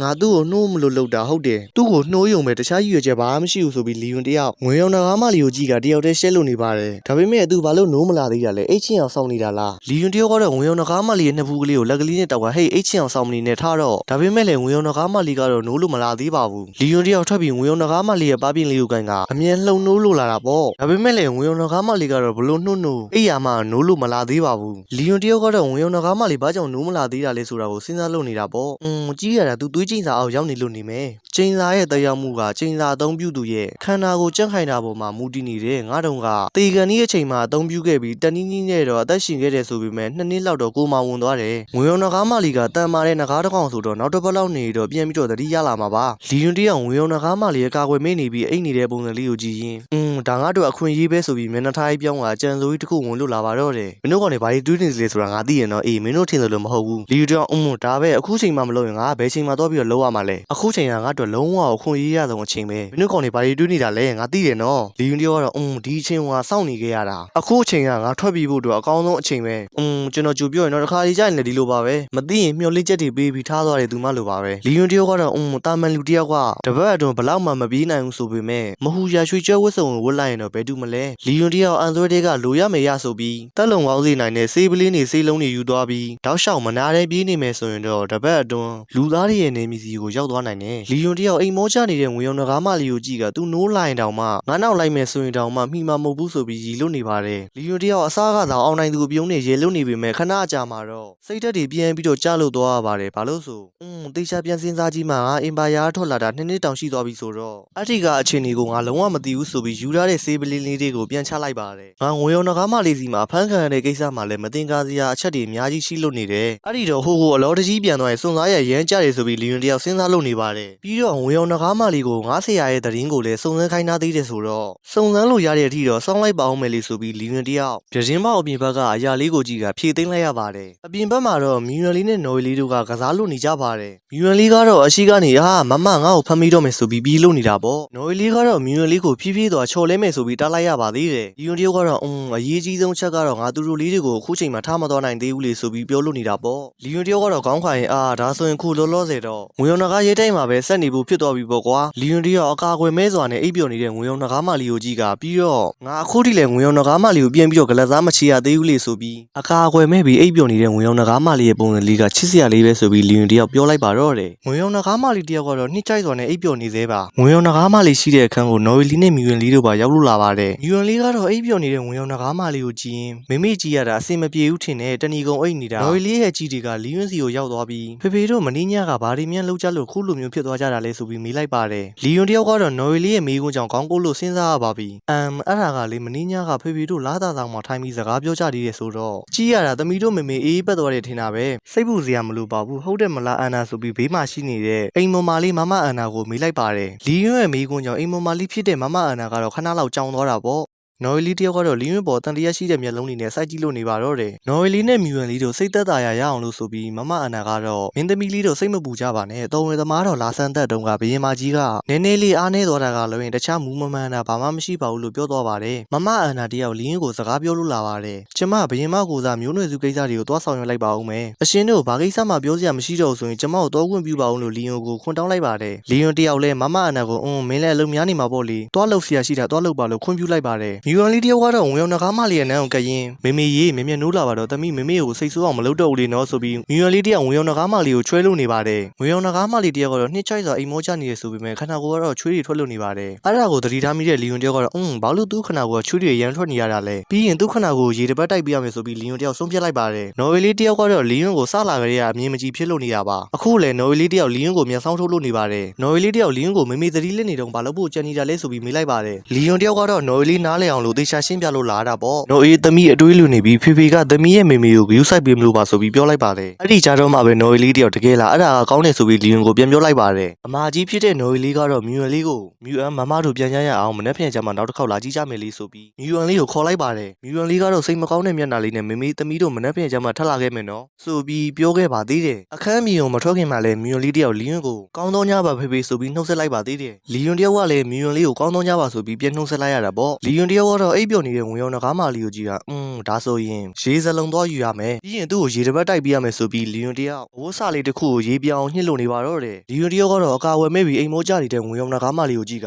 S1: ငါသူ့ကိုနှိုးမလို့လုပ်တာဟုတ်တယ်သူ့ကိုနှိုးယုံပဲတခြားရည်ရွယ်ချက်ဘာမှမရှိဘူးဆိုပြီးလီယွန်တယောက်ငွေရောင် ုံနဂါးမလီကိုကြည့်ကတယောက်တည်းရှဲလို့နေပါတယ်ဒါပေမဲ့သူဘာလို့နိုးမလာသေးတာလဲအိတ်ချင်းအောင်စောင့်နေတာလားလီယွန်တယောက်ကတော့ဝင်ုံနဂါးမလီရဲ့နှစ်ဖူးကလေးကိုလက်ကလေးနဲ့တောက်ကဟေးအိတ်ချင်းအောင်စောင့်မနေနဲ့ထားတော့ဒါပေမဲ့လည်းဝင်ုံနဂါးမလီကတော့နိုးလို့မလာသေးပါဘူးလီယွန်တယောက်ထွက်ပြီးဝင်ုံနဂါးမလီရဲ့ပါပြင်းလေးကိုကန်ကအမြန်လှုံနိုးလို့လာတာပေါ့ဒါပေမဲ့လည်းဝင်ုံနဂါးမလီကတော့ဘလို့နှုတ်နှုတ်အိယာမှနိုးလို့မလာသေးပါဘူးလီယွန်တယောက်ကတော့ဝင်ုံနဂါးမလီဘာကြောင့်နိုးမလာသေးတာလဲဆိုတာကိုစဉ်းစားလို့နေတာပေါ့ကြီးရတာသူသွေးချင်းစာအောင်ရောက်နေလို့နေမယ်ကျင်းစာရဲ့တရားမှုကကျင်းစာအသုံးပြုသူရဲ့ခန္ဓာကိုကြက်ခိုင်တာပေါ်မှာမူတည်နေတယ်ငါတုံးကတေကန်ကြီးအချိန်မှာအသုံးပြုခဲ့ပြီးတနည်းနည်းနဲ့တော့အသက်ရှင်ခဲ့တယ်ဆိုပေမဲ့2နှစ်လောက်တော့ကိုမောင်ဝင်သွားတယ်ငွေရောနဂါးမလီကတန်မာတဲ့နဂါးတစ်ကောင်ဆိုတော့နောက်တစ်ပတ်လောက်နေတော့ပြန်ပြီးတော့သတိရလာမှာပါလီယွန်တယောက်ငွေရောနဂါးမလီရဲ့ကာကွယ်မေ့နေပြီးအိတ်နေတဲ့ပုံစံလေးကိုကြည့်ရင်ဒါငါတို့အခွင့်အရေးပဲဆိုပြီးမျက်နှာထားပြောင်းကကြံစိုးကြီးတစ်ခုဝင်လို့လာပါတော့တယ်မင်းတို့ကောင်တွေဘာတွေတွေးနေစလဲဆိုတာငါသိရင်တော့အေးမင်းတို့ထင်သလိုမဟုတ်ဘူးလီယွန်တယောက်ဒါပဲအခုချိန်မှမလုပ်ရင်ငါဘယ်ချိန်မှတော့ပြီးတော့လုံးရမှာလဲအခုချိန်ကငါတို့လုံးဝအခွင့်အရေးရဆုံးအချိန်ပဲမင်းတို့ကောင်တွေဘာတွေတွေးနေတာလဲငါသိတယ်နော်လီယွန်တယောက်ကတော့ဒီအချိန်ကစောင့်နေခဲ့ရတာအခုအချိန်ကငါထွက်ပြေးဖို့အတွက်အကောင်းဆုံးအချိန်ပဲကျွန်တော်ကြိုပြောရင်တော့တစ်ခါလေးကြာရင်လည်းဒီလိုပါပဲမသိရင်မျော်လင့်ချက်တွေပေးပြီးထားသွားတယ်သူမှလိုပါပဲလီယွန်တယောက်ကတော့တာမန်လူတယောက်ကတပတ်အတွင်းဘလောက်မှမပြေးနိုင်ဘူးဆိုပေမဲ့မဟူရရွှေကျွဲဝတ်စုံကိုဝတ်လိုက်ရင်တော့ဘယ်တူမလဲလီယွန်တယောက်အန်ဆွဲတွေကလိုရမယ်ရဆိုပြီးတက်လုံကောင်းစေနိုင်တဲ့ဆေးပလင်းတွေဆေးလုံးတွေယူသွားပြီးတောက်လျှောက်မနာတဲ့ပြေးနေမယ်ဆိုရင်တော့တပတ်အတွင်းလူသားတွေရဲ့နေမီစီကိုရောက်သွားနိုင်တယ်လီယွန်တယောက်အိမ်မောချနေတဲ့ငွေရောင်နဂါးမလီကိုကြည့်ကသူနိုးလိုက်တောင်မှငါနောက်လိုက်မယ်ဆိုရင်တောင်မှမိမမဟုတ်ဘူးဆိုပြီးရီလွတ်နေပါတယ်လီယွန်တယောက်အစားကသာအောင်နိုင်သူကိုပြုံးနေရေလွတ်နေပေမဲ့ခဏကြာမှာတော့စိတ်သက်တွေပြန်ပြီးတော့ကြားလို့သွားရပါတယ်ဘာလို့ဆိုတေချာပြန်စဉ်းစားကြည့်မှငါအင်ပါယာထွက်လာတာ2နှစ်တောင်ရှိသွားပြီဆိုတော့အထီကအချင်းဒီကိုငါလုံးဝမသိဘူးဆိုပြီးယူထားတဲ့ဆေးပလင်းလေးတွေကိုပြန်ချလိုက်ပါတယ်ငါငွေရောင်နဂါးမလေးစီမှာဖမ်းခံရတဲ့ကိစ္စမှာလည်းမတင်ကားစရာအချက်တွေအများကြီးရှိလို့နေတယ်အဲ့ဒီတော့ဟိုအလောတကြီးပြန်သွားရင်စွန်စားရရမ်းကြတယ်ဆိုပြီးလီယွန်တယောက်စဉ်းစားလို့နေပါတယ်ပြီးတော့ငွေရောင်နဂါးမလေးကိုငါဆရာရဲ့သတင်းကိုလည်းစုံစမ်းခိုင်းထားသေးတယ်ဆိုတော့စုံစမ်းလို့ရတဲ့အထိတော့စောင်းလိုက်ပါအောင်မယ်လေဆိုပြီးလီယွန်တယောက်ပြတင်းပေါက်အပြင်ဘက်ကအရာလေးကိုကြည့်ကဖြည့်သိမ်းလိုက်ရပါတယ်အပြင်ဘက်မှာတော့မြူရန်လေးနဲ့နော်ဝေလေးတို့ကကစားလို့နေကြပါတယ်မြူရန်လေးကတော့အရှိကနေမမငါ့ကိုဖမ်းမိတော့မယ်ဆိုပြီးပြီးလို့နေတာပေါ့နော်ဝေလေးကတော့မြူရန်လေးကိုဖြည်းဖြည်းသွားချော်လဲမယ်ဆိုပြီးတားလိုက်ရပါသေးတယ်လီယွန်တယောက်ကတော့အရေးကြီးဆုံးချက်ကတော့ငါသူတို့လေးတွေကိုအခုချိန်မှာထားမသွားနိုင်သေးဘူးလေဆိုပြီးပြောလို့နေတာပေါ့လီယွန်တယောက်ကတော့ခေါင်းခိုင်ဒါဆိုရင်ခုလောလောဆယ်တော့ငွေရောင်နဂါးရဲတိုင်းမှာပဲဆက်နေဖို့ဖြစ်သွားပြီပေါ့ကွာလီယွန်တယောက်အကာအကွယ်မဲစွာနဲ့အိပ်ပျော်နေတဲ့ငွေရောင်နဂါးမလီကိုကြည့်ကပြီးတော့ငါအခုထိလည်းငွေရောင်နဂါးမလီကိုပြန်ပြီးတော့ဂလက်စားမချေရသေးဘူးလေဆိုပြီးအကာအကွယ်မဲ့ပြီးအိပ်ပျော်နေတဲ့ငွေရောင်နဂါးမလီရဲ့ပုံစံလေးကချစ်စရာလေးပဲဆိုပြီးလီယွန်တယောက်ပြောလိုက်ပါတော့တယ်ငွေရောင်နဂါးမလီတယောက်ကတော့နှစ်ကြိုက်စွာနဲ့အိပ်ပျော်နေသေးပါငွေရောင်နဂါးမလီရှိတဲ့အခန်းကိုနော်ဝေလီနဲ့မြူရန်လီတို့ပါရောက်လို့လာပါတယ်မြူရန်လီကတော့အိပ်ပျော်နေတဲ့ငွေရောင်နဂါးမလီကိုကြည့်ရင်မိမိကြည့်ရတာအဆင်မပြေဘူးထင်တယ်တဏီကုံအိတ်နေတာနော်ဝေလီရဲ့ကြီးတွေကလီယွန်စီကိုရောက်သွားပြီးဖေဖေတို့မင်းညကဘာတွေမြန်လောက်ကြလို့ခုလိုမျိုးဖြစ်သွားကြတာလဲဆိုပြီးမေးလိုက်ပါတယ်လီယွန်တယောက်ကတော့နော်ဝေလီရဲ့မိကုန်းကြောင့်ခေါင်းကိုလို့စဉ်းစားရပါပြီအဲ့ဒါကလေမင်းညကဖေဖေတို့လားတာဆောင်မှာထိုင်ပြီးစကားပြောကြသေးတယ်ဆိုတော့ကြီးရတာသမီးတို့မေမေအေးပတ်သွားတယ်ထင်တာပဲစိတ်ပူစရာမလိုပါဘူးဟုတ်တယ်မလားအန်နာဆိုပြီးဘေးမှာရှိနေတဲ့အိမ်မမာလေးမမအန်နာကိုမေးလိုက်ပါတယ်လီယွန်ရဲ့မိကုန်းကြောင့်အိမ်မမာလေးဖြစ်တဲ့မမအန်နာကတော့ခဏလောက်ကြောင်သွားတာပေါ့နော်ဝေလီတယောက်ကတော့လီယွန်ပေါ်တန်တရာရှိတဲ့မျက်လုံးတွေနဲ့စိုက်ကြည့်လို့နေပါတော့တယ်နော်ဝေလီနဲ့မြူရန်လီတို့စိတ်သက်သာရအောင်လို့ဆိုပြီးမမအန်နာကတော့မင်းသမီးလေးတို့စိတ်မပူကြပါနဲ့တော်ဝင်သမားတော်လာဆန်းသက်တုန်းကဘရင်မကြီးကနည်းနည်းလေးအားနေသွားတာကလည်းတခြားမူမမှန်တာဘာမှမရှိပါဘူးလို့ပြောသွားပါတယ်မမအန်နာတယောက်လီယွန်ကိုစကားပြောလို့လာပါတယ်ကျမဘရင်မကိုစားမျိုးနွယ်စုကိစ္စတွေကိုတွားဆောင်ရွက်လိုက်ပါဦးမယ်အရှင်တို့ဘာကိစ္စမှပြောစရာမရှိတော့ဆိုရင်ကျမကိုတော့ခွင့်ပြုပါဦးလို့လီယွန်ကိုခွန်တောင်းလိုက်ပါတယ်လီယွန်တယောက်လည်းမမအန်နာကိုမင်းလည်းအလုံးများနေမှာပေါ့လေတွားလို့ဆရာရှိတာတွားလို့ပါလို့ခွင့်ပြုလိုက်ပါတယ်မြူရန်လီတယောက်ကတော့ဝင်အောင်နဂါးမလေးရဲ့နန်းကိုကရင်မေမေရေးမြင်မြင်နိုးလာပါတော့သမီးမေမေကိုစိတ်ဆိုးအောင်မလုပ်တော့ဘူးလေနော်ဆိုပြီးမြူရန်လေးတယောက်ဝင်အောင်နဂါးမလေးကိုချွဲလို့နေပါတယ်ဝင်အောင်နဂါးမလေးတယောက်ကတော့နှစ်ချိုက်စွာအိမ်မောချနေရဆိုပေမဲ့ခန္ဓာကိုယ်ကတော့ချွေးတွေထွက်လို့နေပါတယ်အဲ့ဒါကိုသတိထားမိတဲ့လီယွန်တယောက်ကတော့ဘာလို့သူ့ခန္ဓာကိုယ်ကချွေးတွေရမ်းထွက်နေရတာလဲပြီးရင်သူ့ခန္ဓာကိုယ်ရေတပတ်တိုက်ပြရမယ်ဆိုပြီးလီယွန်တယောက်ဆုံးဖြတ်လိုက်ပါတယ်နော်ဝေလီတယောက်ကတော့လီယွန်ကိုစလာကြရအမြင်မကြည့်ဖြစ်လို့နေတာပါအခုလည်းနော်ဝေလီတယောက်လီယွန်ကိုမျက်စောင်းထိုးလို့နေပါတယ်နော်ဝေလီတယောက်လီယွန်ကိုမေမေသတိလက်နေတော့ဘာလို့ဖို့ကြံနေတာလဲဆိုပြီးမေးလိုက်ပါတယ်လီယွန်တယောက်ကတော့နော်ဝေလီနားလဲအောင်လို့သေချာရှင်းပြလို့လာတာပေါ့နော်အေးသမီးအတွေးလူနေပြီးဖေဖေကသမီးရဲ့မေမေကိုဂရုစိုက်ပေးမလို့ပါဆိုပြီးပြောလိုက်ပါတယ်အဲ့ဒီကြားတော့မှပဲနော်ဝေလီတယောက်တကယ်လားအဲ့ဒါကကောင်းတယ်ဆိုပြီးလီယွန်ကိုပြန်ပြောလိုက်ပါတယ်အမကြီးဖြစ်တဲ့နော်ဝေလီကတော့မြူရန်လေးကိုမြူအန်မမတို့ပြန်ရအောင်မနှက်ဖြန်ကြမှာနောက်တစ်ခေါက်လာကြည့်ကြမယ်လေးဆိုပြီးမြူရန်လေးကိုခေါ်လိုက်ပါတယ်မြူရန်လေးကတော့စိတ်မကောင်းတဲ့မျက်နှာလေးနဲ့မေမေသမီးတို့မနှက်ဖြန်ကြမှာထပ်လာခဲ့မယ်နော်ဆိုပြီးပြောခဲ့ပါသေးတယ်အခန်းမြေုံမထွက်ခင်မှာလည်းမြူရန်လေးတယောက်လီယွန်ကိုကောင်းသောညပါဖေဖေဆိုပြီးနှုတ်ဆက်လိုက်ပါသေးတယ်လီယွန်တယောက်ကလည်းမြူရန်လေးကိုကောင်းသောညပါဆိုပြီးပြန်နှုတ်ဆက်လိုက်ရတာပေါ့လီယွန်တယောက်က ကတော့အိပ်ပျော်နေတဲ့ဝင်ရောနဂါးမလေးကိုကြည့်တာဒါဆိုရင်ရေစလုံးသွားယူရမယ်ပြီးရင်သူ့ကိုရေတစ်ပတ်တိုက်ပေးရမယ်ဆိုပြီးလီယွန်တယောက်အဝတ်စားလေးတစ်ခုကိုရေပြောင်းညှစ်လို့နေပါတော့တယ်လီယွန်တယောက်ကတော့အကာအဝယ်မဲ့ပြီးအိမ်မောကြနေတဲ့ဝင်ရောနဂါးမလေးကိုကြည့်က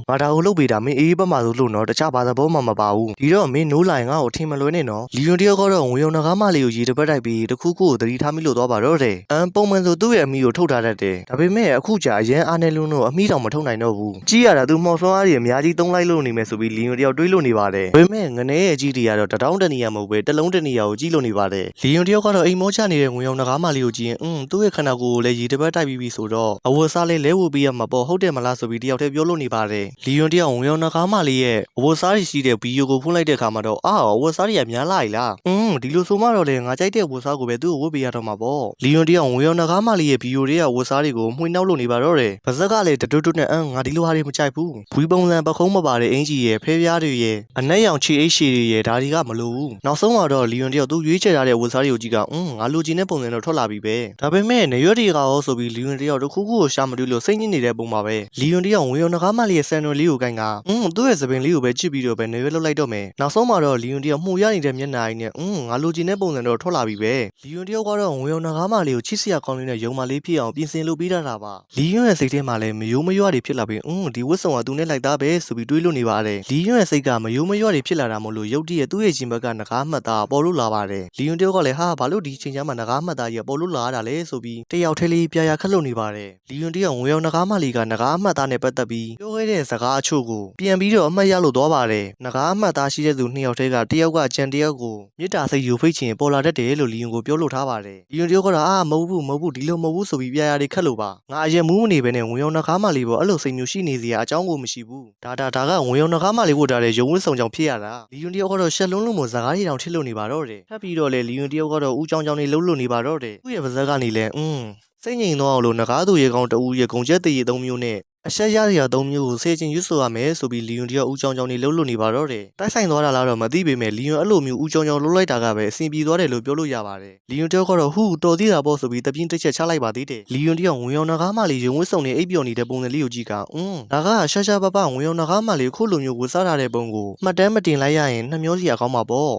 S1: ငါဒါကိုလှုပ်ပေးတာမင်းအေးဘက်မှာဆိုလှုပ်တော့တခြားဘာသဘောမှမပါဘူးဒီတော့မင်းနိုးလိုက်ငါ့ကိုထင်မလွယ်နဲ့နော်လီယွန်တယောက်ကတော့ဝင်ရောနဂါးမလေးကိုရေတစ်ပတ်တိုက်ပြီးတစ်ခုခုကိုသတိထားမိလို့သွားပါတော့တယ်ပုံမှန်ဆိုသူ့ရဲ့အမိကိုထုတ်ထားတတ်တယ်ဒါပေမဲ့အခုကြာအရန်အားနဲ့လုံးတော့အမိတောင်မထုတ်နိုင်တော့ဘူးကြည့်ရတာသူမော်ဆွမ်းအားတွေအများကြီးသုံးလိုက်လို့နေမယ်ဆိုပြီးလီယွန်တယောက်တွေးလို့နေပါတယ်ဒါပေမဲ့ငနေရဲ့ကြီးတွေကတော့တတောင်းတနေရမဟုတ်ပဲတစ်လုံးတနေရကိုကြည့်လို့နေပါတယ်လီယွန်တယောက်ကတော့အိမ်မောချနေတဲ့ဝင်ရောနဂါးမလေးကိုကြည့်ရင်သူ့ရဲ့ခန္ဓာကိုယ်ကိုလည်းရေတစ်ပတ်တိုက်ပြီးပြီဆိုတော့အဝတ်စားလေးလဲဝတ်ပြီးရမှာပေါ့ဟုတ်တယ်မလားဆိုပြီးတယောက်တည်းပြောလို့နေပါတယ်လီယွန်တယောက်ဝင်ရောနဂါးမလေးရဲ့အဝတ်စားရှိတဲ့ဗီဒီယိုကိုဖွင့်လိုက်တဲ့အခါမှာတော့အဝတ်စားတွေကများလာပြီလားဒီလိုဆိုမှတော့လေငါကြိုက်တဲ့ဝတ်စားကိုပဲသူ့ကိုဝတ်ပေးရတော့မှာပေါ့လီယွန်တယောက်ဝင်ရောနဂါးမလေးရဲ့ဗီဒီယိုတွေကဝတ်စားတွေကိုမှွေနှောက်လို့နေပါတော့တယ်ပါဇက်ကလည်းတွတ်တွတ်နဲ့ငါဒီလိုဟာတွေမကြိုက်ဘူးဝီပုံစံပခုံးမပါတဲ့အင်ကြီးရဲ့ဖဲပြားတွေရဲ့အနက်ရောင်ချီအိတ်ရှည်တွေရဲ့ဒါတွေကမလိုဘူးနောက်ဆုံးတော့လီယွန်တယောက်သူရွေးချယ်ထားတဲ့ဝတ်စားတွေကိုကြည့်ကငါလိုချင်တဲ့ပုံစံတော့ထွက်လာပြီပဲဒါပေမဲ့နေရွက်တွေကရောဆိုပြီးလီယွန်တယောက်တစ်ခုခုကိုရှာမတွေ့လို့စိတ်ညစ်နေတဲ့ပုံပါပဲလီယွန်တယောက်ဝင်ရောနဂါးမလေးရဲ့ဆန်နယ်လေးကိုကိုင်းကသူ့ရဲ့သပင်လေးကိုပဲချစ်ပြီးတော့ပဲနေရွက်လှုပ်လိုက်တော့မယ်နောက်ဆုံးတော့လီယွန်တယောက်မှုရနေတဲ့မျက်နှာကြီးနဲ့ငါလိုချင်တဲ့ပုံစံတော့ထွက်လာပြီပဲလီယွန်တယောက်ကတော့ဝင်ရောနဂါးမလေးကိုချစ်စရာကောင်းနေတဲ့ယုံမလေးဖြစ်အောင်ပြင်ဆင်လုပ်ပေးတာပါလီယွန်ရဲ့စိတ်ထဲမှာလည်းမယိုးမရွတွေဖြစ်လာပြီးဒီဝတ်ဆောင်ကသူနဲ့လိုက်သားပဲဆိုပြီးတွေးလို့နေပါတယ်လီယွန်ရဲ့စိတ်ကမယိုးမရွတွေဖြစ်လာတာမို့လို့ရုတ်တရက်သူ့ရဲ့ရှင်ဘက်ကနဂါးမှတ်သားပေါ်လို့လာပါတယ်လီယွန်တယောက်ကလည်းဘာလို့ဒီချိန်ချမ်းမှာနဂါးမှတ်သားကြီးပေါ်လို့လာတာလဲဆိုပြီးတယောက်ထဲလေးပြာခက်လို့နေပါတယ်လီယွန်တယောက်ဝင်ရောနဂါးမလေးကနဂါးမှတ်သားနဲ့ပတ်သက်ပြီးပြောခဲ့တဲ့စကားအချို့ကိုပြန်ပြီးတော့အမှတ်ရလို့သွားပါတယ်နဂါးမှတ်သားရှိတဲ့သူနှစ်ယောက်ထဲကတယောက်ကကြံတယောက်ကိုမေတ္တာစိတ်ယူဖိတ်ချင်ပေါ်လာတတ်တယ်လို့လီယွန်ကိုပြောလို့ထားပါတယ်လီယွန်တယောက်ကတော့မဟုတ်ဘူးဒီလိုမဟုတ်ဘူးဆိုပြီးပြာတွေခက်လို့ပါငါအရင်မူးမနေပဲနဲ့ဝင်ရောနဂါးမလေးပေါ်အဲ့လိုစိတ်မျိုးရှိနေစရာအကြောင်းကိုမရှိဘူးဒါကဝင်ရောနဂါးမလေးကိုတားတဲ့ရုံဝတ်ဆောင်ကြောင့်ဖြစ်ရတာလီယွန်တယောက်ကတော့ရှက်လုံးလုံးမစကားတွေတောင်ထစ်လို့နေပါတော့တယ်ထပ်ပြီးတော့လေလီယွန်တယောက်ကတော့ဦးချောင်းနေလှုပ်လို့နေပါတော့တယ်သူ့ရဲ့ပါဇက်ကနေလဲစိတ်ငြိမ်သွားအောင်လို့နဂါးသူရေကောင်တူရဲ့ဂုံချက်တရေသုံးမျိုးနဲ့အဆက်ရစရာ၃မျိုးကိုဆဲချင်းရွတ်ဆိုရမယ်ဆိုပြီးလီယွန်တယောက်ဦးချောင်းနေလှုပ်လို့နေပါတော့တယ်တိုက်ဆိုင်သွားတာလားတော့မသိပေမဲ့လီယွန်အဲ့လိုမျိုးဦးချောင်းလှုပ်လိုက်တာကပဲအဆင်ပြေသွားတယ်လို့ပြောလို့ရပါတယ်လီယွန်တယောက်ကတော့တော်သေးတာပေါ့ဆိုပြီးတပြင်းတစ်ချက်ချလိုက်ပါသေးတယ်လီယွန်တယောက်ဝင်ရောနဂါးမလေးရုံဝတ်ဆောင်နေအိပ်ပျော်နေတဲ့ပုံစံလေးကိုကြည့်ကဒါကရှာပပဝင်ရောနဂါးမလေးခုလိုမျိုးဝတ်စားထားတဲ့ပုံကိုမှတ်တမ်းမတင်လိုက်ရရင်နှမျောစရာကောင်းမှာပေါ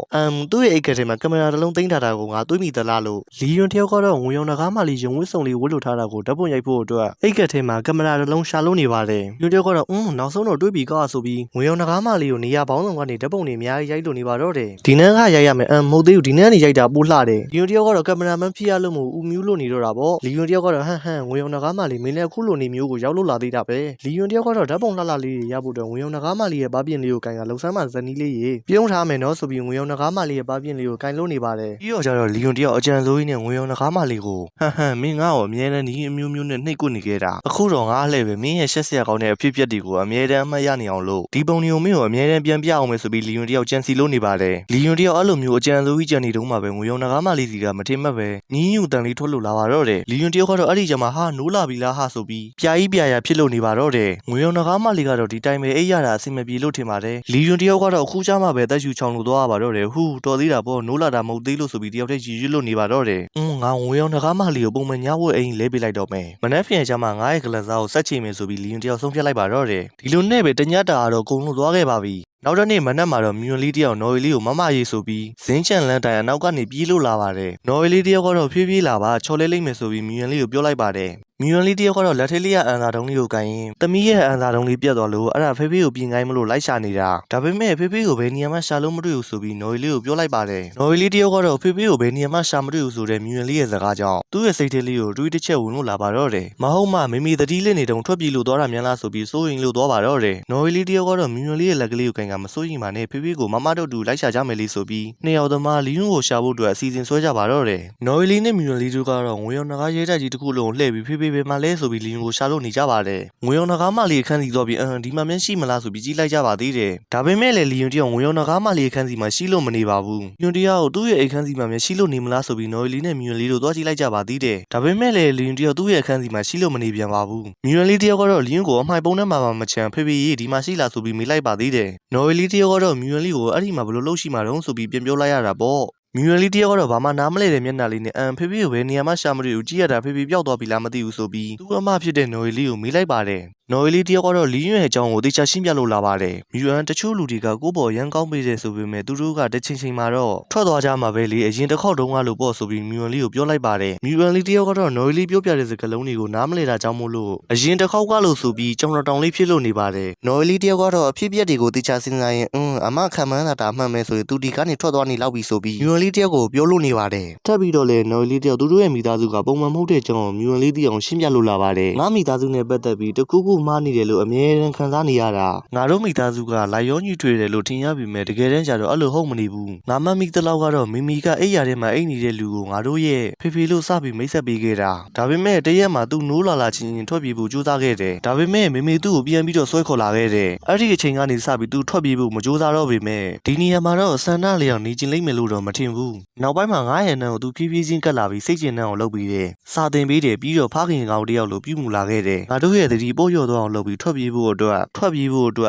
S1: ့သူ့ရဲ့အိတ်ကထဲမှာကင်မရာတစ်လုံးသိမ်းထားတာကိုငါတွေးမိသလားလို့လီယွန်တယောက်ကတော့ဝင်ရောနဂါးမလေးရုံဝတ်ဆောင်လေးဝတ်လို့ထားတာကိုဓာတ်ပုံရိုက်ဖို့အတွက်အိတ်ကထဲမှာကင်မရာတစ်လုံးရှာလို့နေပါတယ်တယောက်ကတော့နောက်ဆုံးတော့တွေးပြီးကားဆိုပြီးဝင်ရောနဂါးမလေးကိုနေရာပေါင်းစုံကနေဓာတ်ပုံတွေအများကြီးရိုက်လို့နေပါတော့တယ်ဒီနန်းကရိုက်ရမယ်မဟုတ်သေးဘူးဒီနန်းကနေရိုက်တာပို့လှတယ်လီယွန်တယောက်ကတော့ကင်မရာမန်ဖြစ်ရလို့မို့ဦးမြူးလို့နေတော့တာပေါ့လီယွန်တယောက်ကတော့ဝင်ရောနဂါးမလေးမင်းလည်းအခုလိုနေမျိုးကိုရောက်လို့လာသေးတာပဲလီယွန်တယောက်ကတော့ဓာတ်ပုံလှလှလေးတွေရဖို့အတွက်ဝင်ရောနဂါးမလေးရဲ့ဘာပြင်လေးကိုကန်ကလှုပ်ဆန်းမှဇနီးလေးရေပြုံးထားမယ်နော်ဆိုပြီးဝင်ရောနဂါးမလေးရဲ့ဘာပြင်လေးကိုကန်လို့နေပါတယ်ပြီးတော့ကျတော့လီယွန်တယောက်အကြံစိုးကြီးနဲ့ဝင်ရောနဂါးမလေးကိုမင်းငါ့ကိုအမြဲတမ်းဒီအမျိုးမျိုးနဲ့နှိပ်ကွနေခဲ့တာအခုတော့ငါလှည့်ပဲမင်းရဲ့ရှက်စရာကောင်းတဲ့အဖြစ်အပျက်တွေကိုအမြဲတမ်းအမှတ်ရနေအောင်လို့ဒီပုံတွေကိုမင်းကိုအမြဲတမ်းပြန်ပြအောင်မယ်ဆိုပြီးလီယွန်တယောက်ကြံစီလို့နေပါတယ်လီယွန်တယောက်အဲ့လိုမျိုးအကြံစိုးကြီးကြံနေတုန်းမှာပဲငွေရောနဂါးမလေးစီကမထင်မှတ်ပဲညင်းညူတန်လေးထွက်လို့လာပါတော့တယ်လီယွန်တယောက်ကတော့အဲ့ဒီကျမှနိုးလာပြီလားဆိုပြီးပြာကြီးပြာရဖြစ်လို့နေပါတော့တယ်ငွေရောနဂါးမလေးကတော့ဒီတိုင်းပဲအိပ်ရတာအဆင်မပြေလို့ထင်ပါတယ်လီယွန်တယောက်ကတော့အခုကျမှပဲတက်ယူချောင်းလို့သွားရပါတော့တယ်တော်သေးတာပေါ့နိုးလာတာမဟုတ်သေးလို့ဆိုပြီးတယောက်တည်းရည်ရွတ်လို့နေပါတော့တယ်ငါငွေရောနဂါးမလေးကိုပုံမှန်ညဝတ်အိမ်လဲပေးလိုက်တော့မယ်မနက်ဖြန်ကျမှငါရဲ့ကလစားကိုစက်ချေမယ်ဆိုပြီးလီယွန်တယောက်ဆုံးဖြတ်လိုက်ပါတော့တယ်ဒီလိုနဲ့ပဲတညတာကတော့ကုံလို့သွားခဲ့ပါပြီနောက်တစ်နေ့မနက်မှာတော့မြွန်လေးတယောက်နော်ဝေလေးကိုမမရေးဆိုပြီးဇင်းချန်လန်းတိုင်အနောက်ကနေပြေးလို့လာပါတယ်နော်ဝေလေးတယောက်ကတော့ဖြည်းဖြည်းလာပါချော်လဲလိမ့်မယ်ဆိုပြီးမြွန်လေးကိုပြောလိုက်ပါတယ်မြွန်လေးတယောက်ကတော့လက်ထဲလေးကအန်စာတုံးလေးကိုကိုင်ရင်သမီးရဲ့အန်စာတုံးလေးပြတ်သွားလို့အဲ့ဒါဖေးဖေးကိုပြင်ခိုင်းမလို့လိုက်ရှာနေတာဒါပေမဲ့ဖေးဖေးကိုဘယ်နေရာမှရှာလို့မတွေ့ဘူးဆိုပြီးနော်ဝေလေးကိုပြောလိုက်ပါတယ်နော်ဝေလေးတယောက်ကတော့ဖေးဖေးကိုဘယ်နေရာမှရှာမတွေ့ဘူးဆိုတဲ့မြွန်လေးရဲ့စကားကြောင့်သူ့ရဲ့စိတ်ထဲလေးကိုတွေးတစ်ချက်ဝင်လို့လာပါတော့တယ်မဟုတ်မှမိမိတတိလေးနေတုံထွက်ပြေးလို့သွားတာများလားဆိုပြီးစိုးရင်လို့သွားပါတော့တယ်နော်ဝေလေးတယောက်ကတော့မြွန်လေးရဲ့လက်ကလေးကိုကိုင်ကမစိုးရင်ပါနဲ့ဖေးဖေးကိုမမတို့တူလိုက်ရှာကြမယ်လေးဆိုပြီးနှစ်ယောက်သမားလီယွန်ကိုရှာဖို့အတွက်အစီအစဉ်ဆွဲကြပါတော့တယ်နော်ဝေလေးနဲ့မြွန်လေးတို့ကတော့ငွေရောနဂါးရဲတိုက်ကြီးတစ်ခုလုံးလှည့်ပြီးဖေးဖေးပဲမှလဲဆိုပြီးလီယွန်ကိုရှာလို့နေကြပါတယ်ငွေရောနဂါးမလေးခန်းစီသွားပြီးဒီမှာမျက်ရှိမလားဆိုပြီးကြည့်လိုက်ကြပါသေးတယ်ဒါပေမဲ့လည်းလီယွန်တယောက်ငွေရောနဂါးမလေးခန်းစီမှာရှိလို့မနေပါဘူးလီယွန်တယောက်သူ့ရဲ့အိမ်ခန်းစီမှာမျက်ရှိလို့နေမလားဆိုပြီးနော်ဝေလေးနဲ့မြွန်လေးတို့သွားကြည့်လိုက်ကြပါသေးတယ်ဒါပေမဲ့လည်းလီယွန်တယောက်သူ့ရဲ့အခန်းစီမှာရှိလို့မနေပြန်ပါဘူးမြွန်လေးတယောက်ကတော့လီယွန်ကိုအမှိုက်ပုံးထဲမှာမချန်ဖေးဖေးရေးဒီမှာရှိလားဆိုပြီးမေးလိုက်ပါသေးတယ်နော်ဝေလေးတယောက်ကတော့မြွန်လေးကိုအဲ့ဒီမှာဘယ်လိုလုပ်ရှိမှာတုံးဆိုပြီးပြန်ပြောလိုက်ရတာပေါ့မြွန်လေးတယောက်ကတော့ဘာမှနားမလဲတဲ့မျက်နှာလေးနဲ့ဖေးဖေးကိုဘယ်နေရာမှရှာမတွေ့ဘူးကြည့်ရတာဖေးဖေးပျောက်သွားပြီလားမသိဘူးဆိုပြီးသူ့အမဖြစ်တဲ့နော်ဝေလေးကိုမေးလိုက်ပါတယ် နော်ဝေလီတယောက်ကတော့လီယွန်းရဲ့အကြောင်းကိုတေချာရှင်းပြလို့လာပါတယ်မြူအန်တချို့လူတွေကကိုပေါ်ရန်ကောင်းပေးတယ်ဆိုပေမဲ့သူတို့ကတချင်းချင်းမှာတော့ထွက်သွားကြမှာပဲလေအရင်တစ်ခေါက်တုန်းကလို့ပေါ့ဆိုပြီးမြူအန်လေးကိုပြောလိုက်ပါတယ်မြူအန်လေးတယောက်ကတော့နော်ဝေလီပြောပြတဲ့စကားလုံးတွေကိုနားမလည်တာကြောင့်မို့လို့အရင်တစ်ခေါက်ကလို့ဆိုပြီးကြောင်တောင်လေးဖြစ်လို့နေပါတယ်နော်ဝေလီတယောက်ကတော့အဖြစ်အပျက်တွေကိုတေချာစဉ်းစားရင်အမခံမှန်းတာမှန်မယ်ဆိုရင်သူဒီကနေထွက်သွားနေလောက်ပြီဆိုပြီးမြူအန်လေးတယောက်ကိုပြောလို့နေပါတယ်ထပ်ပြီးတော့လေနော်ဝေလီတယောက်သူတို့ရဲ့မိသားစုကပုံမှန်မဟုတ်တဲ့အကြောင်းကိုမြူအန်လေးတယောက်ရှင်းပြလို့လာပါတယ်ငါမိသားစုနဲ့ပတ်သက်ပြီးတခုခုမှားနေတယ်လို့အမြဲတမ်းခံစားနေရတာငါတို့မိသားစုကလိုက်ရောညှိထွေးတယ်လို့ထင်ရပြီမဲ့တကယ်တမ်းကျတော့အဲ့လိုဟုတ်မနေဘူးငါမှမိတလောက်ကတော့မိမိကအိပ်ရာထဲမှာအိပ်နေတဲ့လူကိုငါတို့ရဲ့ဖေဖေလို့စပြီးမိတ်ဆက်ပေးခဲ့တာဒါပေမဲ့တရက်မှာသူ့နိုးလာချင်းချင်းထွက်ပြေးဖို့ကြိုးစားခဲ့တယ်ဒါပေမဲ့မိမိသူ့ကိုပြန်ပြီးတော့ဆွဲခေါ်လာခဲ့တယ်အဲ့ဒီအချိန်ကနေစပြီးသူထွက်ပြေးဖို့မကြိုးစားတော့ပေမဲ့ဒီနေရာမှာတော့ဆန္ဒလျောက်နေကျင်လိမ့်မယ်လို့တော့မထင်ဘူးနောက်ပိုင်းမှာငါးရံနှံကိုသူဖြည်းဖြည်းချင်းကတ်လာပြီးစိတ်ကျဉ်နှံကိုလှုပ်ပြီးတယ်စာတင်ပေးတယ်ပြီးတော့ဖခင်ကောင်တယောက်လိုပြုမှုလာခဲ့တယ်ငါတို့ရဲ့တတိပို့ရော့သွားအောင်လုပ်ပြီးထွက်ပြေးဖို့အတွက်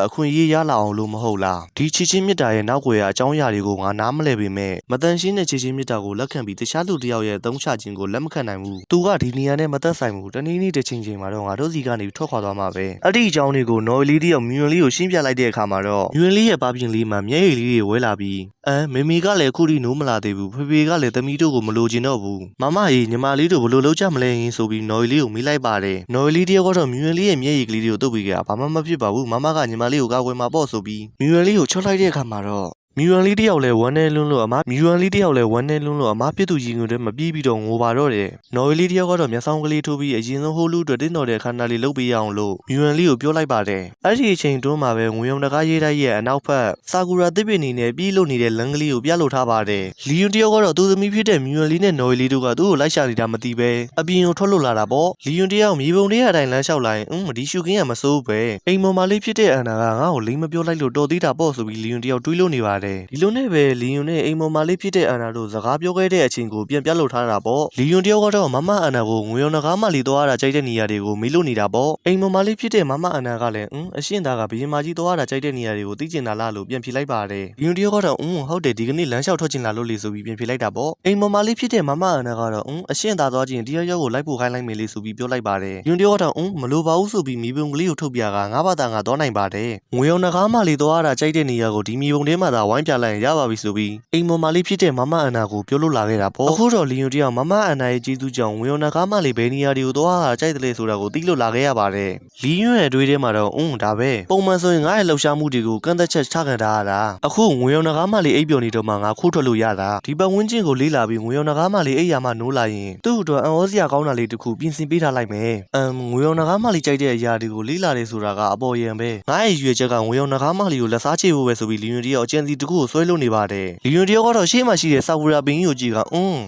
S1: အခွင့်အရေးရလာအောင်လို့မဟုတ်လားဒီချစ်ချင်းမြတ်တာရဲ့နောက်ွယ်အကြောင်းအရာတွေကိုငါနားမလဲပေမဲ့မတန်ရှင်းတဲ့ချစ်ချင်းမြတ်တာကိုလက်ခံပြီးတခြားလူတစ်ယောက်ရဲ့သုံးချခြင်းကိုလက်မခံနိုင်ဘူးသူကဒီနေရာနဲ့မသက်ဆိုင်ဘူးတနည်းနည်းတစ်ချိန်မှာတော့ငါတို့စီကနေထွက်ခွာသွားမှာပဲအဲ့ဒီအကြောင်းတွေကိုနော်ဝေလီတယောက်မြူန်လေးကိုရှင်းပြလိုက်တဲ့အခါမှာတော့မြူန်လေးရဲ့ပါပြင်လေးမှာမျက်ရည်လေးတွေဝဲလာပြီးမေမေကလည်းအခုထိနိုးမလာသေးဘူးဖေဖေကလည်းသမီးတို့ကိုမလိုချင်တော့ဘူးမမကြီးညီမလေးတို့ဘလို့လုပ်ကြမလဲရင်ဆိုပြီးနော်ဝေလီကိုမိလိုက်ပါတယ်နော်ဝေလီတယောက်ကတော့မြူန်လေးရဲ့မျက်ရည်ကလေးတွေကိုတုပ်ပြီးကြဘာမှမဖြစ်ပါဘူးမမကညီမလေးကိုကာကွယ်မှာပေါ့ဆိုပြီးမြူန်လေးကိုချော့လိုက်တဲ့အခါမှာတော့မြူအန်လေးတယောက်လည်းဝမ်းနေလွန်းလို့အမပြစ်သူရင်ခွင်ထဲမပြေးပြီးတော့ငိုပါတော့တယ်နော်ဝေလီတယောက်ကတော့မျက်စောင်းကလေးထိုးပြီးအရင်ဆုံးဟိုလူအတွက်တင်းတော်တဲ့ခန္ဓာလေးလှုပ်ပေးရအောင်လို့မြူအန်လေးကိုပြောလိုက်ပါတယ်အဲ့ဒီအချိန်တွန်းမှာပဲငွေုံတကားရေးတိုက်ရဲ့အနောက်ဖက်ဆာကူရာတစ်ပင်နေနဲ့ပြေးလို့နေတဲ့လမ်းကလေးကိုပြလို့ထားပါတယ်လီယွန်တယောက်ကတော့သူ့သမီးဖြစ်တဲ့မြူအန်လေးနဲ့နော်ဝေလီတို့ကသူ့ကိုလိုက်ရှာနေတာမသိပဲအပြင်ကိုထွက်လို့လာတာပေါ့လီယွန်တယောက်မြေပုံလေးအတိုင်းလမ်းလျှောက်လိုက်ဒီရှုခင်းကမစိုးပဲအိမ်မော်မလေးဖြစ်တဲ့အန်နာကငါ့ကိုလိမ့်မပြောလိုက်လို့တော်သေးတာပေါ့ဆိုပြီးလီယွန်တယောက်တွေးလို့နေပါတယ်ဒီလိုနဲ့ပဲလီယွန်နဲ့အိမ်မော်မာလေးဖြစ်တဲ့အန်နာတို့စကားပြောခဲ့တဲ့အချိန်ကိုပြန်ပြလို့ထားတာပေါ့လီယွန်တယောက်ကတော့မမအန်နာကိုငွေရောင်နဂါးမလီသွားတာကြိုက်တဲ့နေရာတွေကိုမေးလို့နေတာပေါ့အိမ်မော်မာလေးဖြစ်တဲ့မမအန်နာကလည်းအရှင်းသားကဘရင်မကြီးသွားတာကြိုက်တဲ့နေရာတွေကိုသိကျင်တာလားလို့ပြန်ဖြေလိုက်ပါတယ်လီယွန်တယောက်ကတော့ဟုတ်တယ်ဒီကနေ့လမ်းလျှောက်ထွက်ချင်လာလို့လေဆိုပြီးပြန်ဖြေလိုက်တာပေါ့အိမ်မော်မာလေးဖြစ်တဲ့မမအန်နာကတော့အရှင်းသားသွားခြင်းတယောက်ကိုလိုက်ပို့ခိုင်းလိုက်မယ်လေဆိုပြီးပြောလိုက်ပါတယ်လီယွန်တယောက်ကတော့မလိုပါဘူးဆိုပြီးမြေပုံကလေးကိုထုတ်ပြကငါးဘာသာငါသွားနိုင်ပါတယ်ငွေရောင်နဂါးမလီသွားတာကြိုက်တဲ့နေရာကိုဒီမြေပုံထဲမှာသာဝိုင်းပြလိုက်ရပါပြီဆိုပြီးအိမ်မော်မာလေးဖြစ်တဲ့မမအန်နာကိုပြောလို့လာခဲ့တာပေါ့အခုတော့လီယွန်တယောက်မမအန်နာရဲ့ကျေးဇူးကြောင့်ငွေရောင်နဂါးမလီဘယ်နေရာတွေကိုသွားတာကြိုက်တယ်လေဆိုတာကိုသိလို့လာခဲ့ရပါတယ်လီယွန်ရဲ့အတွေးထဲမှာတော့ဒါပဲပုံမှန်ဆိုရင်ငါ့ရဲ့လှုပ်ရှားမှုတွေကိုကန့်သက်ချက်ချခံထားရတာအခုငွေရောင်နဂါးမလီအိပ်ပျော်နေတော့မှငါခိုးထွက်လို့ရတာဒီပတ်ဝန်းကျင်ကိုလေးလာပြီးငွေရောင်နဂါးမလီအိပ်ရာမှနိုးလာရင်သူ့အတွက်အံ့ဩစရာကောင်းတာလေးတစ်ခုပြင်ဆင်ပေးထားလိုက်မယ်ငွေရောင်နဂါးမလီကြိုက်တဲ့အရာတွေကိုလေးလာတယ်ဆိုတာကအပေါ်ယံပဲငါ့ရဲ့ရွေချက်ကငွေရောင်နဂါးမလီကိုလက်စားချေဖို့ပဲဆိုပြီးလီယွန်တယောက်အကျဉ်းစီတစ်ခုကိုဆွဲလို့နေပါတယ်လီယွန်တယောက်ကတော့ရှေ့မှာရှိတဲ့ဆာဝူရာပင်ကြီးကိုကြည့်က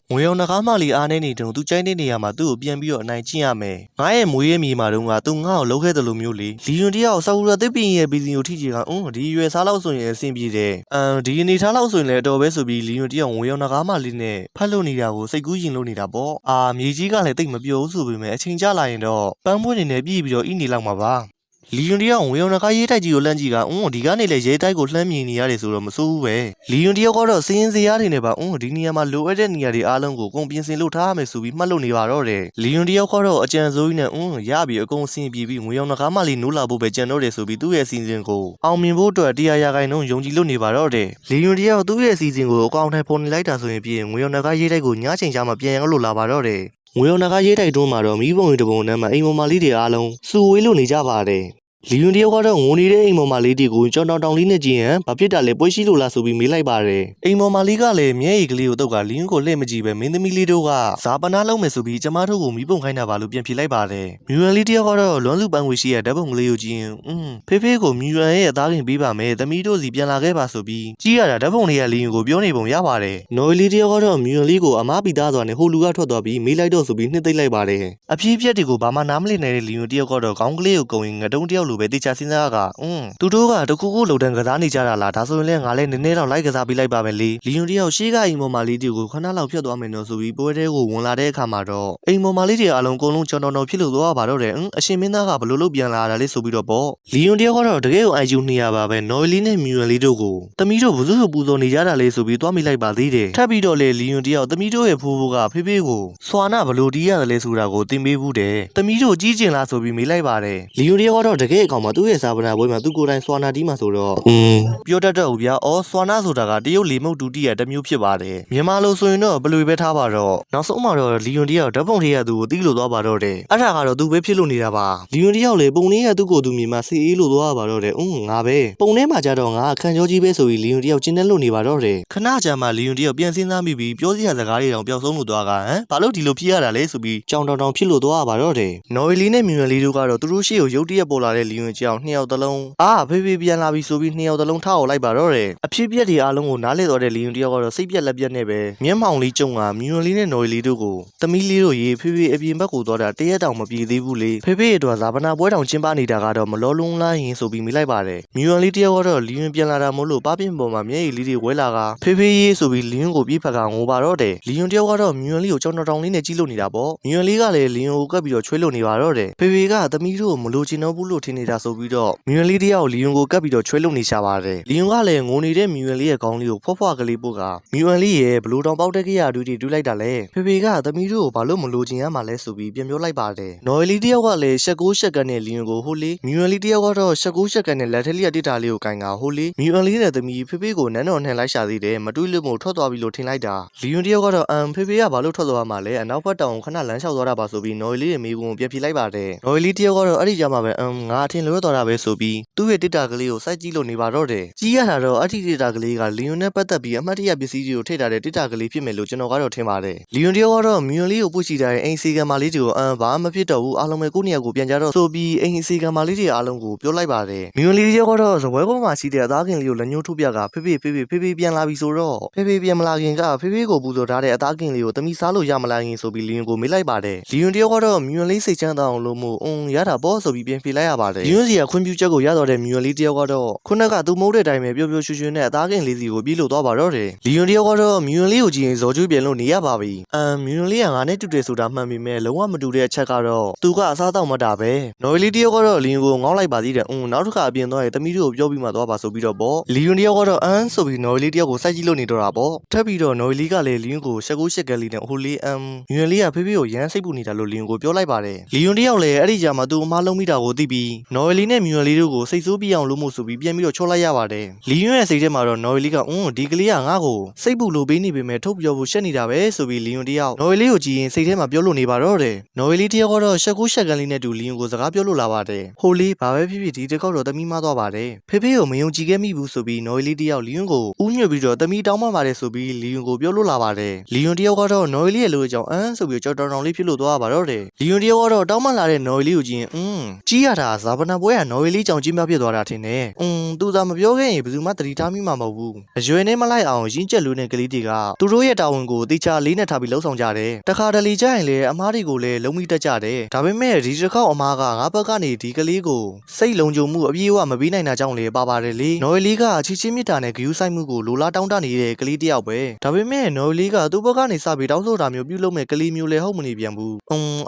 S1: ငွေရောင်နဂါးမလီအားနေနေတုန်းသူကြိုက်တဲ့နေရာမှာသူ့ကိုပြန်ပြီးတော့အနိုင်ကျင့်ရမယ်ငါ့ရဲ့မွေးရဲ့မြေမှာတုန်းကသူငါ့ကိုလှုပ်ခဲ့တယ်လို့မျိုးလေလီယွန်တယောက်ဆာဝူရာတစ်ပင်ရဲ့ဘီစီကိုထိချေကဒီရွယ်စားလောက်ဆိုရင်အဆင်ပြေတယ်ဒီအနေထားလောက်ဆိုရင်လည်းတော်ပဲဆိုပြီးလီယွန်တယောက်ငွေရောင်နဂါးမလီနဲ့ဖတ်လို့နေတာကိုစိတ်ကူးရင်လို့နေတာပေါ့မြေကြီးကလည်းတိတ်မပြောဘူးဆိုပေမဲ့အချိန်ကျလာရင်တော့ပန်းပွင့်နေနဲ့ပြည်ပြီးတော့ဤနေလောက်မှာပါလီယွန်တယောက်ငွေရောင်နဂါးရေးတိုက်ကြီးကိုလှမ်းကြည့်ကဒီကနေလေရေးတိုက်ကိုလှမ်းမြင်နေရတယ်ဆိုတော့မစိုးဘူးပဲလီယွန်တယောက်ကတော့စင်းစရာတွေနဲ့ပါဒီနေရာမှာလိုအပ်တဲ့နေရာတွေအားလုံးကိုကုန်ပြင်ဆင်လို့ထားရမယ်ဆိုပြီးမှတ်လို့နေပါတော့တယ်လီယွန်တယောက်ကတော့အကြံစိုးကြီးနဲ့ရပြီအကုန်အဆင်ပြေပြီးငွေရောင်နဂါးမလီနိုးလာဖို့ပဲကြံတော့တယ်ဆိုပြီးသူ့ရဲ့အစီအစဉ်ကိုအောင်မြင်ဖို့အတွက်တရားရဂိုင်းလုံးယုံကြည်လို့နေပါတော့တယ်လီယွန်တယောက်သူ့ရဲ့အစီအစဉ်ကိုအကောင်အထည်ဖော်နေလိုက်တာဆိုရင်ပြင်ငွေရောင်နဂါးရေးတိုက်ကိုညချိန်ချမှပြန်ရလို့လာပါတော့တယ်ငွေရောင်နဂါးရေးတိုက်တွန်းမှာတော့မိဘုံတွေတပုံနဲ့မှအိမ်ပေါ်မှာလေးတွေအားလုံးစူဝေးလို့နေကြပါတယ်လီယွန်တယောက်ကတော့ငိုနေတဲ့အိမ်မော်မာလေးတွေကိုကြောင်တောင်လေးနဲ့ကြည့်ရင်ဘာဖြစ်တာလဲပွဲရှိလို့လားဆိုပြီးမေးလိုက်ပါတယ်အိမ်မော်မာလေးကလည်းမျက်ရည်ကလေးကိုတုပ်ကလီယွန်ကိုလှည့်မကြည့်ပဲမင်းသမီးလေးတို့ကဇာပနာလုံးမယ်ဆိုပြီးကျမတို့ကိုမီးပုံခိုင်းတာပါလို့ပြန်ဖြေလိုက်ပါတယ်မြူရန်လေးတယောက်ကတော့လွမ်းစုပန်းဝေရှိရဲ့ဓာတ်ပုံကလေးကိုကြည့်ရင်ဖေဖေကိုမြူရန်ရဲ့အသားခင်ပေးပါမယ်သမီးတို့စီပြန်လာခဲ့ပါဆိုပြီးကြည့်ရတာဓာတ်ပုံလေးကလီယွန်ကိုပြောနေပုံရပါတယ်နော်ဝေလီတယောက်ကတော့မြူရန်လေးကိုအမားပီသားစွာနဲ့ဟိုလူကထွက်သွားပြီးမေးလိုက်တော့ဆိုပြီးနှစ်သိမ့်လိုက်ပါတယ်အပြေးပြက်တွေကိုဘာမှနားမလည်နိုင်တဲ့လီယွန်တယောက်ကတော့ခေါင်းကလေးကိုကုံရင်ငတုံးတယောက်လို လို့ပဲတေချာစဉ်းစားကသူတို့ကတခုခုလုံတန်းကစားနေကြတာလားဒါဆိုရင်လည်းငါလည်းနည်းနည်းတော့လိုက်ကစားပေးလိုက်ပါမယ်လေလီယွန်တယောက်ရှေ့ကအိမ်ပေါ်မှာလေးတွေကိုခဏလောက်ဖြတ်သွားမယ်နော်ဆိုပြီးပွဲထဲကိုဝင်လာတဲ့အခါမှာတော့အိမ်ပေါ်မှာလေးတွေအလုံးအကုန်လုံးကြောင်တော်ဖြစ်လို့သွားပါတော့တယ်အရှင်မင်းသားကဘလို့လို့ပြန်လာတာလဲဆိုပြီးတော့ပေါ့လီယွန်တယောက်ကတော့တကယ်ကို IQ 200ပါပဲနော်လီနဲ့မြူရန်လေးတို့ကိုသမီးတို့ဘုစုပူဇော်နေကြတာလေဆိုပြီးသွားမိလိုက်ပါသေးတယ်ထပ်ပြီးတော့လေလီယွန်တယောက်သမီးတို့ရဲ့ဖိုးဖိုးကဖေးဖေးကိုစွာနာဘလို့တီးရတယ်လဲဆိုတာကိုသင်ပေးဘူးတယ်သမီးတို့ကြီးကျင်လားဆိုပြီးမေးလိုက်ပါတယ်လီယွန်တယောက်ကတော့တကယ်အကောင်မှာသူ့ရဲ့စာပနာပွဲမှာသူကိုယ်တိုင်စွာနာတီးမှာဆိုတော့ပြောတတ်တော့ဗျာစွာနာဆိုတာကတရုတ်လေမုတ်တူတီးရတစ်မျိုးဖြစ်ပါတယ်မြန်မာလိုဆိုရင်တော့ဘလွေပဲထားပါတော့နောက်ဆုံးမှာတော့လီယွန်တယောက်ဓာတ်ပုံတွေကသူကိုတီးလို့သွားပါတော့တယ်အဲ့ဒါကတော့သူပဲဖြစ်လို့နေတာပါလီယွန်တယောက်လေပုံလေးကသူ့ကိုယ်သူမြင်မှစီအေးလို့သွားပါတော့တယ်ငါပဲပုံထဲမှာကြတော့ငါခံကြောကြီးပဲဆိုပြီးလီယွန်တယောက်ကျင်းတဲ့လို့နေပါတော့တယ်ခဏကြာမှလီယွန်တယောက်ပြန်စဉ်းစားမိပြီးပြောစရာစကားတွေတောင်ပျောက်ဆုံးလို့သွားကဘာလို့ဒီလိုဖြစ်ရတာလဲဆိုပြီးကြောင်တောင်ဖြစ်လို့သွားပါတော့တယ်နော်ဝေလီနဲ့မြူရန်လီတို့ကတော့သူတို့ရှေ့ကိုရုတ်တရက်ပေါ်လာတဲ့လီယွန်ကြောင်နှစ်ယောက်သလုံးဖေးဖေးပြန်လာပြီဆိုပြီးနှစ်ယောက်သလုံးထားအောင်လိုက်ပါတော့တယ်အဖြစ်ပြက်တွေအားလုံးကိုနားလည်တော့တဲ့လီယွန်တယောက်ကတော့စိတ်ပြက်လက်ပြက်နဲ့ပဲမျက်မှောင်လေးကျုံကမြူရန်လီနဲ့နော်ဝေလီတို့ကိုသမီးလေးတို့ရေဖေးဖေးအပြင်ဘက်ကိုသွားတာတရက်တောင်မပြေသေးဘူးလေဖေးဖေးအတွက်ဇာပနာပွဲတောင်ကျင်းပနေတာကတော့မလောလုံးလားရင်ဆိုပြီးမိလိုက်ပါတယ်မြူရန်လီတယောက်ကတော့လီယွန်ပြန်လာတာမို့လို့ပပင်းပေါ်မှာမျက်ရည်လေးတွေဝဲလာကဖေးဖေးရေးဆိုပြီးလီယွန်ကိုပြေးဖက်ကငိုပါတော့တယ်လီယွန်တယောက်ကတော့မြူရန်လီကိုကြောင်တောင်လေးနဲ့ကြီးလို့နေတာပေါ့မြူရန်လီကလည်းလီယွန်ကိုကပ်ပြီးတော့ချွေးလို့နေပါတော့တယ်ဖေးဖေးကသမီးတို့ကိုမလို့ချင်တော့ဘူးလို့ထင်နေတာဆိုပြီးတော့မြူရန်လီတယောက်လီယွန်ကိုကပ်ပြီးတော့ချွေးလို့နေရှာပါတယ်လီယွန်ကလည်းငိုနေတဲ့မြူရန်လီရဲ့ခေါင်းလေးကိုဖွားကလေးပို့ကမြူရန်လီရဲ့ဘလို့တောင်ပေါက်တဲ့ကြရတူးလိုက်တာလဲဖေးဖေးကသမီးတို့ကိုဘာလို့မလို့ချင်ရမှာလဲဆိုပြီးပြန်ပြောလိုက်ပါတယ်နော်ဝေလီတယောက်ကလည်းရှက်ကိုရှက်ကန်နဲ့လီယွန်ကိုဟိုလေမြူရန်လီတယောက်ကတော့ရှက်ကိုရှက်ကန်နဲ့လက်ထက်လျက်တိတာလေးကိုကင်ကဟိုလေမြူရန်လီနဲ့သမီးဖေးဖေးကိုနန်းတော်နှင်လိုက်ရှာသေးတယ်မတွေးလို့မို့ထွက်သွားပြီလို့ထင်လိုက်တာလီယွန်တယောက်ကတော့ဖေးဖေးကဘာလို့ထွက်သွားမှာလဲအနောက်ဘက်တောင်ခဏလမ်းလျှောက်သွားတာပါဆိုပြီးနော်ဝေလီရဲ့မိဘကိုပြန်ဖြေလိုက်ပါတယ်နော်ဝေလီတယောက်ကတော့အဲ့ဒီကြမှာပဲငါအထင်လွဲသွားတာပဲဆိုပြီးသူ့ရဲ့တိတာကလေးကိုစိုက်ကြည့်လို့နေပါတော့တယ်ကြီးရတာတော့အထီတိတာကလေးကလီယွန်နဲ့ပတ်သက်ပြီးအမှတ်တရပစ္စည်းတွေကိုထိထားတဲ့တိတာကလေးဖြစ်မယ်လို့ကျွန်တော်ကတော့ထင်ပါတယ်လီယွန်တယောက်ကတော့မြူရန်လီကိုပုတ်ချီထားတဲ့အိမ်စီကံမလေးတွေကိုဘာမှမဖြစ်တော့ဘူးအားလုံးပဲကိုယ့်နေရာကိုပြန်ကြတော့ဆိုပြီးအိမ်စီကံမလေးတွေအားလုံးကိုပြောလိုက်ပါတယ်မြူရန်လီတယောက်ကတော့ဇပွဲပေါ်မှာရှိတဲ့အသားကင်လေးကိုလက်ညှိုးထုတ်ပြကဖေးဖေးပြန်လာပြီဆိုတော့ဖေးဖေးပြန်မလာခင်ကဖေးဖေးကိုပူဇော်ထားတဲ့အသားကင်လေးကိုသမီးစားလို့ရမလားရင်ဆိုပြီးလီယွန်ကိုမေးလိုက်ပါတယ်လီယွန်တယောက်ကတော့မြူရန်လီစိတ်ချမ်းသာအောင်လို့မို့ရတာပေါ့ဆိုပြီးပြန်ဖြေလိုက်ရပါတယ်လီယွန်စီကခွင့်ပြုချက်ကိုရတော့တဲ့မြူရန်လီတယောက်ကတော့ခုနကသူ့မိုးတဲ့အတိုင်းပဲပျော်ပျော်ရွှင်ရွှင်နဲ့အသားကင်လေးစီကိုပြေးလို့သွားပါတော့တယ်လီယွန်တယောက်ကတော့မြူရန်လီကိုကြည့်ရင်ဇော်ကျွေးပြန်လို့နေရပါပြီမြူရန်လီကငါနဲ့တူတယ်ဆိုတာမှန်ပေမဲ့လုံးဝမတူတဲ့အချက်ကတော့သူကအစားတော့မတာပဲနော်ဝေလီတယောက်ကတော့လီယွန်ကိုငေါ့လိုက်ပါသေးတယ်နောက်တစ်ခါအပြင်သွားရင်သမီးတို့ကိုပြောပြီးမှသွားပါဆိုပြီးတော့ပေါ့လီယွန်တယောက်ကတော့ဆိုပြီးနော်ဝေလီတယောက်ကိုစိုက်ကြည့်လို့နေတော့တာပေါ့ထပ်ပြီးတော့နော်ဝေလီကလည်းလီယွန်ကိုရှက်ကိုရှက်ကလေးနဲ့ဟိုလေးမြူရန်လီကဖေးဖေးကိုရမ်းစိတ်ပူနေတာလို့လီယွန်ကိုပြောလိုက်ပါတယ်လီယွန်တယောက်လည်းအဲ့ဒီကြမှာသူအမားလုံးမိတာကိုသိပြီးနော်ဝေလီနဲ့မြူရန်လီတို့ကိုစိတ်ဆိုးပြအောင်လို့မို့ဆိုပြီးပြန်ပြီးတော့ချောလိုက်ရပါတယ်လီယွန်ရဲ့စိတ်ထဲမှာတော့နော်ဝေလီကဒီကလေးကငါ့ကိုစိတ်ပူလို့ပေးနေပေမဲ့ထုတ်ပြောဖို့ရှက်နေတာပဲဆိုပြီးလီယွန်တယောက်နော်ဝေလီကိုကြည့်ရင်စိတ်ထဲမှာပြောလို့နေပါတော့တယ်နော်ဝေလီတယောက်ကတော့ရှက်ကိုရှက်ကလေးနဲ့တူလီယွန်ကိုစကားပြောလို့လာပါတယ်ဟိုလေးဘာပဲဖြစ်ဖြစ်ဒီတစ်ခေါက်တော့သမီးမသွားပါတယ်ဖေးဖေးကိုမယုံကြည်ခဲ့မိဘူးဆိုပြီးနော်ဝေလီတယောက်လီယွန်ကိုဥညွတ်ပြီးတော့သမီးတောင်းပန်ပါတယ်ဆိုပြီးလီယွန်ကိုပြောလို့လာပါတယ်လီယွန်တယောက်ကတော့နော်ဝေလီရဲ့လိုအကြောင်းဆိုပြီးကြော်တောင်လေးဖြစ်လို့သွားပါတော့တယ်လီယွန်တယောက်ကတော့တောင်းပန်လာတဲ့နော်ဝေလီကိုကြည့်ရင်ကြီးရတာဇာပနာပွဲကနော်ဝေလီကြောင့်ကြီးများဖြစ်သွားတာထင်တယ်သူသာမပြောခဲ့ရင်ဘယ်သူမှသတိထားမိမှာမဟုတ်ဘူးအရွယ်နဲ့မလိုက်အောင်ရင်းကျက်လို့တဲ့ကလေးတွေကသူတို့ရဲ့တာဝန်ကိုတေချာလေးနဲ့ထားပြီးလှုပ်ဆောင်ကြတယ်တခါတလေကြရင်လေအမားတွေကိုလည်းလုံးမိတတ်ကြတယ်ဒါပေမဲ့ဒီတစ်ခေါက်အမားကငါဘက်ကနေဒီကလေးကိုစိတ်လုံခြုံမှုအပြည့်အဝမပေးနိုင်တာကြောင့်လေပါပါတယ်လေနော်ဝေလီကချီချင်းမြစ်တာနဲ့ဂယူးဆိုင်မှုကိုလိုလားတောင်းတနေတဲ့ကလေးတယောက်ပဲဒါပေမဲ့နော်ဝေလီကသူ့ဘက်ကနေစပြီးတောင်းဆိုတာမျိုးပြုလုပ်မဲ့ကလေးမျိုးလည်းဟုတ်မနေပြန်ဘူး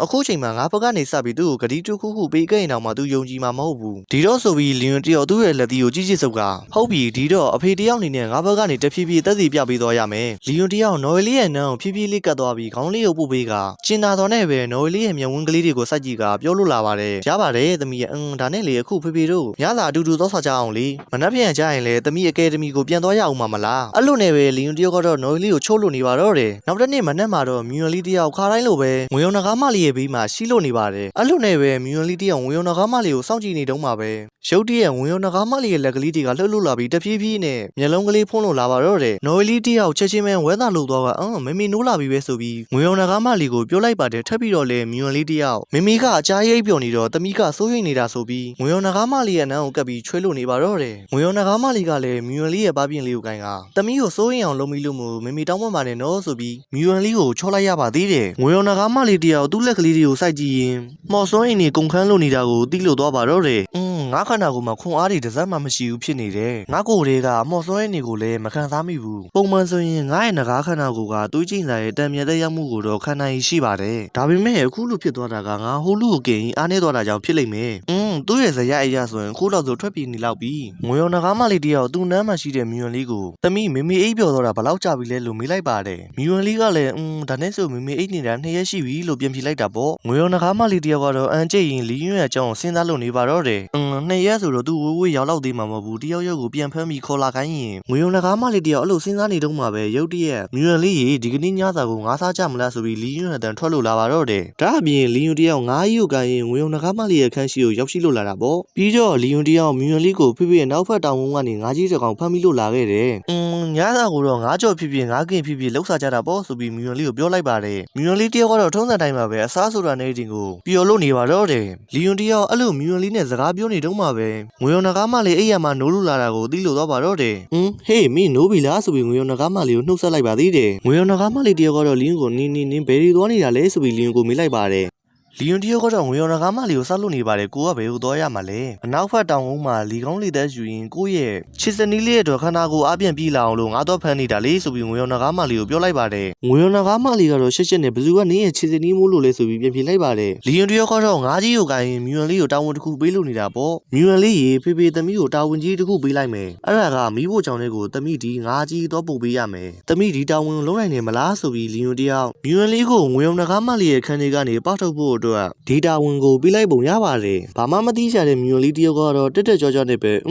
S1: အခုချိန်မှာငါဘက်ကနေစပြီးသူ့ကိုဂတိတုခုပေးခဲ့ရင်တော့မှသူယုံကြည်မှာမဟုတ်ဘူးဒီတော့ဆိုပြီးလီယွန်တယောက်သူ့ရဲ့လက်သီးကိုကြီးစုပ်ကဟုတ်ပြီဒီတော့အဖေတယောက်အနေနဲ့ငါဘက်ကနေတဖြည်းဖြည်းသက်သေပြပေးသွားရမယ်လီယွန်တယောက်နော်ဝေလီရဲ့နန်းကိုဖြည်းဖြည်းလေးကတ်သွားပြီးခေါင်းလေးကိုပို့ပေးကကျင်သာတော်နဲ့ပဲနော်ဝေလီရဲ့မျက်ဝန်းကလေးတွေကိုစိုက်ကြည့်ကပြောလို့လာပါတယ်ရပါတယ်သမီးရဲ့ဒါနဲ့လေအခုဖေဖေတို့ညလာအတူတူသောစားကြအောင်လေမနှက်ပြန်ကြရင်လေသမီးအကယ်ဒမီကိုပြန်သွားရအောင်မလားအဲ့လိုနဲ့ပဲလီယွန်တယောက်ကတော့နော်ဝေလီကိုချိုးလို့နေပါတော့တယ်နောက်တစ်နေ့မနှက်မှာတော့မြူရန်လီတယောက်ခါတိုင်းလိုပဲငွေုံနဂါးမလေးရဲ့ဘေးမှာရှိလို့နေပါတယ်အဲ့လိုနဲ့ပဲမြူရန်လီတယောက်ငွေုံနဂါးမလေးကိုစောင့်ကြည့်နေတုန်းမှာပဲရုတ်တရက်ငွေုံနဂါးမလေးရဲ့လက်ကလေးတွေကလှုပ်လှုပ်လာပြီးတဖြည်းဖြည်းနဲ့မျက်လုံးကလေးဖုံးလို့လာပါတော့တယ်နော်ဝေလီတယောက်ချက်ချင်းပဲဝဲသားလို့သွားကမမေနိုးလာပြီပဲဆိုပြီးငွေုံနဂါးမလေးကိုပြောလိုက်ပါတယ်ထပ်ပြီးတော့လေမြူရန်လီတယောက်မမေကအကြားရိပ်ပျော်နေတော့တမီးကစိုးရိမ်နေတာဆိုပြီးငွေုံနဂါးမလေးရဲ့နန်းကိုကပ်ပြီးချွေးလို့နေပါတော့တယ်ငွေုံနဂါးမလေးကလည်းမြူရန်လီရဲ့ဘားပြင်လေးကိုကင်ကတမီးကိုစိုးရိမ်အောင်လုပ်မိလို့မို့မမေတောင်းပန်ပါတယ်နော်ဆိုပြီးမြူရန်လီကိုချောလိုက်ရပါသေးတယ်ငွေုံနဂါးမလေးတယောက်သူ့လက်ကလေးတွေကိုစိုက်ကြည့်ရင်မော်စွန်းအိမ်နေကုန်ခန်းလို့နေတာကိုသိလို့သွားပါတော့တယ် ငါခန္ဓာကိုယ်မှာခွန်အားတွေတစ်စက်မှမရှိဘူးဖြစ်နေတယ်ငါကိုယ်တွေကအမော်စွဲနေကိုလည်းမခံစားမိဘူးပုံမှန်ဆိုရင်ငါရဲ့ငကားခန္ဓာကိုယ်ကသွေးကြိမ်စာရဲ့တံမြတ်တဲ့ရောက်မှုကိုတော့ခံနိုင်ရှိပါတယ်ဒါပေမဲ့အခုလိုဖြစ်သွားတာကငါဟိုလူကိုကင်အားနေသွားတာကြောင့်ဖြစ်လိမ့်မယ်သူ့ရဲ့ဇယအိရဆိုရင်ခုလောက်ဆိုထွက်ပြေးနေလောက်ပြီငွေရောငကားမလေးတယောက်သူ့နမ်းမှာရှိတဲ့မြူယွန်လေးကိုသမီးမေမေအိပ်ပျော်တော့တာဘလောက်ကြာပြီလဲလို့မေးလိုက်ပါတယ်မြူယွန်လေးကလည်းဒါနဲ့ဆိုမေမေအိပ်နေတာ2ရက်ရှိပြီလို့ပြန်ဖြေလိုက်တာပေါ့ငွေရောငကားမလေးတယောက်ကတော့အန်ကျိတ်ရင်လီယွန်းရဲ့အကြောင်းစဉ်းစားလို့နေပါတော့တယ်2ရက်ဆိုတော့သူဝေးဝေးရောက်တော့သေးမှာမဟုတ်ဘူးတယောက်ယောက်ကိုပြန်ဖမ်းပြီးခေါ်လာခိုင်းရင်ငွေရောငကားမလေးတယောက်အဲ့လိုစဉ်းစားနေတော့မှပဲရုတ်တရက်မြူယွန်လေးရေဒီကနေ့ညစာကိုငါးစားကြမလားဆိုပြီးလီယွန်းအတန်ထွက်လို့လာပါတော့တယ်ဒါအပြင်လီယွန်းတယောက်ငါးကြီးကိုကန်ရင်ငွေရောငကားမလေးရဲ့ခန်းရှိကိုရောက်ရှိလို့လာတာပေါ့ပြီးတော့လီယွန်းတယောက်မြူယွန်လေးကိုဖေဖေရဲ့နောက်ဖက်တောင်ဝန်းကနေငါးကြီးတစ်ကောင်ဖမ်းပြီးလို့လာခဲ့တယ်ညစာကိုတော့ငါးကြော်ဖြစ်ဖြစ်ငါးကင်ဖြစ်ဖြစ်လှုပ်ရှားကြတာပေါ့ဆိုပြီးမြူယွန်လေးကိုပြောလိုက်ပါတယ်မြူယွန်လေးတယောက်ကတော့ထုံးစံတိုင်းမှာပဲအစားဆိုတာနေတင်ကိုပျော်လို့နေပါတော့တယ်လီယွန်းတယောက်အဲ့လိုမြူယွန်လေးနဲ့စကားပြောနေတော့မှပဲငွေရောငကားမလေးအိယာမှာနိုးလို့လာတာကိုသိလို့တော့ပါတော့တယ်ဟေးမင်းနိုးပြီလားဆိုပြီးငွေရောငကားမလေးကိုနှုတ်ဆက်လိုက်ပါသေးတယ်ငွေရောငကားမလေးတယောက်ကတော့လီယွန်းကိုနင်းဘယ်ရီသွားနေတာလဲဆိုပြီးလီယွန်းကိုမေးလိုက်ပါတယ်လီယွန်တယောက်ကတော့ငွေရောငကားမလေးကိုစောက်လို့နေပါတယ်ကိုကဘယ်ကိုသွားရမှာလဲအနောက်ဖက်တောင်ကုန်းမှာလီကောင်းလီသက်ယူရင်ကိုရဲ့ချစ်စနီးလေးရဲ့အတွက်ခန္ဓာကိုယ်အပြည့်ပြေးလာအောင်လို့ငါတော့ဖမ်းနေတာလေဆိုပြီးငွေရောငကားမလေးကိုပြောလိုက်ပါတယ်ငွေရောငကားမလေးကတော့ရှက်နဲ့ဘယ်သူကနင်းရဲ့ချစ်စနီးမိုးလို့လဲဆိုပြီးပြန်ပြေးလိုက်ပါတယ်လီယွန်တယောက်ကတော့ငါးကြီးကိုကိုင်းမြူယွန်လေးကိုတာဝန်တစ်ခုပေးလို့နေတာပေါ့မြူယွန်လေးရေဖေဖေသမီးကိုတာဝန်ကြီးတစ်ခုပေးလိုက်မယ်အဲ့ဒါကမိဖို့ကြောင့်လေးကိုသမီးဒီငါးကြီးတော့ပို့ပေးရမယ်သမီးဒီတာဝန်လုံးနိုင်နေမလားဆိုပြီးလီယွန်တယောက်မြူယွန်လေးကိုငွေရောငကားမလေးရဲ့ခန်းထဲကနေပေါက်ထုတ်ဖို့အတွက်ဒေတာဝင်ကိုပြလိုက်ပုံရပါတယ်ဘာမှမသိချတဲ့မြူယွန်လေးတယောက်ကတော့တက်တက်ကြွကြွနဲ့ပဲ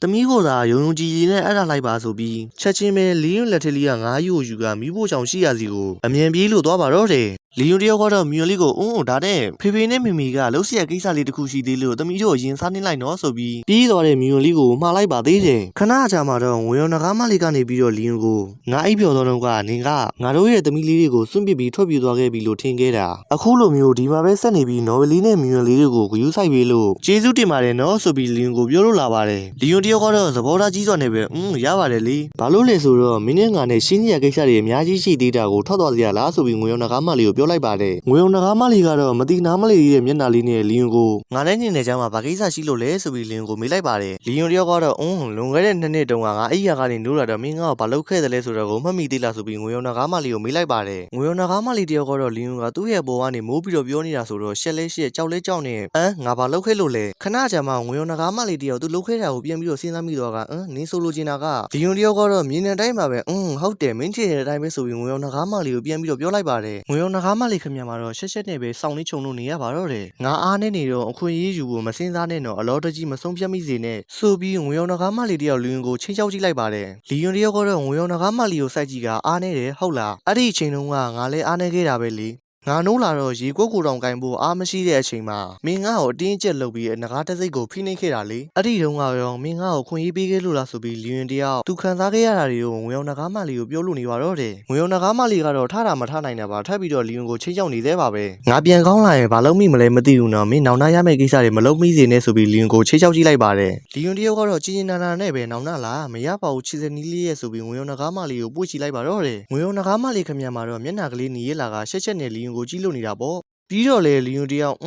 S1: သမီးကိုသာယုံကြည်ကြည်နဲ့အဲ့ဒါလိုက်ပါဆိုပြီးချက်ချင်းပဲလီယွန်လက်ထက်လေးကငါးယူကိုယူကမိဖို့ကြောင့်ရှိရစီကိုအမြန်ပြေးလို့သွားပါတော့တယ်လီယွန်တယောက်ကတော့မြူယွန်လေးကိုဒါနဲ့ဖေဖေနဲ့မေမေကလှုပ်ရှားကိစ္စလေးတစ်ခုရှိသေးလို့သမီးတို့ရင်စားနေလိုက်နော်ဆိုပြီးပြေးသွားတဲ့မြူယွန်လေးကိုမှားလိုက်ပါသေးတယ်ခဏကြာမှတော့ငွေရောငကားမလေးကနေပြီးတော့လီယွန်ကိုငါအိပ်ပျော်တော့တော့ကနင်ကငါတို့ရဲ့သမီးလေးတွေကိုစွန့်ပစ်ပြီးထွက်ပြေးသွားခဲ့ပြီလို့ထင်ခဲ့တာအခုလိုမျိုးဒီမှာပဲဆက်နေပြီးနော်ဝေလီနဲ့မြူယွန်လေးတွေကိုဂယူးဆိုင်ပေးလို့ကျေးဇူးတင်ပါတယ်နော်ဆိုပြီးလီယွန်ကိုပြောလို့လာပါတယ်လီယွန်တယောက်ကတော့သဘောထားကြီးစွာနဲ့ပဲရပါတယ်လေဘာလို့လဲဆိုတော့မင်းနဲ့ငါနဲ့ရှင်းရကိစ္စတွေအများကြီးရှိသေးတာကိုထောက်သွားစရာလားဆိုပြီးငွေရောငကားမလေးကိုပြောလိုက်ပါတယ်ငွေရောငကားမလေးကတော့မတိနားမလေးရဲ့မျက်နှာလေးနဲ့လီယွန်ကိုငါနဲ့ညင်နေကြမှာဘာကိစ္စရှိလို့လဲဆိုပြီးလီယွန်ကိုမေးလိုက်ပါတယ်လီယွန်တယောက်ကတော့လွန်ခဲ့တဲ့2နှစ်တုန်းကငါအိယာကနေနိုးလာတော့မင်းကဘာလုပ်ခဲ့တယ်လဲဆိုတော့ကိုမှတ်မိသေးလားဆိုပြီးငွေရောငကားမလေးကိုမေးလိုက်ပါတယ်ငွေရောငကားမလေးတယောက်ကတော့လီယွန်ကသူ့ရဲ့ဘောကနေမိုးပြီးတော့ပြောနေတာဆိုတော့ရှက်လဲရှက်ကြောက်လဲကြောက်နေငါဘာလုပ်ခဲ့လို့လဲခဏကြာမှငွေရောငကားမလေးတယောက်သူလုပ်ခဲ့တာကိုပြန်ပြီးတော့စဉ်းစားမိတော့ကနင်းဆိုလိုချင်တာကလီယွန်တယောက်ကတော့မြင်တဲ့အတိုင်းပါပဲဟုတ်တယ်မင်းချစ်တဲ့အတိုင်းပဲဆိုပြီးငွေရောငကားမလေးကိုပြန်ပြီးတော့ပြောလိုက်ပါတယ်ငွေရောငကားမလေးခင်ဗျာမှာတော့ရှက်ရှက်နဲ့ပဲစောင့်နေချုံလို့နေရပါတော့တယ်ငါအားနေနေတော့အခွင့်အရေးယူဖို့မစင်စားနဲ့တော့အလောတကြီးမဆုံးဖြတ်မိစေနဲ့ဆိုပြီးငွေရောငကားမလေးတယောက်လီယွန်ကိုချင်းချောက်ကြည့်လိုက်ပါတယ်လီယွန်တယောက်ကတော့ငွေရောငကားမလေးကိုစိုက်ကြည့်ကအားနေတယ်ဟုတ်လားအဲ့ဒီအချိန်တုန်းကငါလည်းအားနေခဲ့တာပဲလေငါနိုးလာတော့ရေကွက်ကိုတောင်ကင်ဖို့အားမရှိတဲ့အချိန်မှာမင်းငါ့ကိုအတင်းကျပ်လုပ်ပြီးငကားတစ်စိတ်ကိုဖိနှိပ်ခဲ့တာလေအဲ့ဒီတုန်းကရောမင်းငါ့ကိုခွင့်ရေးပေးခဲ့လို့လားဆိုပြီးလီယွန်တယောက်သူခံစားခဲ့ရတာတွေကိုငွေရောငကားမလေးကိုပြောလို့နေပါတော့တယ်ငွေရောငကားမလေးကတော့ထားတာမထားနိုင်တာပါထပ်ပြီးတော့လီယွန်ကိုချင်းချောက်နေသေးပါပဲငါပြန်ကောင်းလာရင်ဘာလုပ်မိမလဲမသိဘူးနော်မင်းနောင်နာရမယ့်ကိစ္စတွေမလုပ်မိစေနဲ့ဆိုပြီးလီယွန်ကိုချင်းချောက်ကြည့်လိုက်ပါတယ်လီယွန်တယောက်ကတော့ချင်းချင်းနာနာနဲ့ပဲနောင်နာလားမရပါဘူးချစ်စနီးလေးရဲ့ဆိုပြီးငွေရောငကားမလေးကိုပွေ့ချလိုက်ပါတော့တယ်ငွေရောငကားမလေးခင်ဗျာမှာတော့မျက်နှာကလေးနီးရလာကရှက်ရှက်နဲ့လီယွန်ကိုကြည့်လို့နေတာပေါ့ပြီးတော့လေလီယွန်တယောက်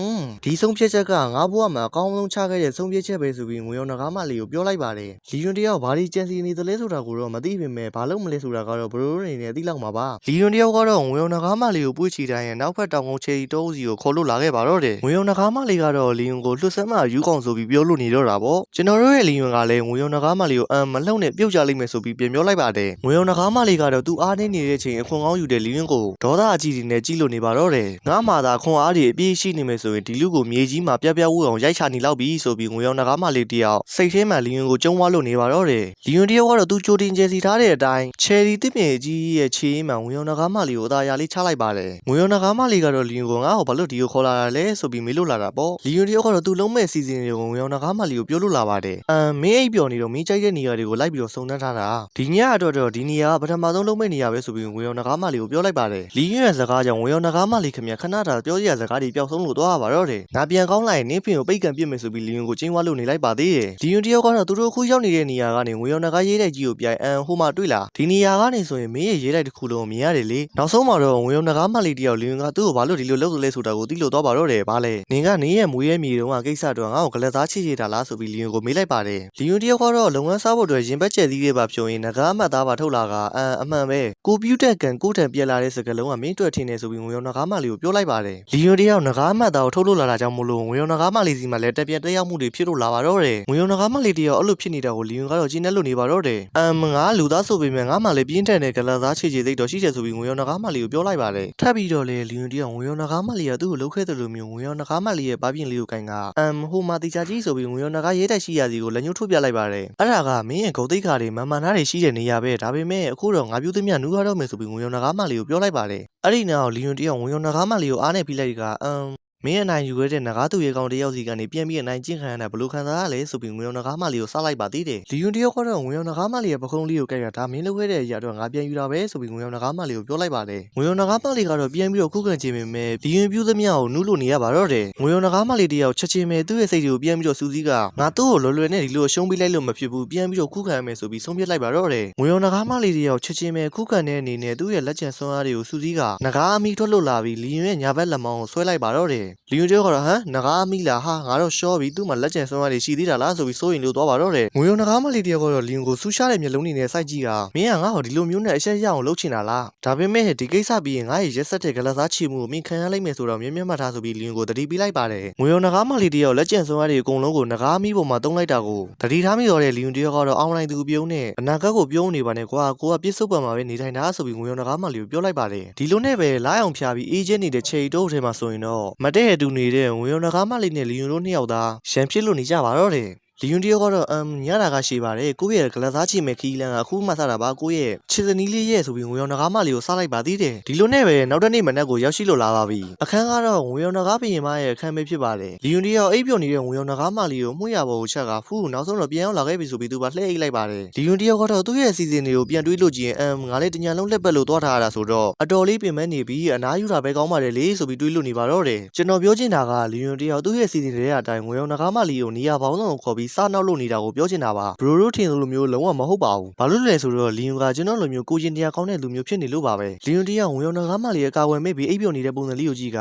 S1: ဒီဆုံးဖြတ်ချက်ကငါဘဝမှာအကောင်းဆုံးချခဲ့တဲ့ဆုံးဖြတ်ချက်ပဲဆိုပြီးငွေရောငကားမလေးကိုပြောလိုက်ပါတယ်လီယွန်တယောက်ဘာဒီကြံစီနေသလဲဆိုတာကိုတော့မသိပေမဲ့ဘာလို့မလဲဆိုတာကတော့ဘရိုးနေနဲ့သိလောက်မှာပါလီယွန်တယောက်ကတော့ငွေရောငကားမလေးကိုပွေ့ချတိုင်းရဲ့နောက်ဖက်တောင်ကုန်းချေရီတိုးစီကိုခေါ်လို့လာခဲ့ပါတော့တယ်ငွေရောငကားမလေးကတော့လီယွန်ကိုလှုပ်ဆမ်းမှယူကောင်ဆိုပြီးပြောလို့နေတော့တာပေါ့ကျွန်တော်တို့ရဲ့လီယွန်ကလည်းငွေရောငကားမလေးကိုမလှုပ်နဲ့ပြုတ်ကြလိမ့်မယ်ဆိုပြီးပြန်ပြောလိုက်ပါတယ်ငွေရောငကားမလေးကတော့သူအားနေနေတဲ့အချိန်အခွန်ကောင်းယူတဲ့လီယွန်ကိုဒေါသအကြီးတွေနဲ့ကြီးလို့နေပါတော့တယ်ငါမှသာခွန်အားတွေအပြည့်ရှိနေမယ်ဆိုရင်ဒီလူကိုမြေကြီးမှာပြပြဝူအောင်ရိုက်ချနေလောက်ပြီဆိုပြီးငွေရောင်ငကားမလေးတယောက်စိတ်ထဲမှာလီယွန်ကိုကျုံးဝါလို့နေပါတော့တယ်လီယွန်တယောက်ကတော့သူကြိုတင်ကျဲစီထားတဲ့အတိုင်းချယ်ရီတစ်မြေကြီးရဲ့ခြေမှာငွေရောင်ငကားမလေးကိုအသာရလေးချလိုက်ပါတယ်ငွေရောင်ငကားမလေးကတော့လီယွန်ကိုငါ့ကိုဘာလို့ဒီကိုခေါ်လာတာလဲဆိုပြီးမေးလို့လာတာပေါ့လီယွန်တယောက်ကတော့သူလုံးမဲ့စီစဉ်တွေကိုငွေရောင်ငကားမလေးကိုပြောလို့လာပါတယ်မင်းအိပ်ပျော်နေတော့မင်းကြိုက်တဲ့နေရာတွေကိုလိုက်ပြီးတော့စုံစမ်းထားတာဒီညအတွက်တော့ဒီနေရာကပထမဆုံးလုံးမဲ့နေရာပဲဆိုပြီးငွေရောင်ငကားမလေးကိုပြောလိုက်ပါတယ်လီယွန်ရဲ့စကားကြောင့်ငွေရောင်ငကားမလေးခင်ဗျခဏတာပြော စရာစကားတွေပျောက်ဆုံးလို့သွားရပါတော့တယ်ငါပြန်ကောင်းလိုက်နင်းဖင်ကိုပိတ်ကန်ပြစ်မယ်ဆိုပြီးလီယွန်ကိုချင်းဝါလို့နေလိုက်ပါသေးတယ်လီယွန်တယောက်ကတော့သူတို့အခုရောက်နေတဲ့နေရာကနေငွေရောင်နဂါရေးတိုက်ကြီးကိုပြိုင်ဟိုမှာတွေ့လားဒီနေရာကနေဆိုရင်မင်းရဲ့ရေးတိုက်တစ်ခုလုံးမြင်ရတယ်လေနောက်ဆုံးမှာတော့ငွေရောင်နဂါမလေးတယောက်လီယွန်ကသူ့ကိုဘာလို့ဒီလိုလုပ်လဲဆိုတာကိုသိလို့သွားပါတော့တယ်ဗာလေနင်ကနင်းရဲ့မွေးရဲ့မြေတုန်းကကိစ္စတော့ငါ့ကိုကလသားချစ်ချတာလားဆိုပြီးလီယွန်ကိုမေးလိုက်ပါတယ်လီယွန်တယောက်ကတော့လုပ်ငန်းစားဖို့အတွက်ရင်ဘတ်ကျက်သီးတွေပါဖြုံရင်နဂါမှတ်သားပါထုတ်လာကအမှန်ပဲကိုပြူတက်ကန်ကိုတန်ပြက်လာတဲ့စကလုံးကမင်းတွေ့ထင်နေဆိုပြီးငွေရောင်နဂါမလေးကိုပြောလိုက်ပါတယ်လီယွန်တယောက်နဂါမှတ်သားကိုထုတ်လို့လာတာကြောင့်မို့လို့ငွေရောင်နဂါမလေးစီမှာလည်းတက်ပြက်တက်ရောက်မှုတွေဖြစ်လို့လာပါတော့တယ်ငွေရောင်နဂါမလေးတယောက်အဲ့လိုဖြစ်နေတာကိုလီယွန်ကတော့ကျင်းနေလို့နေပါတော့တယ်ငါလူသားဆိုပေမဲ့ငါမှလည်းပြင်းထန်တဲ့ကလသားချေချေသိတော့ရှိတယ်ဆိုပြီးငွေရောင်နဂါမလေးကိုပြောလိုက်ပါတယ်ထပ်ပြီးတော့လေလီယွန်တယောက်ငွေရောင်နဂါမလေးကသူ့ကိုလှုပ်ခဲ့တယ်လို့မျိုးငွေရောင်နဂါမလေးရဲ့ဘာပြင်လေးကိုကန်ကဟိုမှာတီချာကြီးဆိုပြီးငွေရောင်နဂါရဲတိုက်ရှိရစီကိုလက်ညှိုးထိုးပြလိုက်ပါတယ်အဲ့ဒါကမင်းရဲ့ဂုတ်သိက္ခာတွေမန်မာနာတွေရှိတဲ့နေရာပဲဒါပေမဲ့အခုတော့ငါပြူသမျှနူးရတော့မယ်ဆိုပြီးငွေရောင်နဂါမလေးကိုပြောလိုက်ပါတယ်အဲ့ဒီနောက်လီယွန်တယောက်ငွေရောင်နဂါမလေးကိုအားနဲ့ပြီးလိုက်ကမင်းအနိုင်ယူခဲ့တဲ့နဂါသူရဲကောင်တယောက်စီကနေပြန်ပြီးအနိုင်ကျင့်ခံရတာဘလို့ခံစားရလဲဆိုပြီးငွေရောင်နဂါမလေးကိုစလိုက်ပါသေးတယ်လီယွန်တယောက်ကတော့ငွေရောင်နဂါမလေးရဲ့ပခုံးလေးကိုကြိုက်ရတာမင်းလုပ်ခဲ့တဲ့အရာတော့ငါပြန်ယူတာပဲဆိုပြီးငွေရောင်နဂါမလေးကိုပြောလိုက်ပါတယ်ငွေရောင်နဂါမလေးကတော့ပြန်ပြီးတော့ခုခံခြင်းပေမဲ့လီယွန်ပြူသမျှကိုနူးလို့နေရပါတော့တယ်ငွေရောင်နဂါမလေးတယောက်ချက်ချင်းပဲသူ့ရဲ့စိတ်တွေကိုပြန်ပြီးတော့စူးစီးကငါသူ့ကိုလွယ်လွယ်နဲ့ဒီလိုရှုံးပေးလိုက်လို့မဖြစ်ဘူးပြန်ပြီးတော့ခုခံရမယ်ဆိုပြီးဆုံးဖြတ်လိုက်ပါတော့တယ်ငွေရောင်နဂါမလေးတယောက်ချက်ချင်းပဲခုခံတဲ့အနေနဲ့သူ့ရဲ့လက်ကျန်ဆွမ်းအားတွေကိုစူးစီးကနဂါအမီထွက်လို့လာပြီးလီယွန်ရဲ့ညာဘက်လက်မောင်းကိုဆွဲလိုက်ပါတော့တယ်လီယွန်တယောက်ကတော့နဂါမီလာဟာငါတော့ရှော့ပြီးသူ့မှာလက်ကျန်ဆွမ်းရည်ရှိသေးတာလားဆိုပြီးစိုးရင်လို့သွားပါတော့တယ်ငွေရောင်နဂါမလေးတယောက်ကတော့လီယွန်ကိုဆူရှားတဲ့မျက်လုံးတွေနဲ့စိုက်ကြည့်ကမင်းကငါ့ကိုဒီလိုမျိုးနဲ့အရှက်ရအောင်လုပ်ချင်တာလားဒါပေမဲ့ဒီကိစ္စပြီးရင်ငါ့ရဲ့ရက်ဆက်တဲ့ကလစားချီမှုကိုမင်းခံရလိုက်မယ်ဆိုတော့မြင်းမြတ်မှတ်ထားဆိုပြီးလီယွန်ကိုတတိပေးလိုက်ပါတယ်ငွေရောင်နဂါမလေးတယောက်လက်ကျန်ဆွမ်းရည်အကုန်လုံးကိုနဂါမီပေါ်မှာတုံးလိုက်တာကိုတတိထားမိတော့တဲ့လီယွန်တယောက်ကတော့အောင်းလိုက်သူပြုံးနဲ့အနာဂတ်ကိုပြုံးနေပါနဲ့ကွာကိုကပြစ်စုံပံမှာပဲနေထိုင်တာဆိုပြီးငွေရောင်နဂါမလေးကိုပြောလိုက်ပါတယ်ဒီလိုနဲ့ပဲလာအောင်ဖျားပြီးအေးချမ်းနေတဲ့ချေတိုးထဲမှာဆိုရင်တော့မတဲ့ရတူနေတဲ့ငွေရောင်နဂါမလေးနဲ့လီယွန်တို့နှစ်ယောက်သားရန်ဖြစ်လို့နေကြပါတော့တယ်လီယွန်တယောက်ကတော့ညတာကရှိပါတယ်ကိုယ့်ရဲ့ကလစားချီမဲ့ခီလန်ကအခုမှစတာပါကိုယ့်ရဲ့ချစ်စနီးလေးရဲ့ဆိုပြီးငွေရောင်နဂါမလေးကိုစားလိုက်ပါသေးတယ်ဒီလိုနဲ့ပဲနောက်တစ်နေ့မနက်ကိုရောက်ရှိလို့လာပါပြီအခန်းကတော့ငွေရောင်နဂါဘရင်မရဲ့အခန်းပဲဖြစ်ပါတယ်လီယွန်တယောက်အိပ်ပျော်နေတဲ့ငွေရောင်နဂါမလေးကိုမှုရပေါ်ကိုချက်ကဖူးနောက်ဆုံးတော့ပြန်ရောက်လာခဲ့ပြီဆိုပြီးသူကလှည့်အိတ်လိုက်ပါတယ်လီယွန်တယောက်ကတော့သူ့ရဲ့အစီအစဉ်တွေကိုပြန်တွေးလို့ကြည့်ရင်ငါလည်းတညာလုံးလက်ပတ်လို့သွားထားရတာဆိုတော့အတော်လေးပြင်ပန်းနေပြီးအနားယူတာပဲကောင်းပါတယ်လေဆိုပြီးတွေးလို့နေပါတော့တယ်ကျွန်တော်ပြောချင်တာကလီယွန်တယောက်သူ့ရဲ့အစီအစဉ်တွေအတိုင်းငွေရောင်နဂါမလေးကိုနေရာပေါင်းစုံကိုခေါ်ပြီးစားနောက်လို့နေတာပြောချင်တာပါဘရိုတို့ထင်လို့မျိုးလုံးဝမဟုတ်ပါဘူးဘာလို့လဲဆိုတော့လီယွန်ကကျွန်တော်လိုမျိုးကိုချင်းတရားကောင်းတဲ့လူမျိုးဖြစ်နေလို့ပါပဲလီယွန်တရားငွေရောင်နဂါမလေးရဲ့ကာဝယ်မိတ်ပြီးအိပ်ပျော်နေတဲ့ပုံစံလေးကိုကြည့်က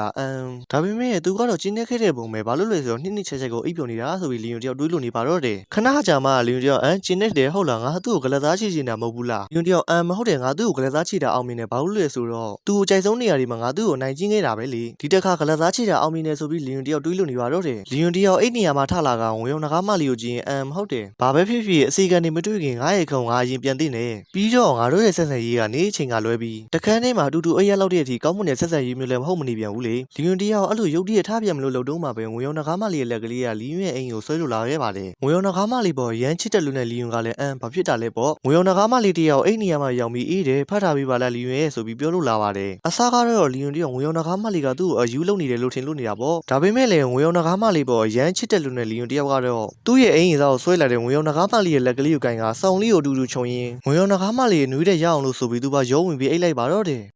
S1: ဒါပေမဲ့သူကတော့ကျင်းနေခဲ့တဲ့ပုံပဲဘာလို့လဲဆိုတော့နှစ်ချက်ချက်ကိုအိပ်ပျော်နေတာဆိုပြီးလီယွန်တယောက်တွေးလို့နေပါတော့တယ်ခဏကြာမှလီယွန်တယောက်ကျင်းနေတယ်ဟုတ်လားငါသူ့ကိုကလစားချချင်တာမဟုတ်ဘူးလားလီယွန်တယောက်မဟုတ်တယ်ငါသူ့ကိုကလစားချတာအောင်မြင်တယ်ဘာလို့လဲဆိုတော့သူ့ကိုကြိုက်ဆုံးနေရာတွေမှာငါသူ့ကိုနိုင်ကျင်းခဲ့တာပဲလေဒီတစ်ခါကလစားချတာအောင်မြင်တယ်ဆိုပြီးလီယွန်တယောက်တွေးလို့နေပါတော့တယ်လီယွန်တယောက်အိတ်နေရာမှာထလာကငွေရောင်နဂါမလေးကိုကြည့်မဟုတ်တယ်ဘာပဲဖြစ်ဖြစ်အစီကနေမတွေ့ခင်ငါရဲ့ခုံငါရင်ပြန်သိနေပြီးတော့ငါတို့ရဲ့ဆက်ဆံရေးကနေအချိန်ကလွဲပြီးတခန်းထဲမှာအတူတူအရက်လောက်တဲ့အထိကောင်းမွန်တဲ့ဆက်ဆံရေးမျိုးလည်းမဟုတ်မနေပြန်ဘူးလေလီယွန်တယောက်အဲ့လိုရုပ်တရက်ထားပြန်မလို့လှုပ်တော့မှပဲငွေရောင်နဂါမလေးရဲ့လက်ကလေးကလီယွန်ရဲ့အိမ်ကိုဆွဲလို့လာခဲ့ပါတယ်ငွေရောင်နဂါမလေးပေါ်ရမ်းချစ်တဲ့လူနဲ့လီယွန်ကလည်းဘာဖြစ်တာလဲပေါ့ငွေရောင်နဂါမလေးတယောက်အိမ်နေရာမှာရောက်ပြီးအေးတယ်ဖတ်ထားပြီးပါလားလီယွန်ရဲ့ဆိုပြီးပြောလို့လာပါတယ်အစားကတော့လီယွန်တယောက်ငွေရောင်နဂါမလေးကသူ့ကိုအယူလုပ်နေတယ်လို့ထင်လို့နေတာပေါ့ဒါပေမဲ့လည်းငွေရောင်နဂါမလေးပေါ်ရမ်းချစ်တဲ့လူနဲ့လီယွန်တယောက်ကတော့သူ့ရဲ့အိမ်ကြီးစားကိုဆွဲလာတဲ့ငွေရောင်နဂါမလေးရဲ့လက်ကလေးကိုကင်ကစောင်းလေးကိုအတူတူခြုံရင်းငွေရောင်နဂါမလေးနွေးတဲ့ရအောင်လို့ဆိုပြီးသူကရုံးဝင်ပြီးအိတ်လိုက်ပါတော့တယ်